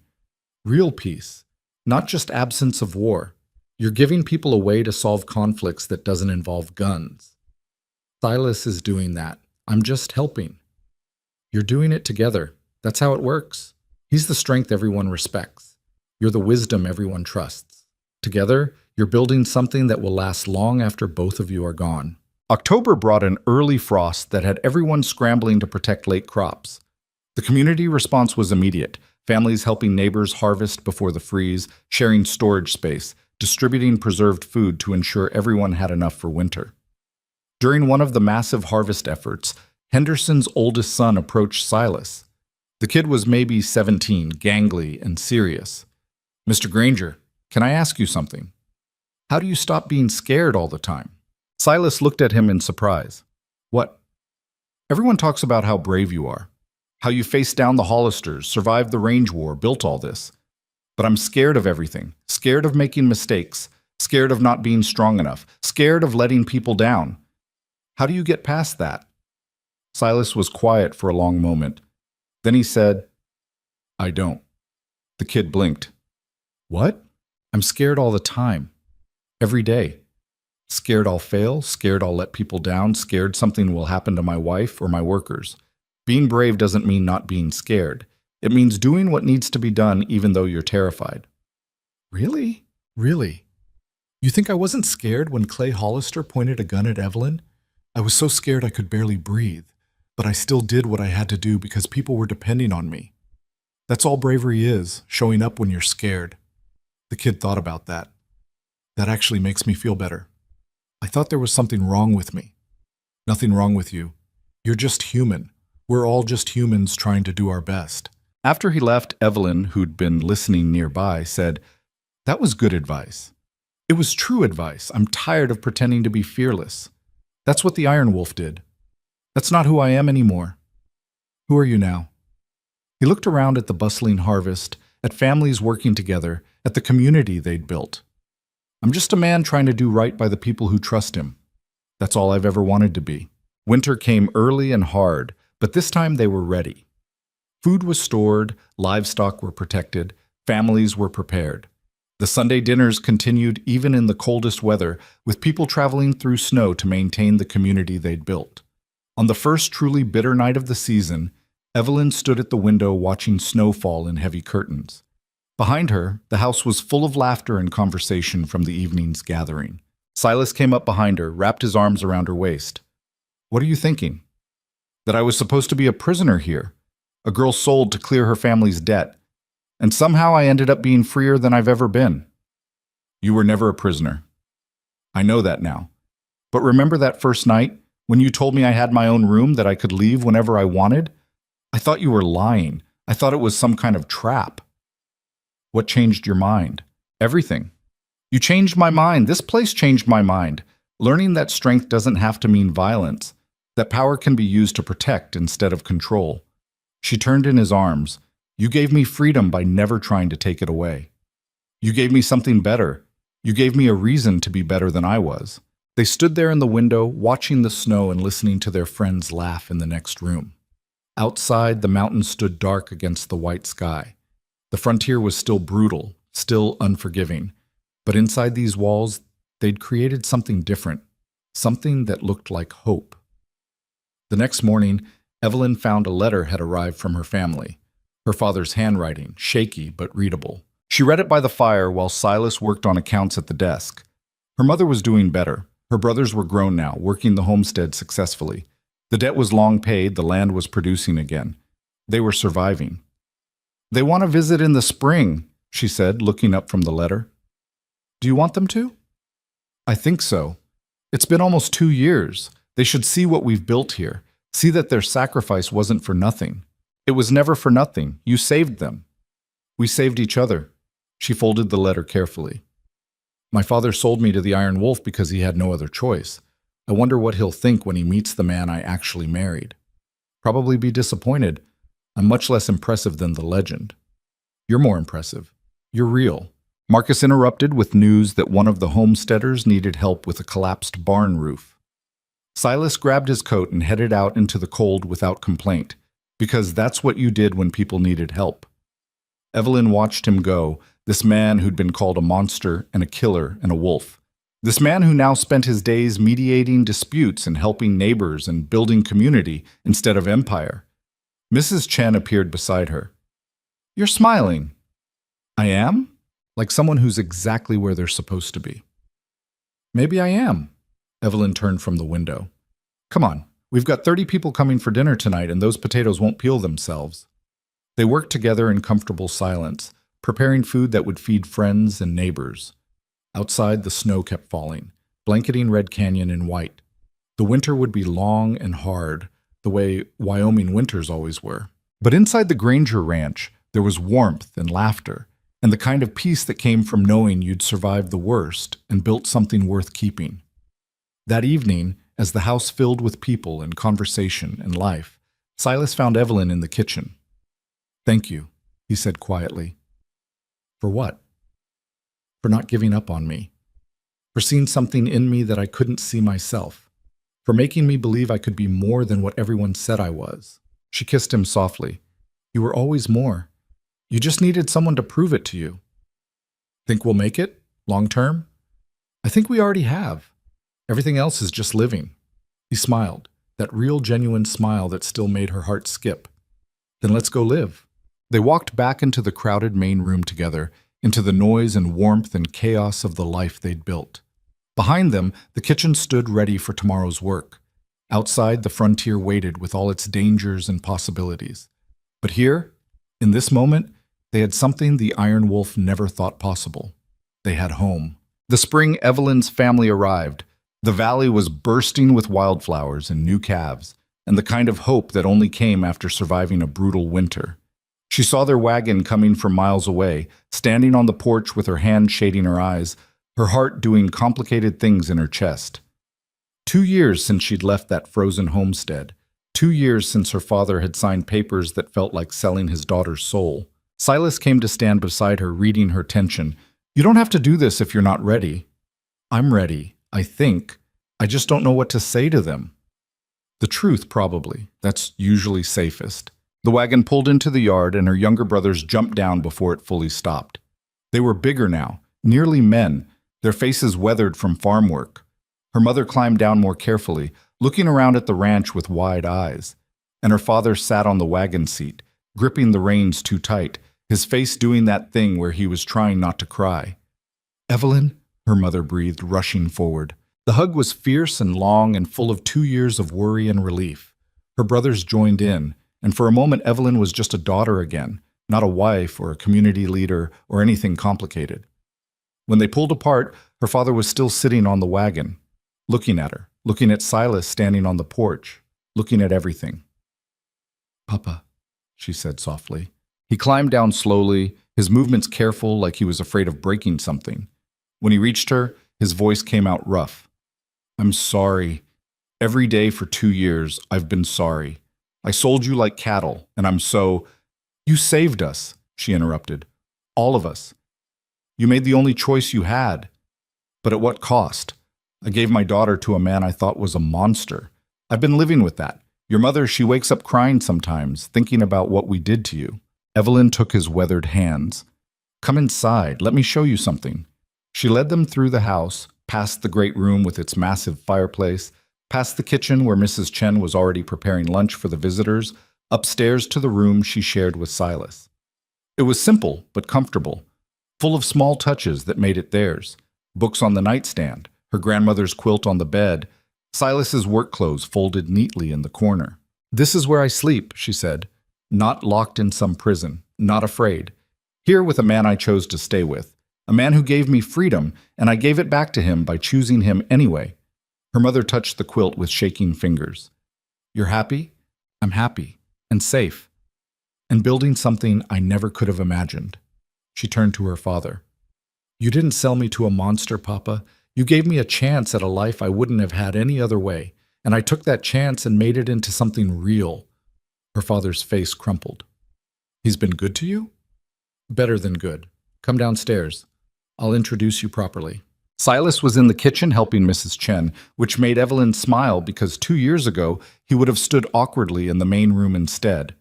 "Real peace, not just absence of war. You're giving people a way to solve conflicts that doesn't involve guns." "Silas is doing that. I'm just helping." "You're doing it together. That's how it works. He's the strength everyone respects. You're the wisdom everyone trusts. Together, you're building something that will last long after both of you are gone." October brought an early frost that had everyone scrambling to protect late crops. The community response was immediate, families helping neighbors harvest before the freeze, sharing storage space, distributing preserved food to ensure everyone had enough for winter. During one of the massive harvest efforts, Henderson's oldest son approached Silas. The kid was maybe 17, gangly and serious. "Mr. Granger, can I ask you something? How do you stop being scared all the time?" Silas looked at him in surprise. "What?" "Everyone talks about how brave you are, how you faced down the Hollisters, survived the range war, built all this. But I'm scared of everything, scared of making mistakes, scared of not being strong enough, scared of letting people down. How do you get past that?" Silas was quiet for a long moment. Then he said, "I don't." The kid blinked. "What?" "I'm scared all the time. Every day. Scared I'll fail, scared I'll let people down, scared something will happen to my wife or my workers. Being brave doesn't mean not being scared. It means doing what needs to be done even though you're terrified." "Really? Really? You think I wasn't scared when Clay Hollister pointed a gun at Evelyn? I was so scared I could barely breathe, but I still did what I had to do because people were depending on me. That's all bravery is, showing up when you're scared." The kid thought about that. "That actually makes me feel better. I thought there was something wrong with me." "Nothing wrong with you. You're just human. We're all just humans trying to do our best." After he left, Evelyn, who'd been listening nearby, said, "That was good advice. It was true advice. I'm tired of pretending to be fearless. That's what the Iron Wolf did. That's not who I am anymore." "Who are you now?" He looked around at the bustling harvest, at families working together, at the community they'd built. "I'm just a man trying to do right by the people who trust him. That's all I've ever wanted to be." Winter came early and hard, but this time they were ready. Food was stored, livestock were protected, families were prepared. The Sunday dinners continued even in the coldest weather, with people traveling through snow to maintain the community they'd built. On the first truly bitter night of the season, Evelyn stood at the window watching snow fall in heavy curtains. Behind her, the house was full of laughter and conversation from the evening's gathering. Silas came up behind her, wrapped his arms around her waist. "What are you thinking?" "That I was supposed to be a prisoner here, a girl sold to clear her family's debt, and somehow I ended up being freer than I've ever been." "You were never a prisoner. I know that now. But remember that first night, when you told me I had my own room, that I could leave whenever I wanted? I thought you were lying. I thought it was some kind of trap." "What changed your mind?" "Everything. You changed my mind. This place changed my mind. Learning that strength doesn't have to mean violence. That power can be used to protect instead of control. She turned in his arms. You gave me freedom by never trying to take it away. You gave me something better. You gave me a reason to be better than I was. They stood there in the window, watching the snow and listening to their friends laugh in the next room. Outside, the mountains stood dark against the white sky. The frontier was still brutal, still unforgiving. But inside these walls, they'd created something different, something that looked like hope. The next morning, Evelyn found a letter had arrived from her family. Her father's handwriting, shaky but readable. She read it by the fire while Silas worked on accounts at the desk. Her mother was doing better. Her brothers were grown now, working the homestead successfully. The debt was long paid, the land was producing again. They were surviving. They want to visit in the spring, she said, looking up from the letter. Do you want them to? I think so. It's been almost 2 years. They should see what we've built here, see that their sacrifice wasn't for nothing. It was never for nothing. You saved them. We saved each other. She folded the letter carefully. My father sold me to the Iron Wolf because he had no other choice. I wonder what he'll think when he meets the man I actually married. Probably be disappointed. I'm much less impressive than the legend. You're more impressive. You're real. Marcus interrupted with news that one of the homesteaders needed help with a collapsed barn roof. Silas grabbed his coat and headed out into the cold without complaint, because that's what you did when people needed help. Evelyn watched him go, this man who'd been called a monster and a killer and a wolf. This man who now spent his days mediating disputes and helping neighbors and building community instead of empire. Mrs. Chen appeared beside her. You're smiling. I am? Like someone who's exactly where they're supposed to be. Maybe I am. Evelyn turned from the window. Come on, we've got 30 people coming for dinner tonight and those potatoes won't peel themselves. They worked together in comfortable silence, preparing food that would feed friends and neighbors. Outside, the snow kept falling, blanketing Red Canyon in white. The winter would be long and hard, the way Wyoming winters always were. But inside the Granger ranch, there was warmth and laughter, and the kind of peace that came from knowing you'd survived the worst and built something worth keeping. That evening, as the house filled with people and conversation and life, Silas found Evelyn in the kitchen. Thank you, he said quietly. For what? For not giving up on me. For seeing something in me that I couldn't see myself. For making me believe I could be more than what everyone said I was. She kissed him softly. You were always more. You just needed someone to prove it to you. Think we'll make it? Long term? I think we already have. Everything else is just living. He smiled, that real genuine smile that still made her heart skip. Then let's go live. They walked back into the crowded main room together, into the noise and warmth and chaos of the life they'd built. Behind them, the kitchen stood ready for tomorrow's work. Outside, the frontier waited with all its dangers and possibilities. But here, in this moment, they had something the Iron Wolf never thought possible. They had home. The spring Evelyn's family arrived. The valley was bursting with wildflowers and new calves, and the kind of hope that only came after surviving a brutal winter. She saw their wagon coming from miles away, standing on the porch with her hand shading her eyes, her heart doing complicated things in her chest. 2 years since she'd left that frozen homestead. 2 years since her father had signed papers that felt like selling his daughter's soul. Silas came to stand beside her, reading her tension. You don't have to do this if you're not ready. I'm ready, I think. I just don't know what to say to them. The truth, probably. That's usually safest. The wagon pulled into the yard and her younger brothers jumped down before it fully stopped. They were bigger now, nearly men, their faces weathered from farm work. Her mother climbed down more carefully, looking around at the ranch with wide eyes. And her father sat on the wagon seat, gripping the reins too tight, his face doing that thing where he was trying not to cry. Evelyn, her mother breathed, rushing forward. The hug was fierce and long and full of 2 years of worry and relief. Her brothers joined in, and for a moment Evelyn was just a daughter again, not a wife or a community leader or anything complicated. When they pulled apart, her father was still sitting on the wagon, looking at her, looking at Silas standing on the porch, looking at everything. Papa, she said softly. He climbed down slowly, his movements careful like he was afraid of breaking something. When he reached her, his voice came out rough. I'm sorry. Every day for 2 years, I've been sorry. I sold you like cattle, and I'm so— You saved us, she interrupted. All of us. You made the only choice you had. But at what cost? I gave my daughter to a man I thought was a monster. I've been living with that. Your mother, she wakes up crying sometimes, thinking about what we did to you. Evelyn took his weathered hands. Come inside, let me show you something. She led them through the house, past the great room with its massive fireplace, past the kitchen where Mrs. Chen was already preparing lunch for the visitors, upstairs to the room she shared with Silas. It was simple but comfortable, full of small touches that made it theirs. Books on the nightstand, her grandmother's quilt on the bed, Silas's work clothes folded neatly in the corner. This is where I sleep, she said, not locked in some prison, not afraid. Here with a man I chose to stay with, a man who gave me freedom, and I gave it back to him by choosing him anyway. Her mother touched the quilt with shaking fingers. You're happy? I'm happy. And safe. And building something I never could have imagined. She turned to her father. You didn't sell me to a monster, Papa. You gave me a chance at a life I wouldn't have had any other way, and I took that chance and made it into something real. Her father's face crumpled. He's been good to you? Better than good. Come downstairs. I'll introduce you properly. Silas was in the kitchen helping Mrs. Chen, which made Evelyn smile because 2 years ago he would have stood awkwardly in the main room instead.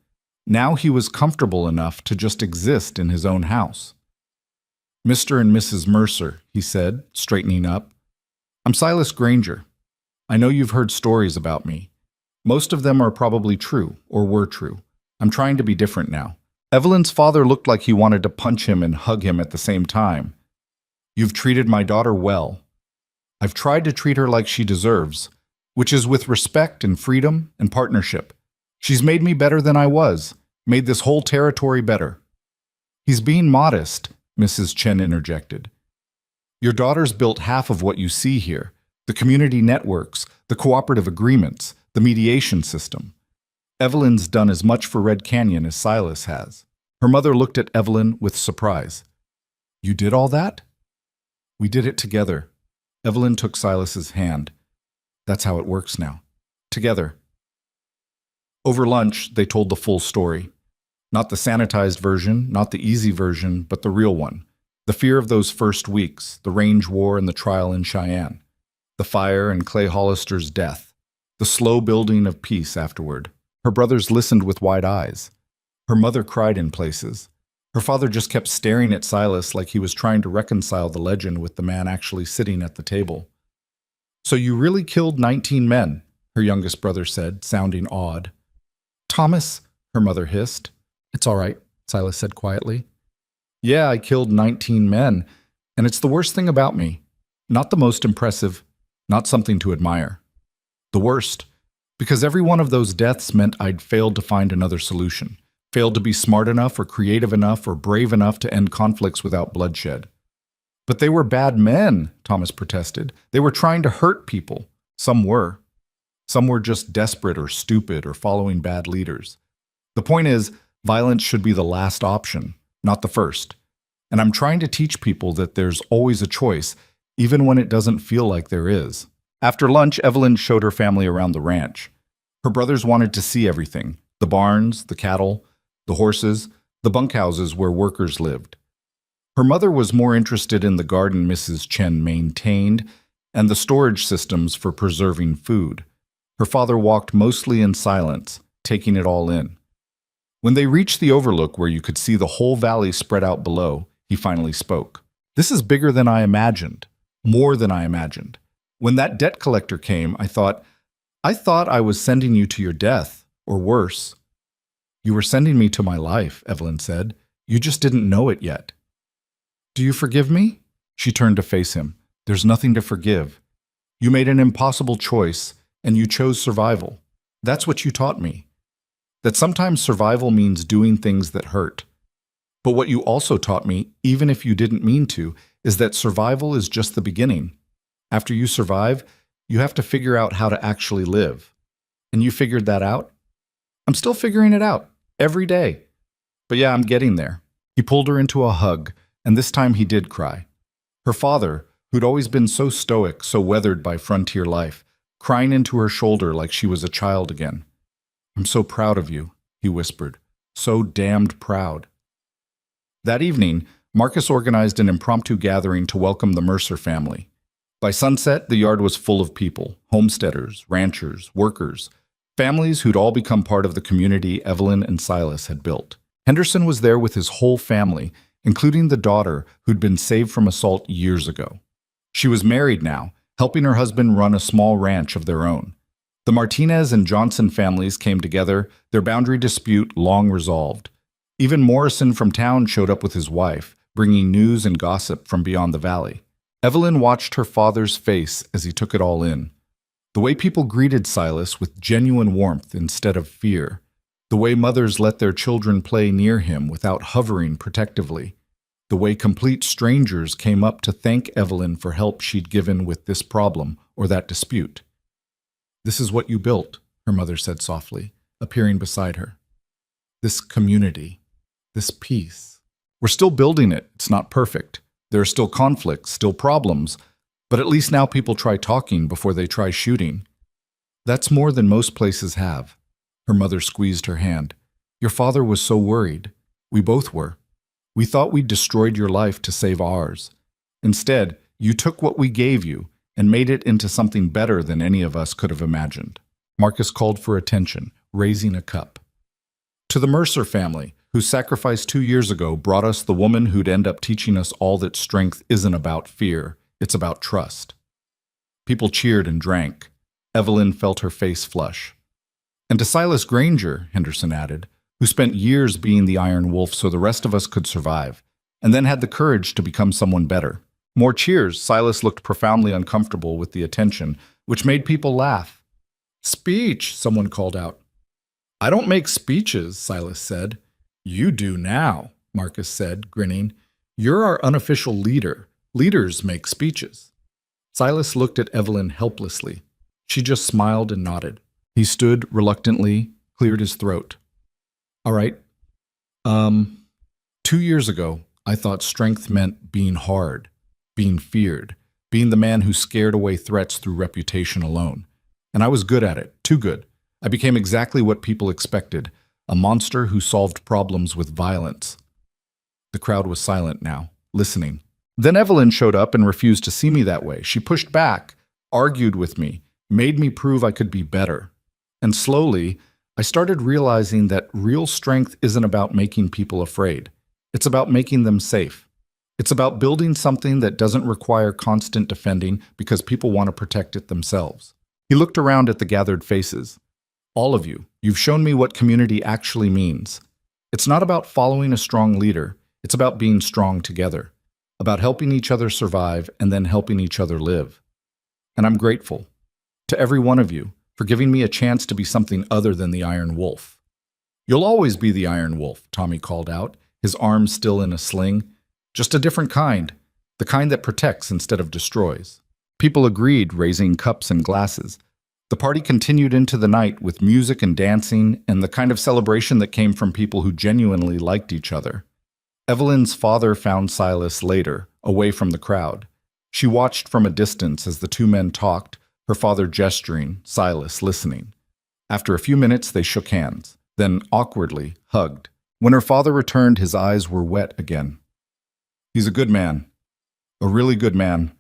Now he was comfortable enough to just exist in his own house. Mr. and Mrs. Mercer, he said, straightening up. I'm Silas Granger. I know you've heard stories about me. Most of them are probably true, or were true. I'm trying to be different now. Evelyn's father looked like he wanted to punch him and hug him at the same time. You've treated my daughter well. I've tried to treat her like she deserves, which is with respect and freedom and partnership. She's made me better than I was, made this whole territory better. He's being modest, Mrs. Chen interjected. Your daughter's built half of what you see here, the community networks, the cooperative agreements, the mediation system. Evelyn's done as much for Red Canyon as Silas has. Her mother looked at Evelyn with surprise. You did all that? We did it together. Evelyn took Silas's hand. That's how it works now. Together. Over lunch, they told the full story. Not the sanitized version, not the easy version, but the real one. The fear of those first weeks, the range war and the trial in Cheyenne. The fire and Clay Hollister's death. The slow building of peace afterward. Her brothers listened with wide eyes. Her mother cried in places. Her father just kept staring at Silas like he was trying to reconcile the legend with the man actually sitting at the table. So you really killed 19 men, her youngest brother said, sounding awed. Thomas, her mother hissed. It's all right, Silas said quietly. Yeah, I killed 19 men, and it's the worst thing about me. Not the most impressive, not something to admire. The worst, because every one of those deaths meant I'd failed to find another solution. Failed to be smart enough or creative enough or brave enough to end conflicts without bloodshed. But they were bad men, Thomas protested. They were trying to hurt people. Some were. Some were just desperate or stupid or following bad leaders. The point is, violence should be the last option, not the first. And I'm trying to teach people that there's always a choice, even when it doesn't feel like there is. After lunch, Evelyn showed her family around the ranch. Her brothers wanted to see everything, the barns, the cattle, the horses, the bunkhouses where workers lived. Her mother was more interested in the garden Mrs. Chen maintained and the storage systems for preserving food. Her father walked mostly in silence, taking it all in. When they reached the overlook where you could see the whole valley spread out below, he finally spoke. This is bigger than I imagined, more than I imagined. When that debt collector came, I thought I was sending you to your death, or worse. You were sending me to my life, Evelyn said. You just didn't know it yet. Do you forgive me? She turned to face him. There's nothing to forgive. You made an impossible choice, and you chose survival. That's what you taught me. That sometimes survival means doing things that hurt. But what you also taught me, even if you didn't mean to, is that survival is just the beginning. After you survive, you have to figure out how to actually live. And you figured that out? I'm still figuring it out. Every day. But yeah, I'm getting there. He pulled her into a hug, and this time he did cry. Her father, who'd always been so stoic, so weathered by frontier life, crying into her shoulder like she was a child again. "I'm so proud of you," he whispered. "So damned proud." That evening, Marcus organized an impromptu gathering to welcome the Mercer family. By sunset, the yard was full of people, homesteaders, ranchers, workers, families who'd all become part of the community Evelyn and Silas had built. Henderson was there with his whole family, including the daughter who'd been saved from assault years ago. She was married now, helping her husband run a small ranch of their own. The Martinez and Johnson families came together, their boundary dispute long resolved. Even Morrison from town showed up with his wife, bringing news and gossip from beyond the valley. Evelyn watched her father's face as he took it all in. The way people greeted Silas with genuine warmth instead of fear. The way mothers let their children play near him without hovering protectively. The way complete strangers came up to thank Evelyn for help she'd given with this problem or that dispute. "This is what you built," her mother said softly, appearing beside her. "This community, this peace. We're still building it. It's not perfect. There are still conflicts, still problems, but at least now people try talking before they try shooting. That's more than most places have." Her mother squeezed her hand. "Your father was so worried. We both were. We thought we'd destroyed your life to save ours. Instead, you took what we gave you and made it into something better than any of us could have imagined." Marcus called for attention, raising a cup. "To the Mercer family, whose sacrifice 2 years ago brought us the woman who'd end up teaching us all that strength isn't about fear, it's about trust." People cheered and drank. Evelyn felt her face flush. "And to Silas Granger," Henderson added, "who spent years being the Iron Wolf so the rest of us could survive, and then had the courage to become someone better." More cheers. Silas looked profoundly uncomfortable with the attention, which made people laugh. "Speech," someone called out. "I don't make speeches," Silas said. "You do now," Marcus said, grinning. "You're our unofficial leader. Leaders make speeches." Silas looked at Evelyn helplessly. She just smiled and nodded. He stood reluctantly, cleared his throat. "All right. 2 years ago, I thought strength meant being hard, being feared, being the man who scared away threats through reputation alone. And I was good at it, too good. I became exactly what people expected, a monster who solved problems with violence." The crowd was silent now, listening. Then Evelyn showed up and refused to see me that way. She pushed back, argued with me, made me prove I could be better. And slowly, I started realizing that real strength isn't about making people afraid. It's about making them safe. It's about building something that doesn't require constant defending because people want to protect it themselves. He looked around at the gathered faces. "All of you, you've shown me what community actually means. It's not about following a strong leader. It's about being strong together, about helping each other survive and then helping each other live. And I'm grateful to every one of you for giving me a chance to be something other than the Iron Wolf." "You'll always be the Iron Wolf," Tommy called out, his arms still in a sling. "Just a different kind, the kind that protects instead of destroys." People agreed, raising cups and glasses. The party continued into the night with music and dancing and the kind of celebration that came from people who genuinely liked each other. Evelyn's father found Silas later, away from the crowd. She watched from a distance as the two men talked, her father gesturing, Silas listening. After a few minutes, they shook hands, then awkwardly hugged. When her father returned, his eyes were wet again. "He's a good man. A really good man.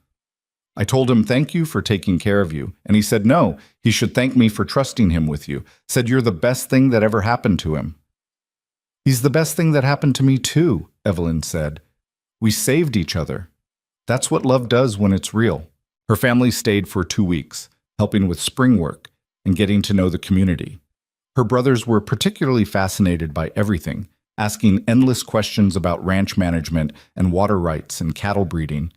I told him thank you for taking care of you, and he said no, he should thank me for trusting him with you, said you're the best thing that ever happened to him." "He's the best thing that happened to me too," Evelyn said. "We saved each other. That's what love does when it's real." Her family stayed for 2 weeks, helping with spring work and getting to know the community. Her brothers were particularly fascinated by everything, asking endless questions about ranch management and water rights and cattle breeding.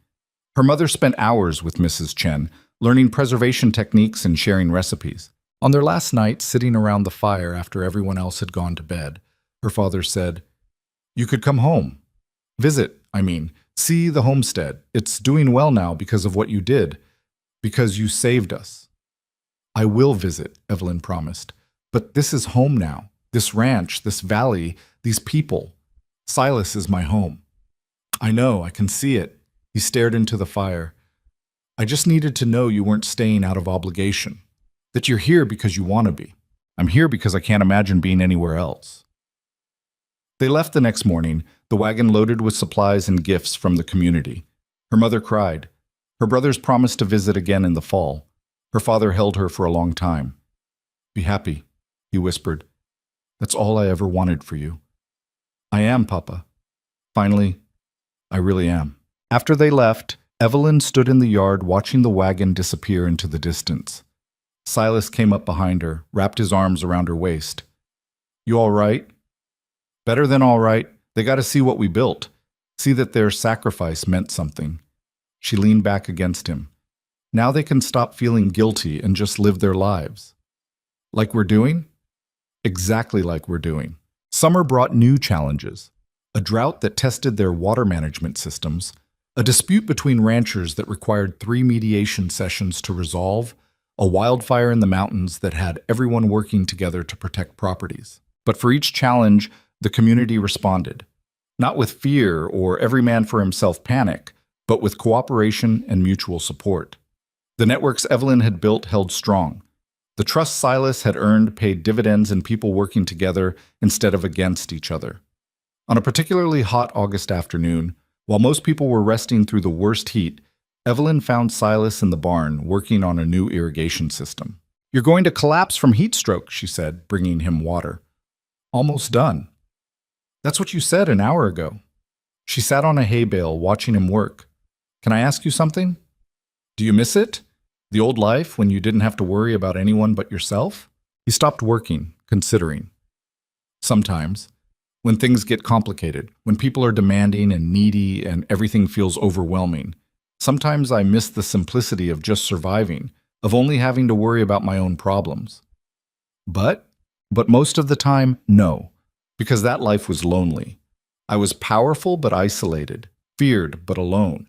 Her mother spent hours with Mrs. Chen, learning preservation techniques and sharing recipes. On their last night, sitting around the fire after everyone else had gone to bed, her father said, "You could come home. See the homestead. It's doing well now because of what you did, because you saved us." "I will visit," Evelyn promised. "But this is home now. This ranch, this valley, these people. Silas is my home." "I know, I can see it." He stared into the fire. "I just needed to know you weren't staying out of obligation. That you're here because you want to be. I'm here because I can't imagine being anywhere else. They left the next morning, the wagon loaded with supplies and gifts from the community. Her mother cried. Her brothers promised to visit again in the fall. Her father held her for a long time. Be happy, he whispered. That's all I ever wanted for you. I am, Papa. Finally, I really am. After they left, Evelyn stood in the yard watching the wagon disappear into the distance. Silas came up behind her, wrapped his arms around her waist. You all right? Better than all right. They got to see what we built, see that their sacrifice meant something. She leaned back against him. Now they can stop feeling guilty and just live their lives. Like we're doing? Exactly like we're doing. Summer brought new challenges. A drought that tested their water management systems, a dispute between ranchers that required 3 mediation sessions to resolve, a wildfire in the mountains that had everyone working together to protect properties. But for each challenge, the community responded. Not with fear or every man for himself panic, but with cooperation and mutual support. The networks Evelyn had built held strong. The trust Silas had earned paid dividends in people working together instead of against each other. On a particularly hot August afternoon, while most people were resting through the worst heat, Evelyn found Silas in the barn working on a new irrigation system. You're going to collapse from heat stroke, she said, bringing him water. Almost done. That's what you said an hour ago. She sat on a hay bale watching him work. Can I ask you something? Do you miss it? The old life when you didn't have to worry about anyone but yourself? He stopped working, considering. Sometimes, when things get complicated, when people are demanding and needy and everything feels overwhelming, sometimes I miss the simplicity of just surviving, of only having to worry about my own problems. But most of the time, no, because that life was lonely. I was powerful but isolated, feared but alone,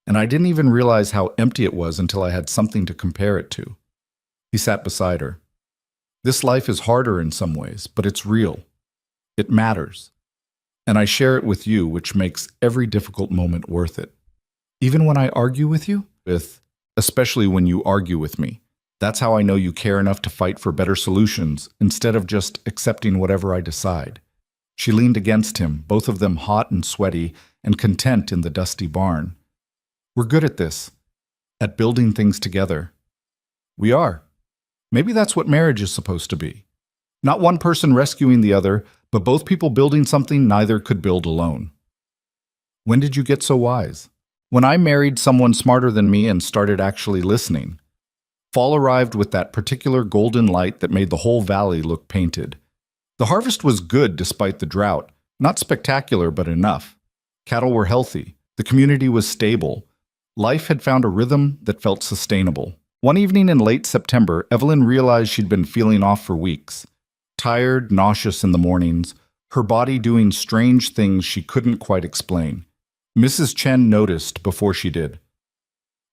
and I didn't even realize how empty it was until I had something to compare it to. He sat beside her. This life is harder in some ways, but it's real. It matters. And I share it with you, which makes every difficult moment worth it. Even when I argue with you, especially when you argue with me. That's how I know you care enough to fight for better solutions instead of just accepting whatever I decide. She leaned against him, both of them hot and sweaty and content in the dusty barn. We're good at this, at building things together. We are. Maybe that's what marriage is supposed to be. Not one person rescuing the other, but both people building something neither could build alone. When did you get so wise? When I married someone smarter than me and started actually listening. Fall arrived with that particular golden light that made the whole valley look painted. The harvest was good despite the drought, not spectacular but enough. Cattle were healthy, the community was stable. Life had found a rhythm that felt sustainable. One evening in late September, Evelyn realized she'd been feeling off for weeks. Tired, nauseous in the mornings, her body doing strange things she couldn't quite explain. Mrs. Chen noticed before she did.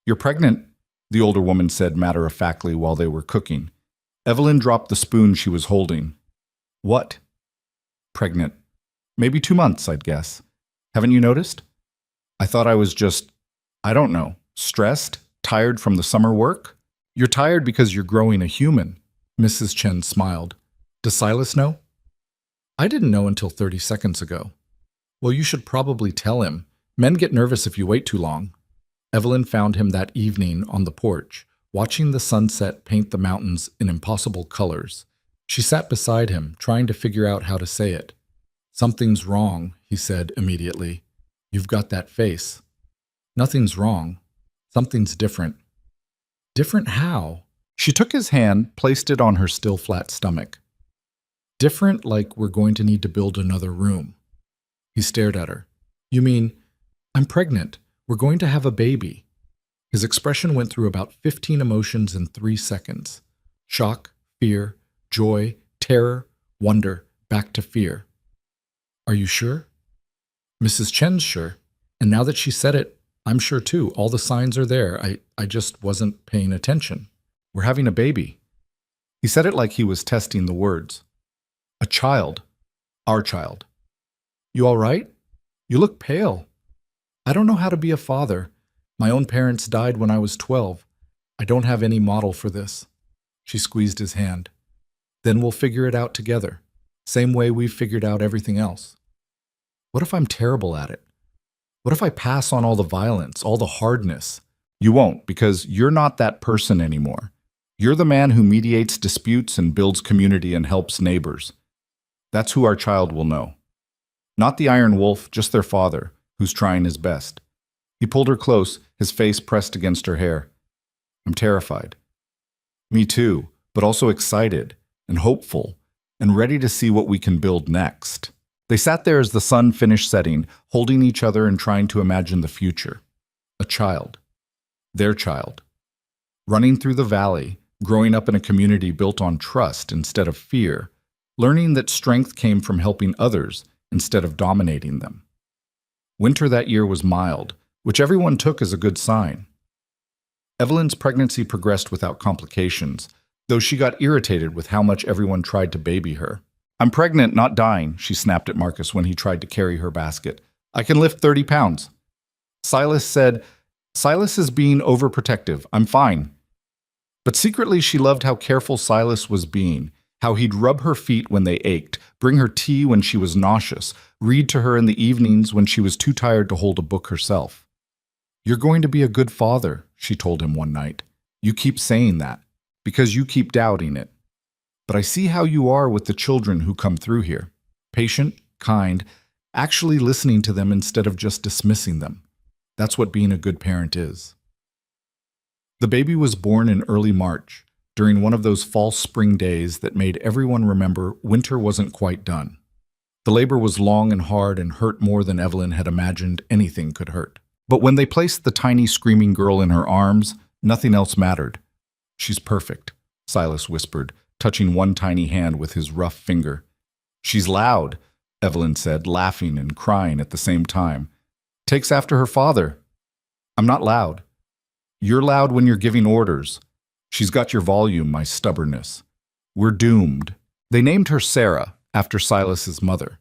You're pregnant, the older woman said matter-of-factly while they were cooking. Evelyn dropped the spoon she was holding. What? Pregnant. Maybe 2 months, I'd guess. Haven't you noticed? I thought I was just, I don't know, stressed, tired from the summer work? You're tired because you're growing a human, Mrs. Chen smiled. Does Silas know? I didn't know until 30 seconds ago. Well, you should probably tell him. Men get nervous if you wait too long. Evelyn found him that evening on the porch, watching the sunset paint the mountains in impossible colors. She sat beside him, trying to figure out how to say it. Something's wrong, he said immediately. You've got that face. Nothing's wrong. Something's different. Different how? She took his hand, placed it on her still flat stomach. Different like we're going to need to build another room. He stared at her. You mean, I'm pregnant. We're going to have a baby. His expression went through about 15 emotions in 3 seconds. Shock, fear, joy, terror, wonder, back to fear. Are you sure? Mrs. Chen's sure. And now that she said it, I'm sure too. All the signs are there. I just wasn't paying attention. We're having a baby. He said it like he was testing the words. A child. Our child. You all right? You look pale. I don't know how to be a father. My own parents died when I was 12. I don't have any model for this. She squeezed his hand. Then we'll figure it out together. Same way we've figured out everything else. What if I'm terrible at it? What if I pass on all the violence, all the hardness? You won't, because you're not that person anymore. You're the man who mediates disputes and builds community and helps neighbors. That's who our child will know. Not the Iron Wolf, just their father, who's trying his best. He pulled her close, his face pressed against her hair. I'm terrified. Me too, but also excited and hopeful and ready to see what we can build next. They sat there as the sun finished setting, holding each other and trying to imagine the future. A child. Their child. Running through the valley, growing up in a community built on trust instead of fear, learning that strength came from helping others instead of dominating them. Winter that year was mild, which everyone took as a good sign. Evelyn's pregnancy progressed without complications, though she got irritated with how much everyone tried to baby her. I'm pregnant, not dying, she snapped at Marcus when he tried to carry her basket. I can lift 30 pounds. Silas said, Silas is being overprotective. I'm fine. But secretly she loved how careful Silas was being, how he'd rub her feet when they ached, bring her tea when she was nauseous, read to her in the evenings when she was too tired to hold a book herself. You're going to be a good father, she told him one night. You keep saying that, because you keep doubting it. But I see how you are with the children who come through here. Patient, kind, actually listening to them instead of just dismissing them. That's what being a good parent is. The baby was born in early March, during one of those false spring days that made everyone remember winter wasn't quite done. The labor was long and hard and hurt more than Evelyn had imagined anything could hurt. But when they placed the tiny screaming girl in her arms, nothing else mattered. She's perfect, Silas whispered, touching one tiny hand with his rough finger. She's loud, Evelyn said, laughing and crying at the same time. Takes after her father. I'm not loud. You're loud when you're giving orders. She's got your volume, my stubbornness. We're doomed. They named her Sarah, after Silas's mother.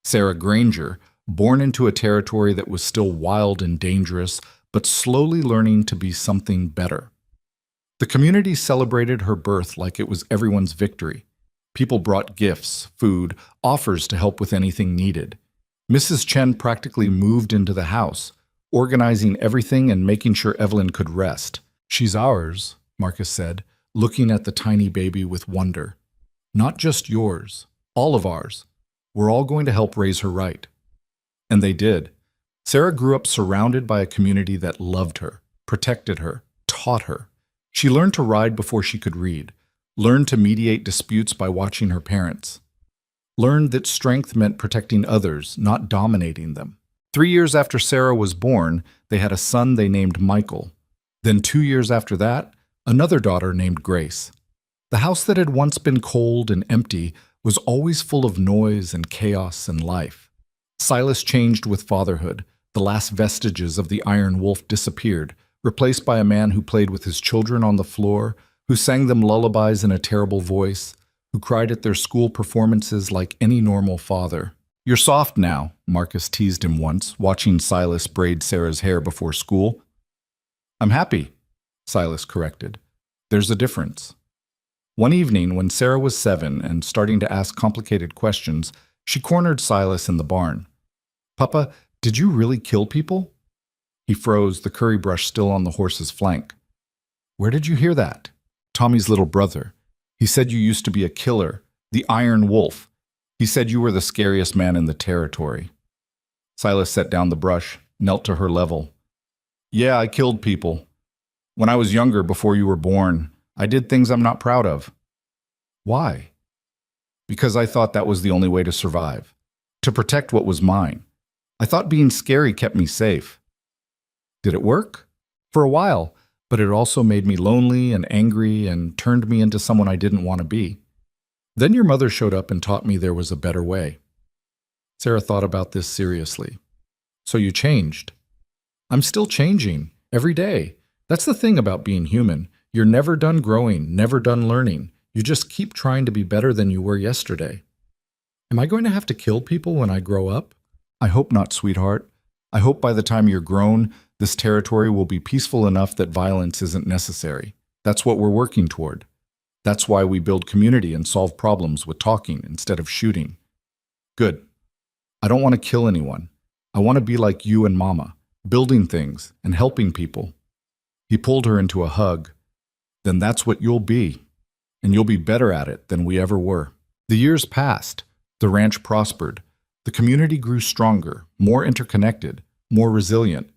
Sarah Granger, born into a territory that was still wild and dangerous, but slowly learning to be something better. The community celebrated her birth like it was everyone's victory. People brought gifts, food, offers to help with anything needed. Mrs. Chen practically moved into the house, organizing everything and making sure Evelyn could rest. She's ours, Marcus said, looking at the tiny baby with wonder. Not just yours, all of ours. We're all going to help raise her right. And they did. Sarah grew up surrounded by a community that loved her, protected her, taught her. She learned to ride before she could read, learned to mediate disputes by watching her parents, learned that strength meant protecting others, not dominating them. 3 years after Sarah was born, they had a son they named Michael. Then 2 years after that, another daughter named Grace. The house that had once been cold and empty was always full of noise and chaos and life. Silas changed with fatherhood. The last vestiges of the Iron Wolf disappeared, replaced by a man who played with his children on the floor, who sang them lullabies in a terrible voice, who cried at their school performances like any normal father. You're soft now, Marcus teased him once, watching Silas braid Sarah's hair before school. I'm happy, Silas corrected. There's a difference. One evening, when Sarah was 7 and starting to ask complicated questions, she cornered Silas in the barn. Papa, did you really kill people? He froze, the curry brush still on the horse's flank. Where did you hear that? Tommy's little brother. He said you used to be a killer, the Iron Wolf. He said you were the scariest man in the territory. Silas set down the brush, knelt to her level. Yeah, I killed people. When I was younger, before you were born, I did things I'm not proud of. Why? Because I thought that was the only way to survive, to protect what was mine. I thought being scary kept me safe. Did it work? For a while, but it also made me lonely and angry and turned me into someone I didn't want to be. Then your mother showed up and taught me there was a better way. Sarah thought about this seriously. So you changed. I'm still changing, every day. That's the thing about being human. You're never done growing, never done learning. You just keep trying to be better than you were yesterday. Am I going to have to kill people when I grow up? I hope not, sweetheart. I hope by the time you're grown, this territory will be peaceful enough that violence isn't necessary. That's what we're working toward. That's why we build community and solve problems with talking instead of shooting. Good. I don't want to kill anyone. I want to be like you and Mama, building things and helping people. He pulled her into a hug. Then that's what you'll be, and you'll be better at it than we ever were. The years passed. The ranch prospered. The community grew stronger, more interconnected, more resilient.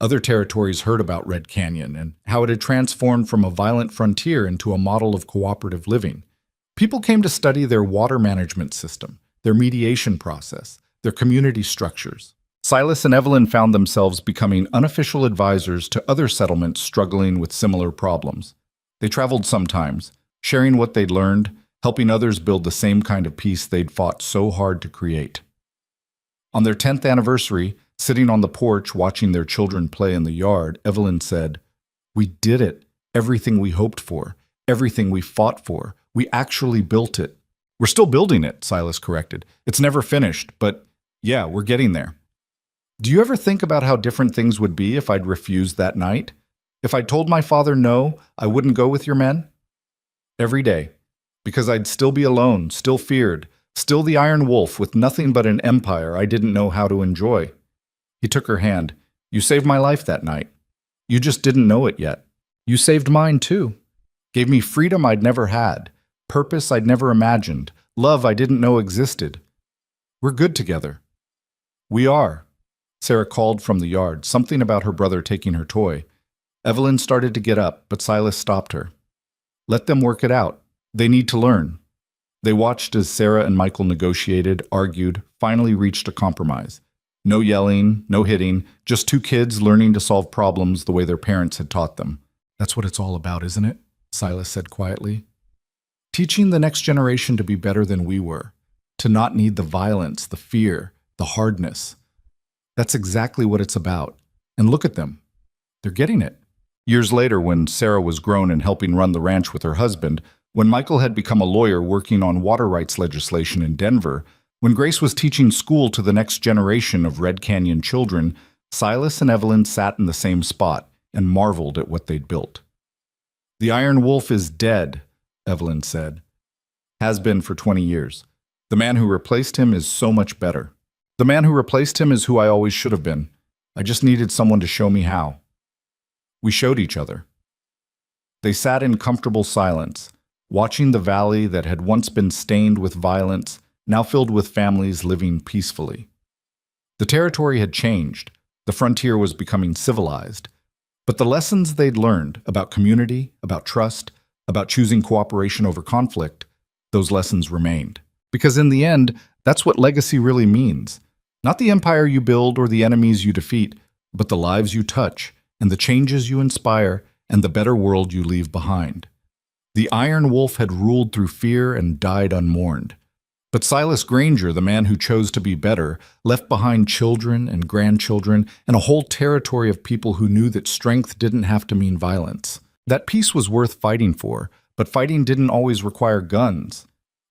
Other territories heard about Red Canyon and how it had transformed from a violent frontier into a model of cooperative living. People came to study their water management system, their mediation process, their community structures. Silas and Evelyn found themselves becoming unofficial advisors to other settlements struggling with similar problems. They traveled sometimes, sharing what they'd learned, helping others build the same kind of peace they'd fought so hard to create. On their 10th anniversary, sitting on the porch watching their children play in the yard, Evelyn said, "We did it. Everything we hoped for. Everything we fought for. We actually built it." "We're still building it," Silas corrected. "It's never finished, but yeah, we're getting there." Do you ever think about how different things would be if I'd refused that night? If I'd told my father no, I wouldn't go with your men? Every day. Because I'd still be alone, still feared, still the Iron Wolf with nothing but an empire I didn't know how to enjoy. He took her hand. "You saved my life that night. You just didn't know it yet. You saved mine too. Gave me freedom I'd never had, purpose I'd never imagined, love I didn't know existed. We're good together." "We are." Sarah called from the yard, something about her brother taking her toy. Evelyn started to get up, but Silas stopped her. "Let them work it out. They need to learn." They watched as Sarah and Michael negotiated, argued, finally reached a compromise. No yelling, no hitting, just two kids learning to solve problems the way their parents had taught them. "That's what it's all about, isn't it?" Silas said quietly. "Teaching the next generation to be better than we were, to not need the violence, the fear, the hardness. That's exactly what it's about. And look at them. They're getting it." Years later, when Sarah was grown and helping run the ranch with her husband, when Michael had become a lawyer working on water rights legislation in Denver, when Grace was teaching school to the next generation of Red Canyon children, Silas and Evelyn sat in the same spot and marveled at what they'd built. "The Iron Wolf is dead," Evelyn said. "Has been for 20 years. The man who replaced him is so much better. The man who replaced him is who I always should have been. I just needed someone to show me how." We showed each other. They sat in comfortable silence, watching the valley that had once been stained with violence, now filled with families living peacefully. The territory had changed. The frontier was becoming civilized. But the lessons they'd learned about community, about trust, about choosing cooperation over conflict, those lessons remained. Because in the end, that's what legacy really means. Not the empire you build or the enemies you defeat, but the lives you touch, and the changes you inspire, and the better world you leave behind. The Iron Wolf had ruled through fear and died unmourned. But Silas Granger, the man who chose to be better, left behind children and grandchildren and a whole territory of people who knew that strength didn't have to mean violence. That peace was worth fighting for, but fighting didn't always require guns.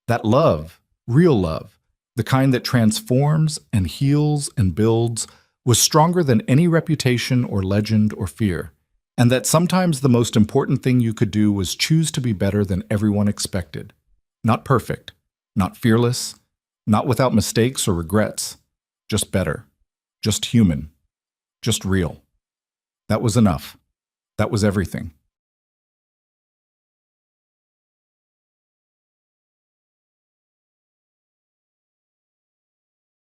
That love, real love, the kind that transforms and heals and builds, was stronger than any reputation or legend or fear, and that sometimes the most important thing you could do was choose to be better than everyone expected. Not perfect, not fearless, not without mistakes or regrets, just better, just human, just real. That was enough. That was everything.